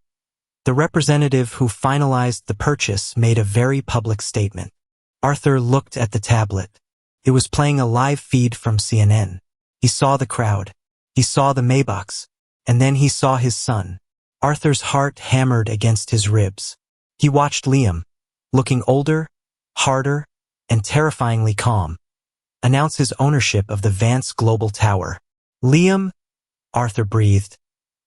the representative who finalized the purchase made a very public statement." Arthur looked at the tablet. It was playing a live feed from CNN. He saw the crowd. He saw the Maybachs. And then he saw his son. Arthur's heart hammered against his ribs. He watched Liam, looking older, harder, and terrifyingly calm, announce his ownership of the Vance Global Tower. "Liam," Arthur breathed,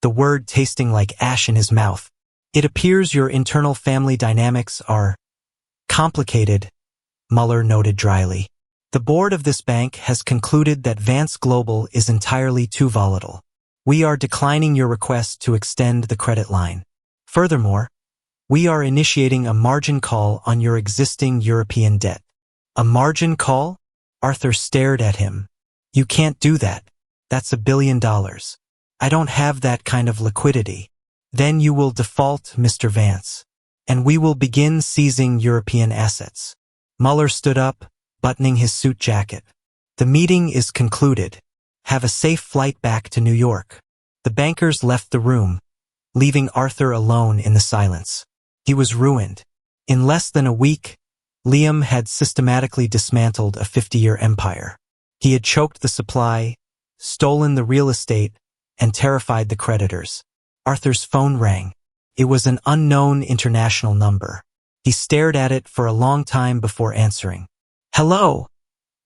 the word tasting like ash in his mouth, "it appears your internal family dynamics are complicated," Muller noted dryly. "The board of this bank has concluded that Vance Global is entirely too volatile. We are declining your request to extend the credit line. Furthermore, we are initiating a margin call on your existing European debt." "A margin call?" Arthur stared at him. "You can't do that. That's $1 billion. I don't have that kind of liquidity." "Then you will default, Mr. Vance, and we will begin seizing European assets." Muller stood up, buttoning his suit jacket. "The meeting is concluded. Have a safe flight back to New York." The bankers left the room, leaving Arthur alone in the silence. He was ruined. In less than a week, Liam had systematically dismantled a 50-year empire. He had choked the supply, stolen the real estate, and terrified the creditors. Arthur's phone rang. It was an unknown international number. He stared at it for a long time before answering. "Hello,"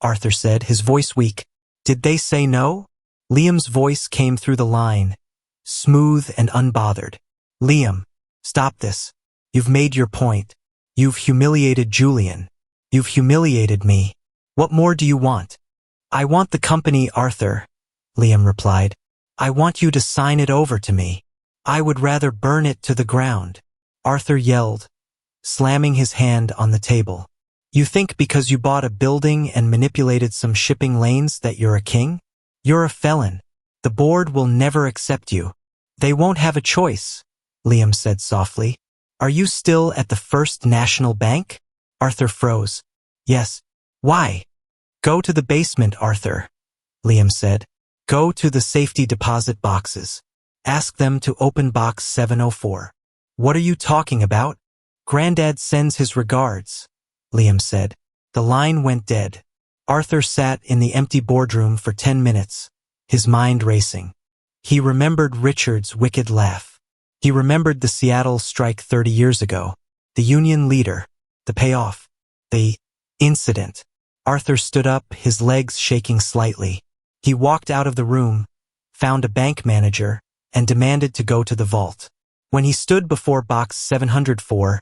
Arthur said, his voice weak. "Did they say no?" Liam's voice came through the line, smooth and unbothered. "Liam, stop this. You've made your point. You've humiliated Julian. You've humiliated me. What more do you want?" "I want the company, Arthur," Liam replied. "I want you to sign it over to me. I would rather burn it to the ground," Arthur yelled, slamming his hand on the table. "You think because you bought a building and manipulated some shipping lanes that you're a king? You're a felon. The board will never accept you." "They won't have a choice," Liam said softly. "Are you still at the First National Bank?" Arthur froze. "Yes." "Why?" "Go to the basement, Arthur," Liam said. "Go to the safety deposit boxes. Ask them to open box 704. "What are you talking about?" "Granddad sends his regards," Liam said. The line went dead. Arthur sat in the empty boardroom for 10 minutes, his mind racing. He remembered Richard's wicked laugh. He remembered the Seattle strike 30 years ago, the union leader, the payoff, the incident. Arthur stood up, his legs shaking slightly. He walked out of the room, found a bank manager, and demanded to go to the vault. When he stood before box 704,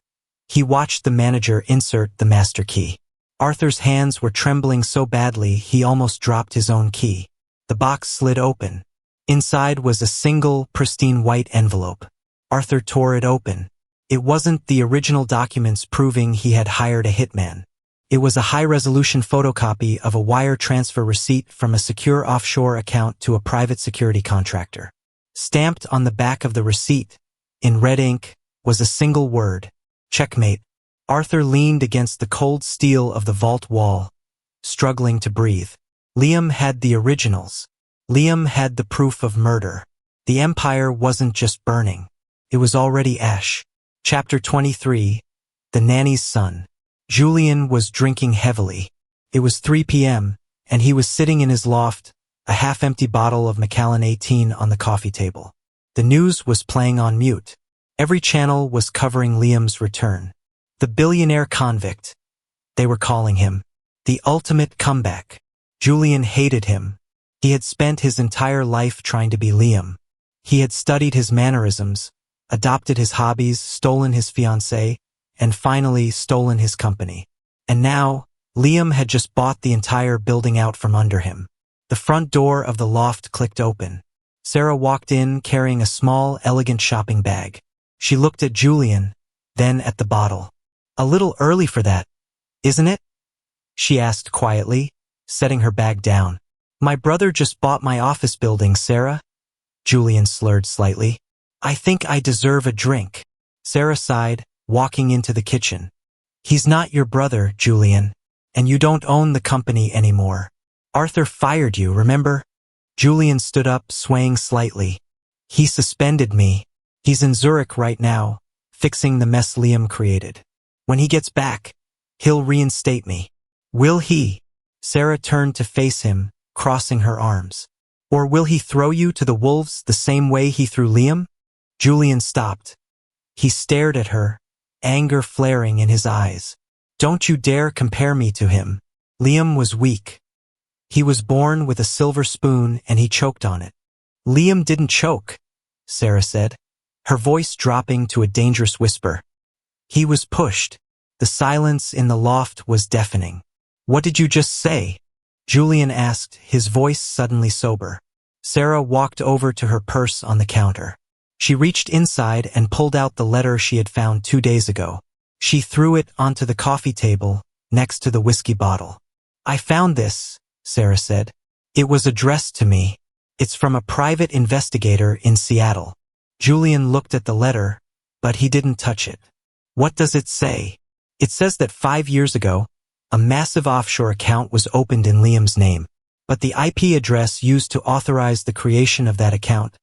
he watched the manager insert the master key. Arthur's hands were trembling so badly he almost dropped his own key. The box slid open. Inside was a single, pristine white envelope. Arthur tore it open. It wasn't the original documents proving he had hired a hitman. It was a high-resolution photocopy of a wire transfer receipt from a secure offshore account to a private security contractor. Stamped on the back of the receipt, in red ink, was a single word: checkmate. Arthur leaned against the cold steel of the vault wall, struggling to breathe. Liam had the originals. Liam had the proof of murder. The empire wasn't just burning. It was already ash. Chapter 23. The Nanny's Son. Julian was drinking heavily. It was 3 p.m., and he was sitting in his loft, a half-empty bottle of Macallan 18 on the coffee table. The news was playing on mute. Every channel was covering Liam's return. The billionaire convict. They were calling him the ultimate comeback. Julian hated him. He had spent his entire life trying to be Liam. He had studied his mannerisms, adopted his hobbies, stolen his fiancée, and finally stolen his company. And now, Liam had just bought the entire building out from under him. The front door of the loft clicked open. Sarah walked in carrying a small, elegant shopping bag. She looked at Julian, then at the bottle. "A little early for that, isn't it?" she asked quietly, setting her bag down. "My brother just bought my office building, Sarah." Julian slurred slightly. "I think I deserve a drink." Sarah sighed, walking into the kitchen. "He's not your brother, Julian, and you don't own the company anymore. Arthur fired you, remember?" Julian stood up, swaying slightly. "He suspended me. He's in Zurich right now, fixing the mess Liam created. When he gets back, he'll reinstate me." "Will he?" Sarah turned to face him, crossing her arms. "Or will he throw you to the wolves the same way he threw Liam?" Julian stopped. He stared at her, anger flaring in his eyes. "Don't you dare compare me to him." Liam was weak. He was born with a silver spoon and he choked on it. "Liam didn't choke," Sarah said, her voice dropping to a dangerous whisper. "He was pushed." The silence in the loft was deafening. "What did you just say?" Julian asked, his voice suddenly sober. Sarah walked over to her purse on the counter. She reached inside and pulled out the letter she had found 2 days ago. She threw it onto the coffee table, next to the whiskey bottle. "I found this," Sarah said. "It was addressed to me. It's from a private investigator in Seattle." Julian looked at the letter, but he didn't touch it. "What does it say?" "It says that 5 years ago, a massive offshore account was opened in Liam's name, but the IP address used to authorize the creation of that account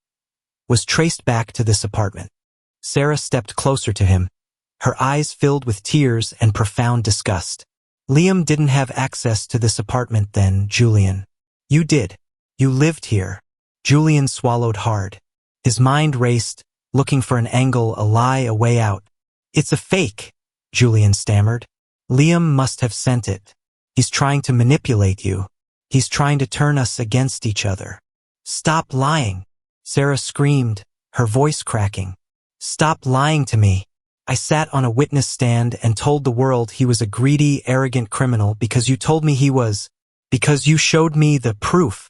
was traced back to this apartment." Sarah stepped closer to him, her eyes filled with tears and profound disgust. Liam didn't have access to this apartment then, Julian. You did. You lived here. Julian swallowed hard. His mind raced, looking for an angle, a lie, a way out. It's a fake, Julian stammered. Liam must have sent it. He's trying to manipulate you. He's trying to turn us against each other. Stop lying, Sarah screamed, her voice cracking. Stop lying to me. I sat on a witness stand and told the world he was a greedy, arrogant criminal because you told me he was. Because you showed me the proof.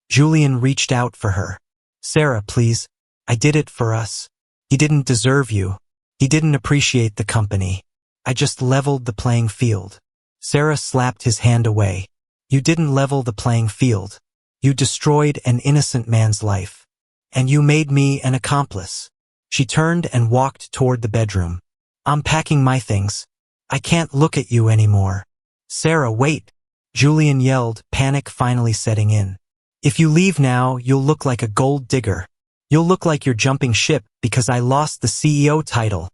Julian reached out for her. Sarah, please. I did it for us. He didn't deserve you. He didn't appreciate the company. I just leveled the playing field. Sarah slapped his hand away. You didn't level the playing field. You destroyed an innocent man's life. And you made me an accomplice. She turned and walked toward the bedroom. I'm packing my things. I can't look at you anymore. Sarah, wait. Julian yelled, panic finally setting in. If you leave now, you'll look like a gold digger. You'll look like you're jumping ship because I lost the CEO title.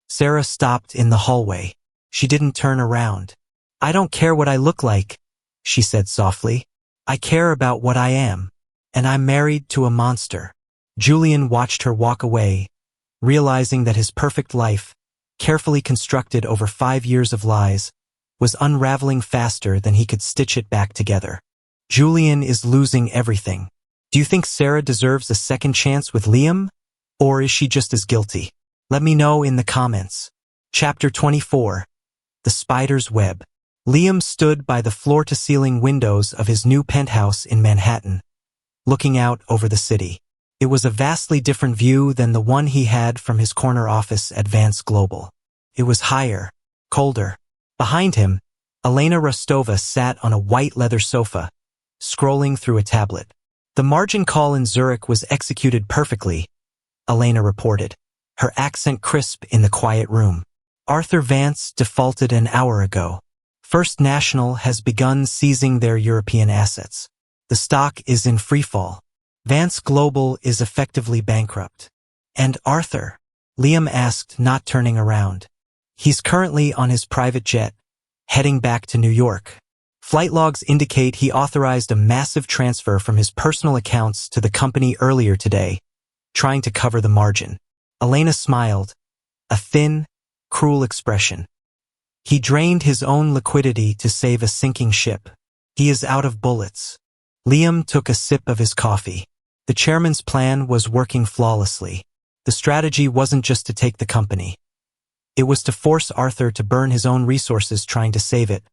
Sarah stopped in the hallway. She didn't turn around. I don't care what I look like, she said softly. I care about what I am. And I'm married to a monster. Julian watched her walk away, realizing that his perfect life, carefully constructed over 5 years of lies, was unraveling faster than he could stitch it back together. Julian is losing everything. Do you think Sarah deserves a second chance with Liam? Or is she just as guilty? Let me know in the comments. Chapter 24. The Spider's Web. Liam stood by the floor-to-ceiling windows of his new penthouse in Manhattan, looking out over the city. It was a vastly different view than the one he had from his corner office at Vance Global. It was higher, colder. Behind him, Elena Rostova sat on a white leather sofa, scrolling through a tablet. The margin call in Zurich was executed perfectly, Elena reported, her accent crisp in the quiet room. Arthur Vance defaulted an hour ago. First National has begun seizing their European assets. The stock is in freefall. Vance Global is effectively bankrupt. And Arthur? Liam asked, not turning around. He's currently on his private jet, heading back to New York. Flight logs indicate he authorized a massive transfer from his personal accounts to the company earlier today, trying to cover the margin. Elena smiled, a thin, cruel expression. He drained his own liquidity to save a sinking ship. He is out of bullets. Liam took a sip of his coffee. The chairman's plan was working flawlessly. The strategy wasn't just to take the company. It was to force Arthur to burn his own resources trying to save it,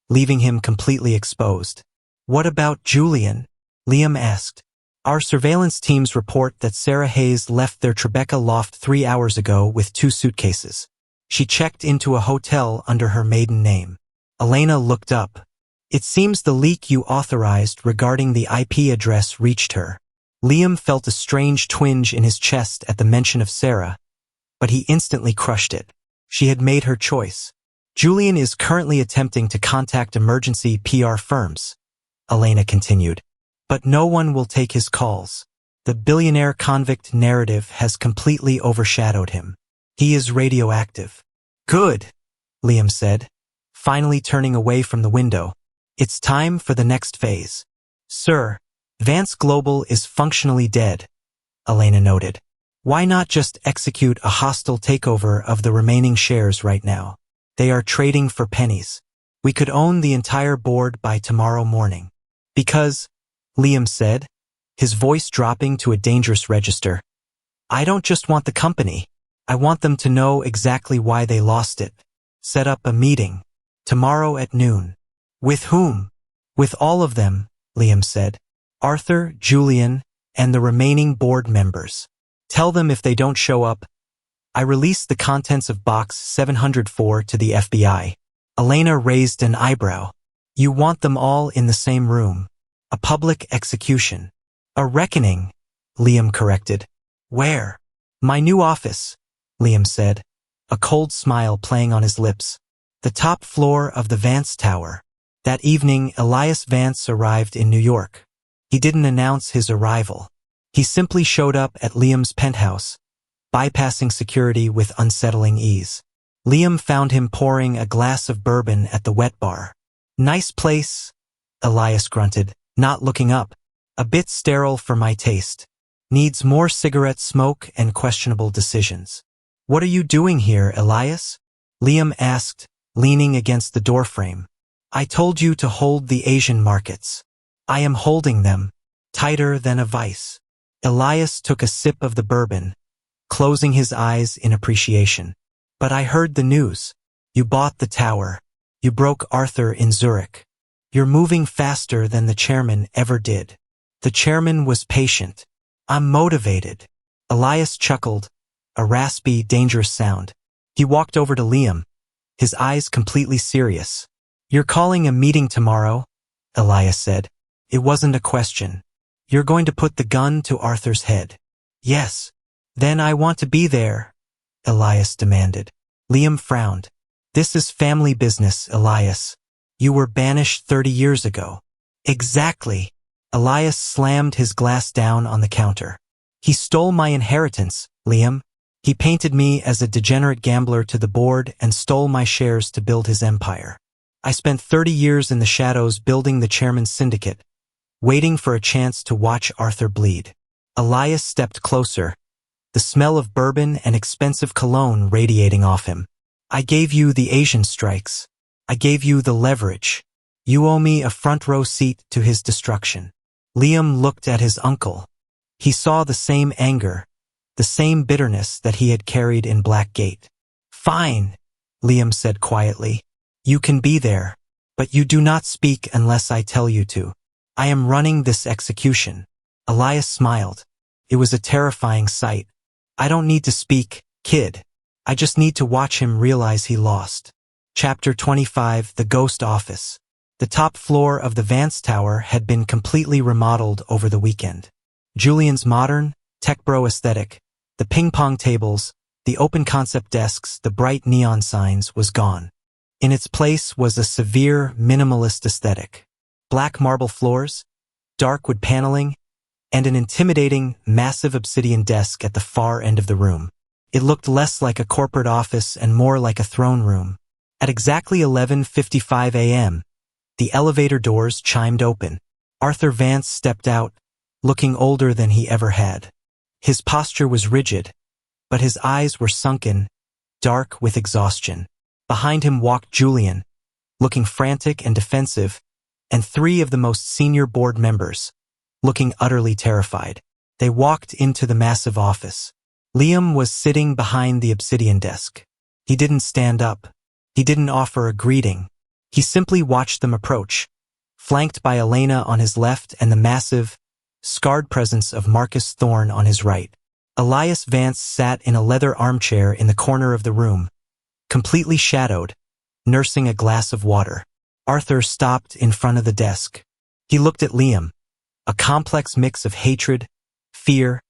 leaving him completely exposed. What about Julian? Liam asked. Our surveillance teams report that Sarah Hayes left their Tribeca loft 3 hours ago with 2 suitcases. She checked into a hotel under her maiden name. Elena looked up. It seems the leak you authorized regarding the IP address reached her. Liam felt a strange twinge in his chest at the mention of Sarah, but he instantly crushed it. She had made her choice. Julian is currently attempting to contact emergency PR firms, Elena continued, but no one will take his calls. The billionaire convict narrative has completely overshadowed him. He is radioactive. Good, Liam said, finally turning away from the window. It's time for the next phase. Sir, Vance Global is functionally dead, Elena noted. Why not just execute a hostile takeover of the remaining shares right now? They are trading for pennies. We could own the entire board by tomorrow morning. Because, Liam said, his voice dropping to a dangerous register, I don't just want the company. I want them to know exactly why they lost it. Set up a meeting. Tomorrow at noon. With whom? With all of them, Liam said. Arthur, Julian, and the remaining board members. Tell them if they don't show up, I release the contents of box 704 to the FBI. Elena raised an eyebrow. You want them all in the same room. A public execution. A reckoning, Liam corrected. Where? My new office, Liam said, a cold smile playing on his lips. The top floor of the Vance Tower. That evening, Elias Vance arrived in New York. He didn't announce his arrival. He simply showed up at Liam's penthouse, bypassing security with unsettling ease. Liam found him pouring a glass of bourbon at the wet bar. "Nice place," Elias grunted, not looking up. "A bit sterile for my taste. Needs more cigarette smoke and questionable decisions." "What are you doing here, Elias?" Liam asked, leaning against the doorframe. "I told you to hold the Asian markets. I am holding them, tighter than a vice." Elias took a sip of the bourbon, closing his eyes in appreciation. "But I heard the news. You bought the tower. You broke Arthur in Zurich. You're moving faster than the chairman ever did." "The chairman was patient. I'm motivated." Elias chuckled, a raspy, dangerous sound. He walked over to Liam, his eyes completely serious. "You're calling a meeting tomorrow," Elias said. It wasn't a question. "You're going to put the gun to Arthur's head." "Yes." "Then I want to be there," Elias demanded. Liam frowned. "This is family business, Elias. You were banished 30 years ago." "Exactly." Elias slammed his glass down on the counter. "He stole my inheritance, Liam. He painted me as a degenerate gambler to the board and stole my shares to build his empire. I spent 30 years in the shadows building the chairman's syndicate, waiting for a chance to watch Arthur bleed." Elias stepped closer, the smell of bourbon and expensive cologne radiating off him. "I gave you the Asian strikes. I gave you the leverage. You owe me a front row seat to his destruction." Liam looked at his uncle. He saw the same anger, the same bitterness that he had carried in Blackgate. "Fine," Liam said quietly. "You can be there, but you do not speak unless I tell you to. I am running this execution." Elias smiled. It was a terrifying sight. "I don't need to speak, kid. I just need to watch him realize he lost." Chapter 25: The Ghost Office. The top floor of the Vance Tower had been completely remodeled over the weekend. Julian's modern, tech-bro aesthetic, the ping-pong tables, the open-concept desks, the bright neon signs was gone. In its place was a severe, minimalist aesthetic. Black marble floors, dark wood paneling, and an intimidating, massive obsidian desk at the far end of the room. It looked less like a corporate office and more like a throne room. At exactly 11:55 a.m., the elevator doors chimed open. Arthur Vance stepped out, looking older than he ever had. His posture was rigid, but his eyes were sunken, dark with exhaustion. Behind him walked Julian, looking frantic and defensive, and three of the most senior board members, looking utterly terrified. They walked into the massive office. Liam was sitting behind the obsidian desk. He didn't stand up. He didn't offer a greeting. He simply watched them approach, flanked by Elena on his left and the massive, scarred presence of Marcus Thorne on his right. Elias Vance sat in a leather armchair in the corner of the room, completely shadowed, nursing a glass of water. Arthur stopped in front of the desk. He looked at Liam, a complex mix of hatred, fear,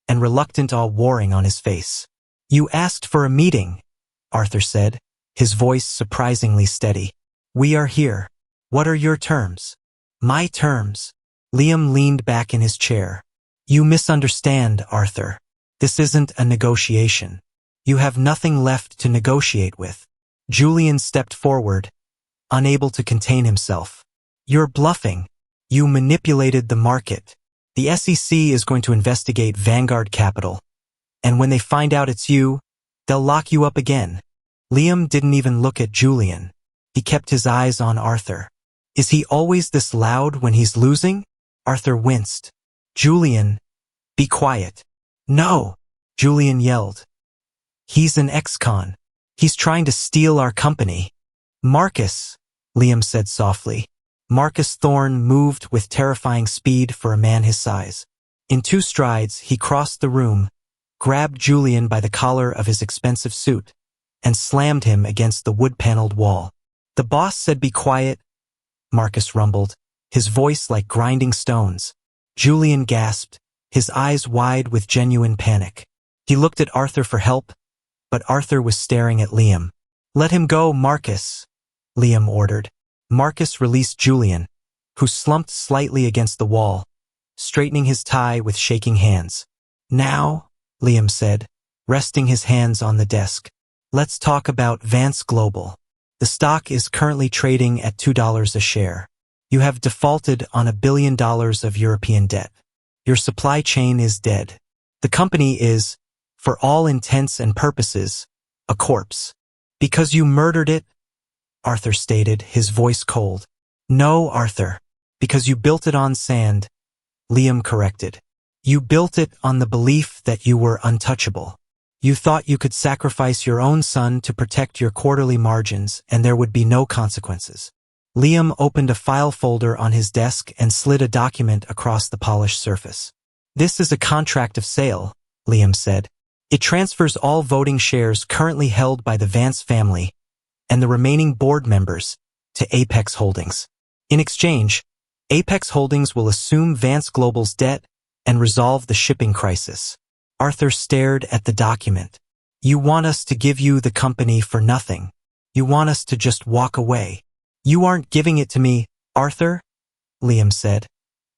and reluctant awe warring on his face. "You asked for a meeting," Arthur said, his voice surprisingly steady. "We are here. What are your terms?" "My terms?" Liam leaned back in his chair. "You misunderstand, Arthur. This isn't a negotiation. You have nothing left to negotiate with." Julian stepped forward, unable to contain himself. "You're bluffing. You manipulated the market. The SEC is going to investigate Vanguard Capital, and when they find out it's you, they'll lock you up again." Liam didn't even look at Julian. He kept his eyes on Arthur. "Is he always this loud when he's losing?" Arthur winced. "Julian, be quiet." "No!" Julian yelled. "He's an ex-con. He's trying to steal our company." "Marcus," Liam said softly. Marcus Thorne moved with terrifying speed for a man his size. In 2 strides, he crossed the room, grabbed Julian by the collar of his expensive suit, and slammed him against the wood-paneled wall. "The boss said be quiet," Marcus rumbled, his voice like grinding stones. Julian gasped, his eyes wide with genuine panic. He looked at Arthur for help, but Arthur was staring at Liam. "Let him go, Marcus," Liam ordered. Marcus released Julian, who slumped slightly against the wall, straightening his tie with shaking hands. "Now," Liam said, resting his hands on the desk. Let's talk about Vance Global. The stock is currently trading at $2 a share. You have defaulted on $1 billion of European debt. Your supply chain is dead. The company is, for all intents and purposes, a corpse. Because you murdered it, Arthur stated, his voice cold. No, Arthur. Because you built it on sand, Liam corrected. You built it on the belief that you were untouchable. You thought you could sacrifice your own son to protect your quarterly margins and there would be no consequences. Liam opened a file folder on his desk and slid a document across the polished surface. This is a contract of sale, Liam said. It transfers all voting shares currently held by the Vance family and the remaining board members to Apex Holdings. In exchange, Apex Holdings will assume Vance Global's debt and resolve the shipping crisis. Arthur stared at the document. You want us to give you the company for nothing. You want us to just walk away. You aren't giving it to me, Arthur, Liam said,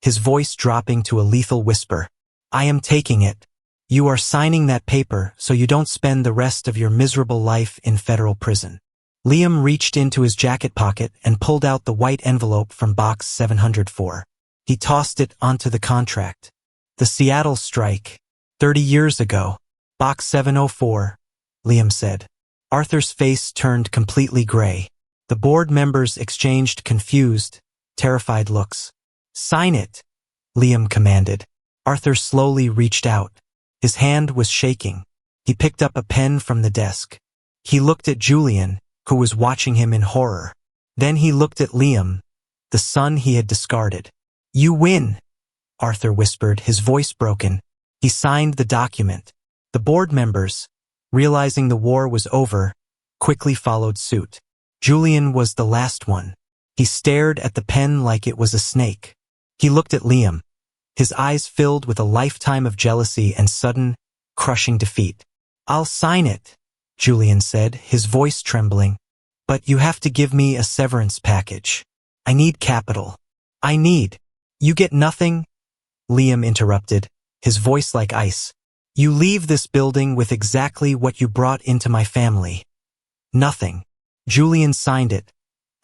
his voice dropping to a lethal whisper. I am taking it. You are signing that paper so you don't spend the rest of your miserable life in federal prison. Liam reached into his jacket pocket and pulled out the white envelope from box 704. He tossed it onto the contract. The Seattle strike. 30 years ago. Box 704, Liam said. Arthur's face turned completely gray. The board members exchanged confused, terrified looks. Sign it, Liam commanded. Arthur slowly reached out. His hand was shaking. He picked up a pen from the desk. He looked at Julian, who was watching him in horror. Then he looked at Liam, the son he had discarded. You win, Arthur whispered, his voice broken. He signed the document. The board members, realizing the war was over, quickly followed suit. Julian was the last one. He stared at the pen like it was a snake. He looked at Liam, his eyes filled with a lifetime of jealousy and sudden, crushing defeat. I'll sign it, Julian said, his voice trembling. But you have to give me a severance package. I need capital. You get nothing? Liam interrupted, his voice like ice. You leave this building with exactly what you brought into my family. Nothing. Julian signed it,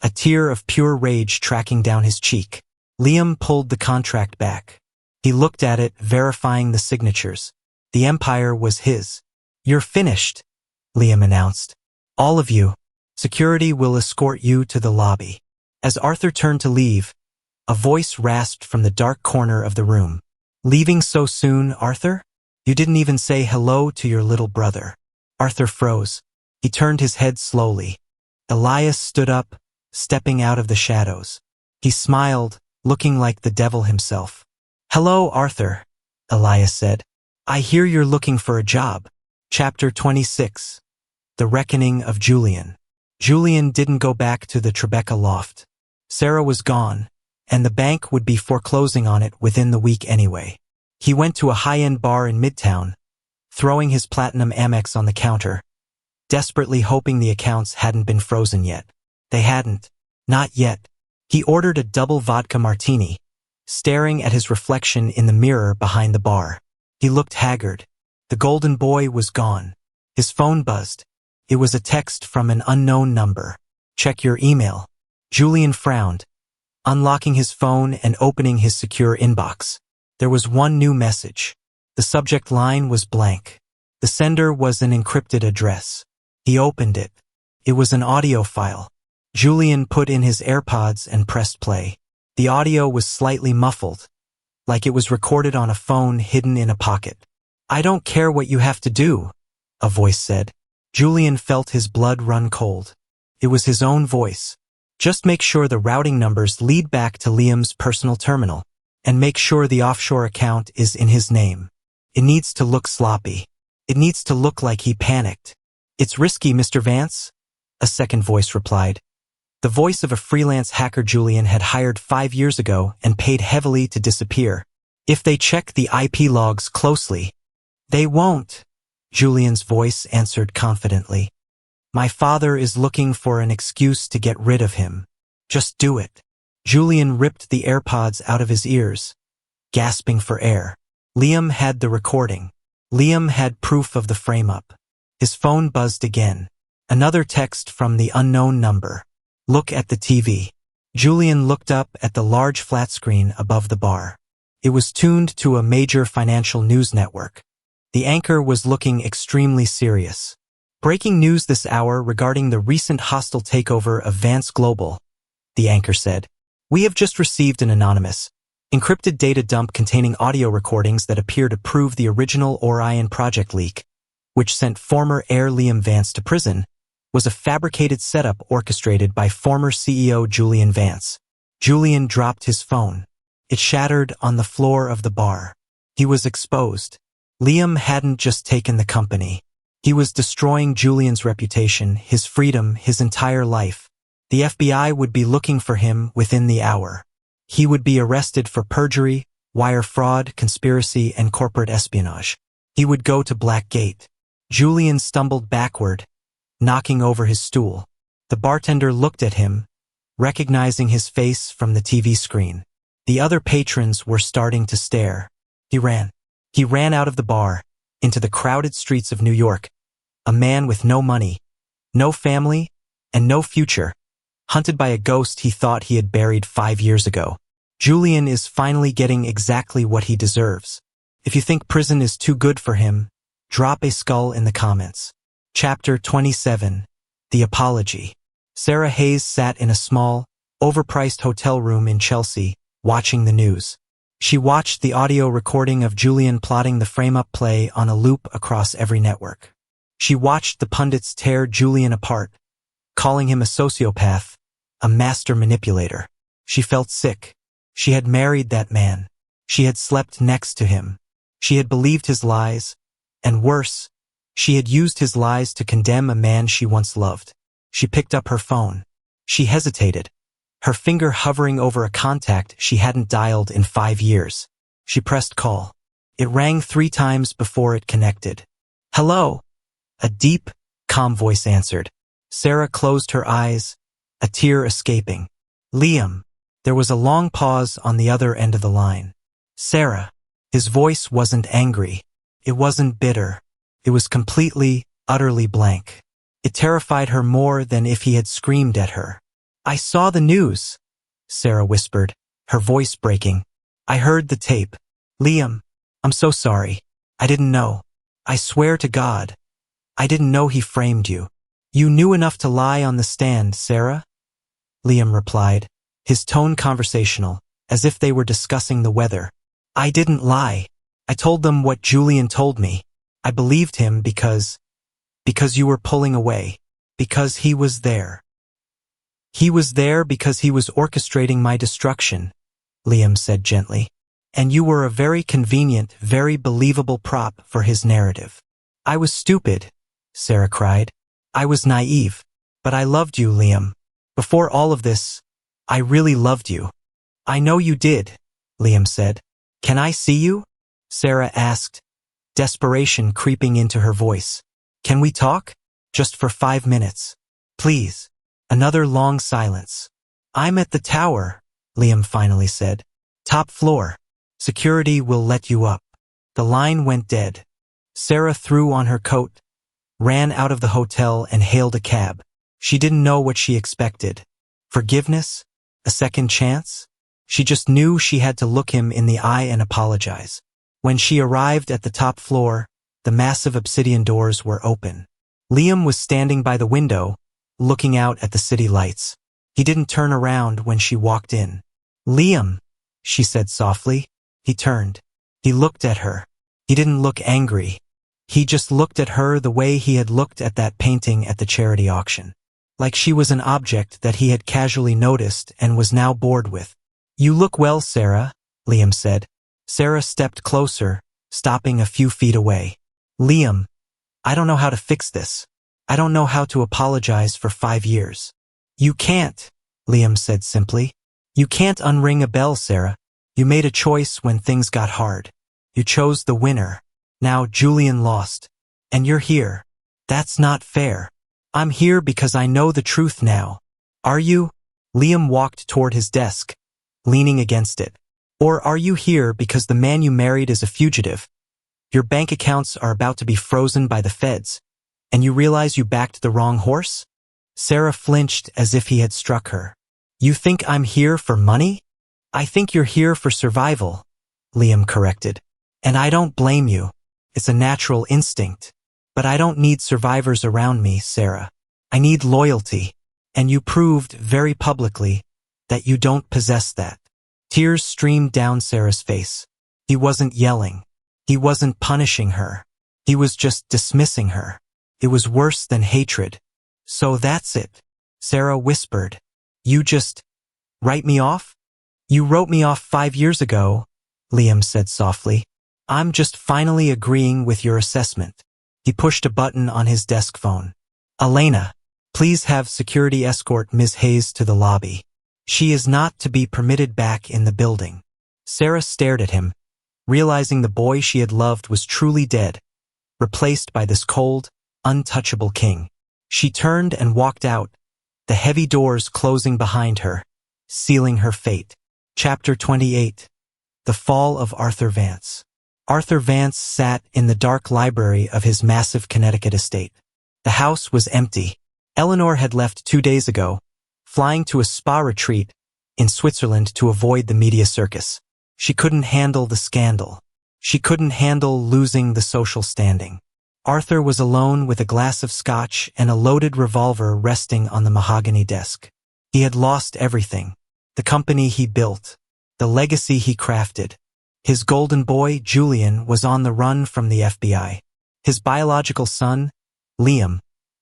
a tear of pure rage tracking down his cheek. Liam pulled the contract back. He looked at it, verifying the signatures. The empire was his. You're finished, Liam announced. All of you. Security will escort you to the lobby. As Arthur turned to leave, a voice rasped from the dark corner of the room. Leaving so soon, Arthur? You didn't even say hello to your little brother. Arthur froze. He turned his head slowly. Elias stood up, stepping out of the shadows. He smiled, looking like the devil himself. Hello, Arthur, Elias said. I hear you're looking for a job. Chapter 26. The Reckoning of Julian. Julian didn't go back to the Tribeca loft. Sarah was gone, and the bank would be foreclosing on it within the week anyway. He went to a high-end bar in Midtown, throwing his platinum Amex on the counter, desperately hoping the accounts hadn't been frozen yet. They hadn't. Not yet. He ordered a double vodka martini, staring at his reflection in the mirror behind the bar. He looked haggard. The golden boy was gone. His phone buzzed. It was a text from an unknown number. Check your email. Julian frowned, unlocking his phone and opening his secure inbox. There was one new message. The subject line was blank. The sender was an encrypted address. He opened it. It was an audio file. Julian put in his AirPods and pressed play. The audio was slightly muffled, like it was recorded on a phone hidden in a pocket. I don't care what you have to do, a voice said. Julian felt his blood run cold. It was his own voice. Just make sure the routing numbers lead back to Liam's personal terminal, and make sure the offshore account is in his name. It needs to look sloppy. It needs to look like he panicked. It's risky, Mr. Vance, a second voice replied. The voice of a freelance hacker Julian had hired 5 years ago and paid heavily to disappear. If they check the IP logs closely, they won't, Julian's voice answered confidently. My father is looking for an excuse to get rid of him. Just do it. Julian ripped the AirPods out of his ears, gasping for air. Liam had the recording. Liam had proof of the frame-up. His phone buzzed again. Another text from the unknown number. Look at the TV. Julian looked up at the large flat screen above the bar. It was tuned to a major financial news network. The anchor was looking extremely serious. Breaking news this hour regarding the recent hostile takeover of Vance Global, the anchor said. We have just received an anonymous, encrypted data dump containing audio recordings that appear to prove the original Orion project leak, which sent former heir Liam Vance to prison, was a fabricated setup orchestrated by former CEO Julian Vance. Julian dropped his phone. It shattered on the floor of the bar. He was exposed. Liam hadn't just taken the company. He was destroying Julian's reputation, his freedom, his entire life. The FBI would be looking for him within the hour. He would be arrested for perjury, wire fraud, conspiracy, and corporate espionage. He would go to Blackgate. Julian stumbled backward, knocking over his stool. The bartender looked at him, recognizing his face from the TV screen. The other patrons were starting to stare. He ran. He ran out of the bar, into the crowded streets of New York, a man with no money, no family, and no future, hunted by a ghost he thought he had buried 5 years ago. Julian is finally getting exactly what he deserves. If you think prison is too good for him, drop a skull in the comments. Chapter 27. The Apology. Sarah Hayes sat in a small, overpriced hotel room in Chelsea, watching the news. She watched the audio recording of Julian plotting the frame-up play on a loop across every network. She watched the pundits tear Julian apart, calling him a sociopath, a master manipulator. She felt sick. She had married that man. She had slept next to him. She had believed his lies, and worse, she had used his lies to condemn a man she once loved. She picked up her phone. She hesitated, her finger hovering over a contact she hadn't dialed in 5 years. She pressed call. It rang 3 times before it connected. Hello? A deep, calm voice answered. Sarah closed her eyes, a tear escaping. Liam. There was a long pause on the other end of the line. Sarah. His voice wasn't angry. It wasn't bitter. It was completely, utterly blank. It terrified her more than if he had screamed at her. I saw the news, Sarah whispered, her voice breaking. I heard the tape. Liam, I'm so sorry. I didn't know. I swear to God. I didn't know he framed you. You knew enough to lie on the stand, Sarah? Liam replied, his tone conversational, as if they were discussing the weather. I didn't lie. I told them what Julian told me. I believed him because you were pulling away. Because he was there. He was there because he was orchestrating my destruction, Liam said gently. And you were a very convenient, very believable prop for his narrative. I was stupid, Sarah cried. I was naive. But I loved you, Liam. Before all of this, I really loved you. I know you did, Liam said. Can I see you? Sarah asked, desperation creeping into her voice. Can we talk? Just for 5 minutes. Please. Another long silence. I'm at the tower, Liam finally said. Top floor. Security will let you up. The line went dead. Sarah threw on her coat, ran out of the hotel and hailed a cab. She didn't know what she expected. Forgiveness? A second chance? She just knew she had to look him in the eye and apologize. When she arrived at the top floor, the massive obsidian doors were open. Liam was standing by the window, looking out at the city lights. He didn't turn around when she walked in. Liam, she said softly. He turned. He looked at her. He didn't look angry. He just looked at her the way he had looked at that painting at the charity auction. Like she was an object that he had casually noticed and was now bored with. You look well, Sarah, Liam said. Sarah stepped closer, stopping a few feet away. Liam, I don't know how to fix this. I don't know how to apologize for 5 years. You can't, Liam said simply. You can't unring a bell, Sarah. You made a choice when things got hard. You chose the winner. Now Julian lost. And you're here. That's not fair. I'm here because I know the truth now. Are you? Liam walked toward his desk, leaning against it. Or are you here because the man you married is a fugitive? Your bank accounts are about to be frozen by the feds. And you realize you backed the wrong horse? Sarah flinched as if he had struck her. You think I'm here for money? I think you're here for survival, Liam corrected. And I don't blame you. It's a natural instinct. But I don't need survivors around me, Sarah. I need loyalty. And you proved very publicly that you don't possess that. Tears streamed down Sarah's face. He wasn't yelling. He wasn't punishing her. He was just dismissing her. It was worse than hatred. So that's it, Sarah whispered. You just write me off? You wrote me off 5 years ago, Liam said softly. I'm just finally agreeing with your assessment. He pushed a button on his desk phone. Elena, please have security escort Ms. Hayes to the lobby. She is not to be permitted back in the building. Sarah stared at him, realizing the boy she had loved was truly dead, replaced by this cold, untouchable king. She turned and walked out, the heavy doors closing behind her, sealing her fate. Chapter 28. The Fall of Arthur Vance. Arthur Vance sat in the dark library of his massive Connecticut estate. The house was empty. Eleanor had left 2 days ago, flying to a spa retreat in Switzerland to avoid the media circus. She couldn't handle the scandal. She couldn't handle losing the social standing. Arthur was alone with a glass of scotch and a loaded revolver resting on the mahogany desk. He had lost everything. The company he built. The legacy he crafted. His golden boy, Julian, was on the run from the FBI. His biological son, Liam,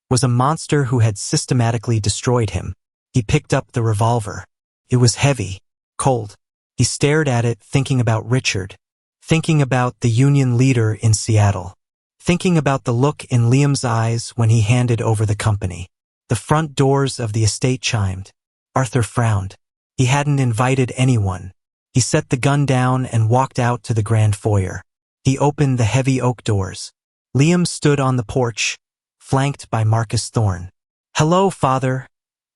was a monster who had systematically destroyed him. He picked up the revolver. It was heavy, cold. He stared at it, thinking about Richard, thinking about the union leader in Seattle, thinking about the look in Liam's eyes when he handed over the company. The front doors of the estate chimed. Arthur frowned. He hadn't invited anyone. He set the gun down and walked out to the grand foyer. He opened the heavy oak doors. Liam stood on the porch, flanked by Marcus Thorne. Hello, father,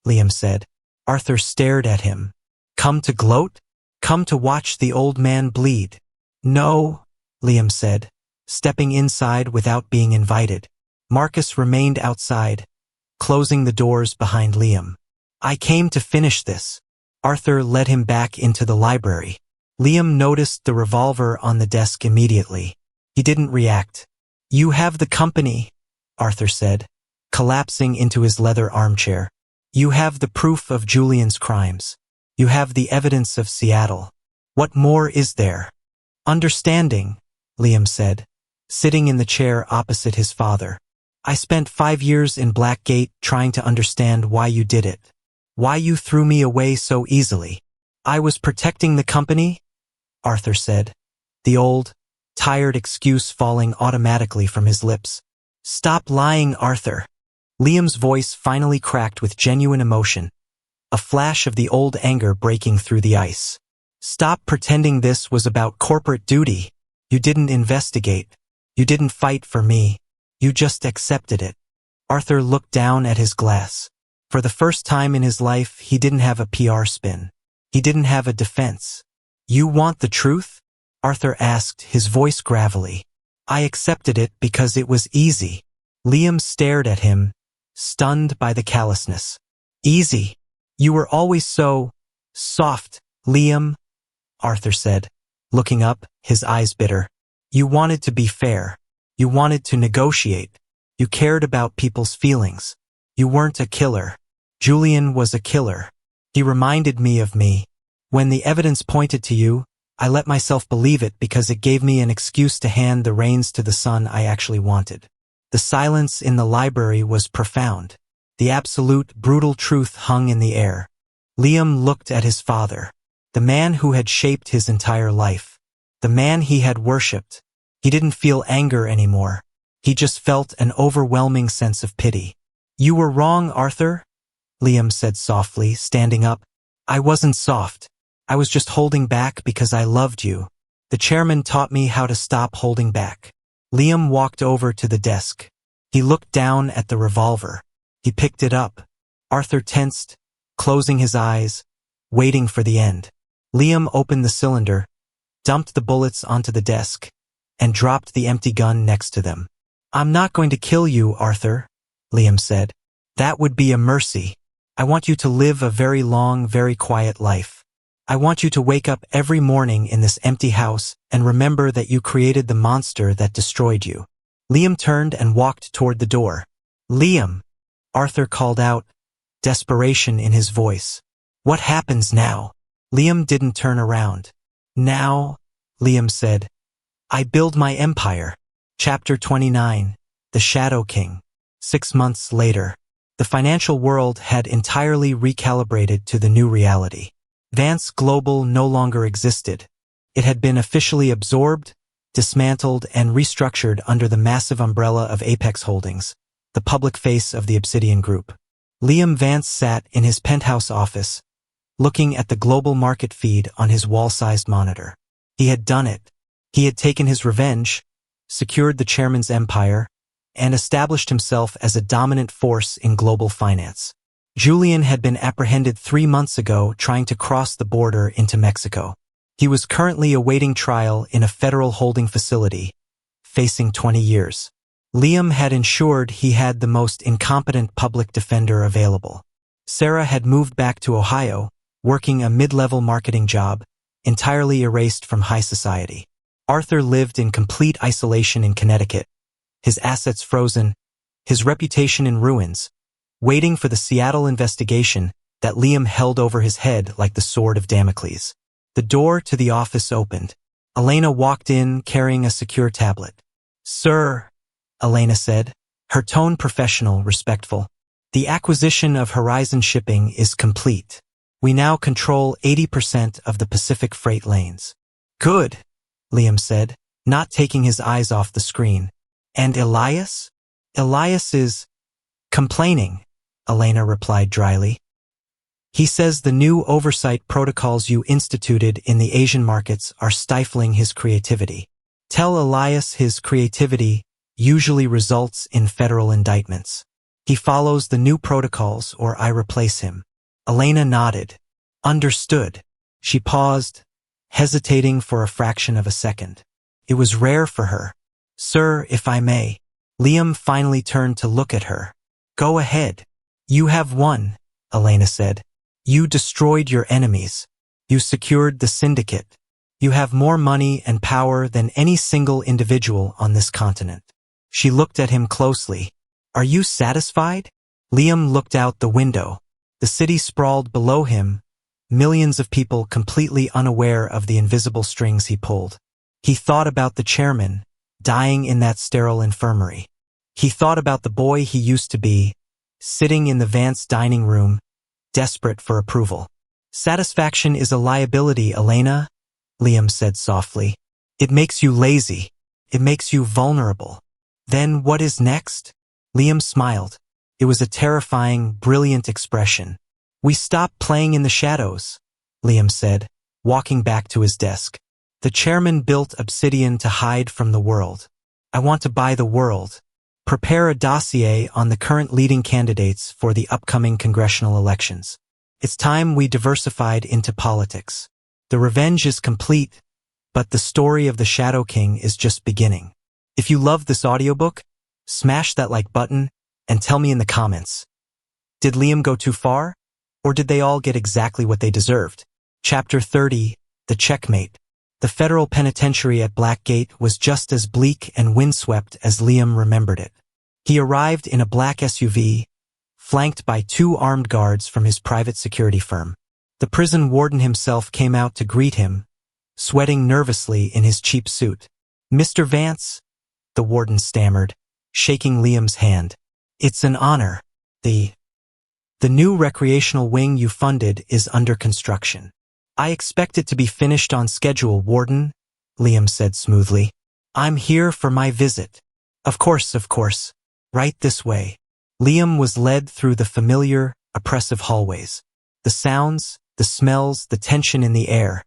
Liam said. Arthur stared at him. Come to gloat? Come to watch the old man bleed? No, Liam said, stepping inside without being invited. Marcus remained outside, closing the doors behind Liam. I came to finish this. Arthur led him back into the library. Liam noticed the revolver on the desk immediately. He didn't react. You have the company, Arthur said, collapsing into his leather armchair. You have the proof of Julian's crimes. You have the evidence of Seattle. What more is there? Understanding, Liam said, sitting in the chair opposite his father. I spent 5 years in Blackgate trying to understand why you did it. Why you threw me away so easily. I was protecting the company, Arthur said, the old, tired excuse falling automatically from his lips. Stop lying, Arthur. Liam's voice finally cracked with genuine emotion, a flash of the old anger breaking through the ice. Stop pretending this was about corporate duty. You didn't investigate. You didn't fight for me. You just accepted it. Arthur looked down at his glass. For the first time in his life, he didn't have a PR spin. He didn't have a defense. You want the truth? Arthur asked, his voice gravelly. I accepted it because it was easy. Liam stared at him, stunned by the callousness. Easy. You were always so soft, Liam, Arthur said, looking up, his eyes bitter. You wanted to be fair. You wanted to negotiate. You cared about people's feelings. You weren't a killer. Julian was a killer. He reminded me of me. When the evidence pointed to you, I let myself believe it because it gave me an excuse to hand the reins to the son I actually wanted. The silence in the library was profound. The absolute, brutal truth hung in the air. Liam looked at his father, the man who had shaped his entire life, the man he had worshipped. He didn't feel anger anymore. He just felt an overwhelming sense of pity. You were wrong, Arthur, Liam said softly, standing up. I wasn't soft. I was just holding back because I loved you. The chairman taught me how to stop holding back. Liam walked over to the desk. He looked down at the revolver. He picked it up. Arthur tensed, closing his eyes, waiting for the end. Liam opened the cylinder, dumped the bullets onto the desk, and dropped the empty gun next to them. I'm not going to kill you, Arthur, Liam said. That would be a mercy. I want you to live a very long, very quiet life. I want you to wake up every morning in this empty house and remember that you created the monster that destroyed you. Liam turned and walked toward the door. Liam, Arthur called out, desperation in his voice. What happens now? Liam didn't turn around. Now, Liam said, I build my empire. Chapter 29, The Shadow King. 6 months later, the financial world had entirely recalibrated to the new reality. Vance Global no longer existed. It had been officially absorbed, dismantled, and restructured under the massive umbrella of Apex Holdings, the public face of the Obsidian Group. Liam Vance sat in his penthouse office, looking at the global market feed on his wall-sized monitor. He had done it. He had taken his revenge, secured the chairman's empire, and established himself as a dominant force in global finance. Julian had been apprehended 3 months ago trying to cross the border into Mexico. He was currently awaiting trial in a federal holding facility, facing 20 years. Liam had ensured he had the most incompetent public defender available. Sarah had moved back to Ohio, working a mid-level marketing job, entirely erased from high society. Arthur lived in complete isolation in Connecticut, his assets frozen, his reputation in ruins, waiting for the Seattle investigation that Liam held over his head like the sword of Damocles. The door to the office opened. Elena walked in carrying a secure tablet. Sir, Elena said, her tone professional, respectful. The acquisition of Horizon Shipping is complete. We now control 80% of the Pacific freight lanes. Good, Liam said, not taking his eyes off the screen. And Elias? Elias is complaining, Elena replied dryly. He says the new oversight protocols you instituted in the Asian markets are stifling his creativity. Tell Elias his creativity usually results in federal indictments. He follows the new protocols or I replace him. Elena nodded. Understood. She paused, hesitating for a fraction of a second. It was rare for her. Sir, if I may. Liam finally turned to look at her. Go ahead. You have won, Elena said. You destroyed your enemies. You secured the syndicate. You have more money and power than any single individual on this continent. She looked at him closely. Are you satisfied? Liam looked out the window. The city sprawled below him, millions of people completely unaware of the invisible strings he pulled. He thought about the chairman, dying in that sterile infirmary. He thought about the boy he used to be, sitting in the Vance dining room, desperate for approval. Satisfaction is a liability, Elena, Liam said softly. It makes you lazy. It makes you vulnerable. Then what is next? Liam smiled. It was a terrifying, brilliant expression. We stop playing in the shadows, Liam said, walking back to his desk. The chairman built Obsidian to hide from the world. I want to buy the world. Prepare a dossier on the current leading candidates for the upcoming congressional elections. It's time we diversified into politics. The revenge is complete, but the story of the Shadow King is just beginning. If you love this audiobook, smash that like button and tell me in the comments. Did Liam go too far? Or did they all get exactly what they deserved? Chapter 30, The Checkmate. The federal penitentiary at Blackgate was just as bleak and windswept as Liam remembered it. He arrived in a black SUV, flanked by 2 armed guards from his private security firm. The prison warden himself came out to greet him, sweating nervously in his cheap suit. Mr. Vance, the warden stammered, shaking Liam's hand. It's an honor. The new recreational wing you funded is under construction. I expect it to be finished on schedule, Warden, Liam said smoothly. I'm here for my visit. Of course. Right this way. Liam was led through the familiar, oppressive hallways. The sounds, the smells, the tension in the air.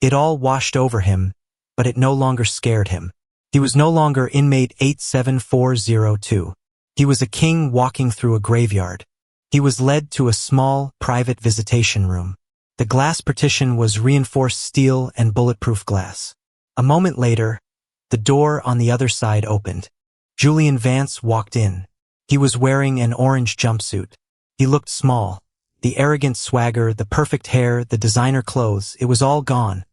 It all washed over him, but it no longer scared him. He was no longer inmate 87402. He was a king walking through a graveyard. He was led to a small, private visitation room. The glass partition was reinforced steel and bulletproof glass. A moment later, the door on the other side opened. Julian Vance walked in. He was wearing an orange jumpsuit. He looked small. The arrogant swagger, the perfect hair, the designer clothes, it was all gone,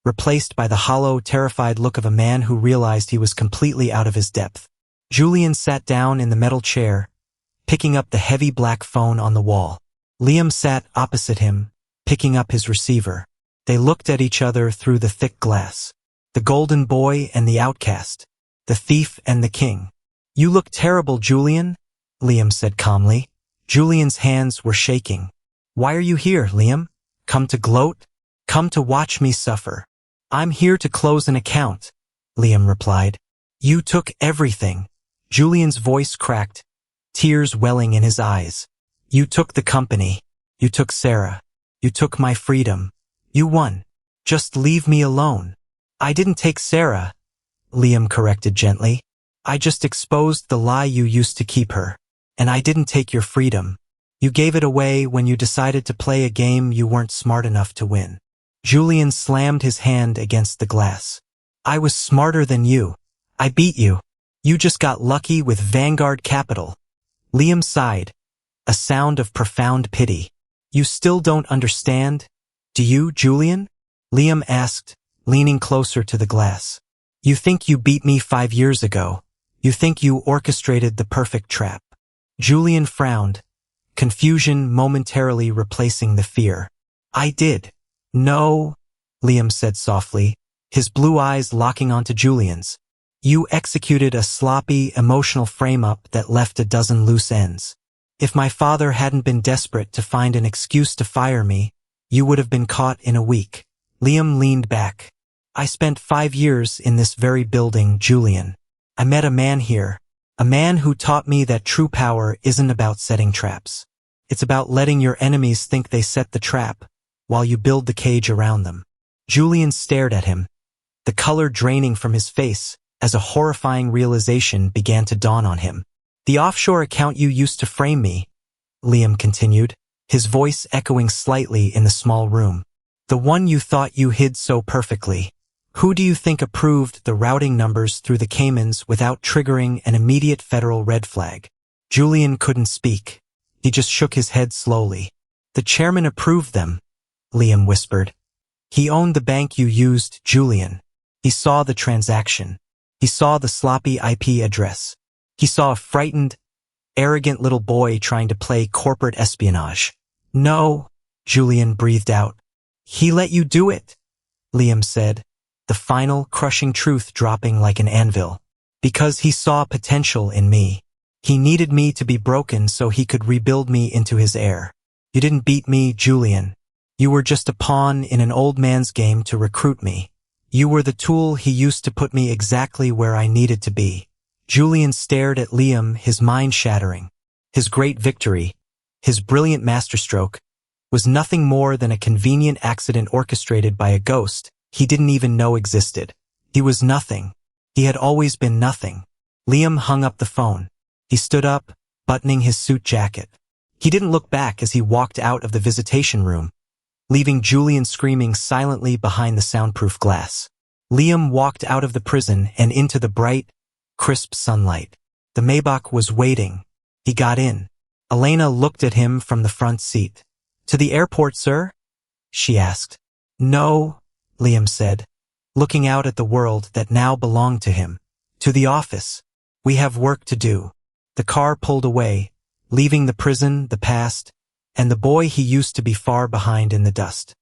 replaced by the hollow, terrified look of a man who realized he was completely out of his depth. Julian sat down in the metal chair, picking up the heavy black phone on the wall. Liam sat opposite him, picking up his receiver. They looked at each other through the thick glass. The golden boy and the outcast. The thief and the king. "You look terrible, Julian," Liam said calmly. Julian's hands were shaking. "Why are you here, Liam? Come to gloat? Come to watch me suffer?" "I'm here to close an account," Liam replied. "You took everything." Julian's voice cracked, tears welling in his eyes. "You took the company. You took Sarah. You took my freedom. You won. Just leave me alone." "I didn't take Sarah," Liam corrected gently. "I just exposed the lie you used to keep her. And I didn't take your freedom. You gave it away when you decided to play a game you weren't smart enough to win." Julian slammed his hand against the glass. "I was smarter than you. I beat you. You just got lucky with Vanguard Capital." Liam sighed, a sound of profound pity. "You still don't understand, do you, Julian?" Liam asked, leaning closer to the glass. "You think you beat me 5 years ago. You think you orchestrated the perfect trap." Julian frowned, confusion momentarily replacing the fear. "I did." "No," Liam said softly, his blue eyes locking onto Julian's. "You executed a sloppy, emotional frame-up that left a dozen loose ends. If my father hadn't been desperate to find an excuse to fire me, you would have been caught in a week." Liam leaned back. "I spent 5 years in this very building, Julian. I met a man here. A man who taught me that true power isn't about setting traps. It's about letting your enemies think they set the trap, while you build the cage around them." Julian stared at him, the color draining from his face, as a horrifying realization began to dawn on him. "The offshore account you used to frame me," Liam continued, his voice echoing slightly in the small room. "The one you thought you hid so perfectly. Who do you think approved the routing numbers through the Caymans without triggering an immediate federal red flag?" Julian couldn't speak. He just shook his head slowly. "The chairman approved them," Liam whispered. "He owned the bank you used, Julian. He saw the transaction. He saw the sloppy IP address. He saw a frightened, arrogant little boy trying to play corporate espionage." "No," Julian breathed out. "He let you do it," Liam said, the final, crushing truth dropping like an anvil. "Because he saw potential in me. He needed me to be broken so he could rebuild me into his heir. You didn't beat me, Julian. You were just a pawn in an old man's game to recruit me. You were the tool he used to put me exactly where I needed to be." Julian stared at Liam, his mind shattering. His great victory, his brilliant masterstroke, was nothing more than a convenient accident orchestrated by a ghost he didn't even know existed. He was nothing. He had always been nothing. Liam hung up the phone. He stood up, buttoning his suit jacket. He didn't look back as he walked out of the visitation room, leaving Julian screaming silently behind the soundproof glass. Liam walked out of the prison and into the bright, crisp sunlight. The Maybach was waiting. He got in. Elena looked at him from the front seat. "To the airport, sir?" she asked. "No," Liam said, looking out at the world that now belonged to him. "To the office. We have work to do." The car pulled away, leaving the prison, the past, and the boy he used to be far behind in the dust.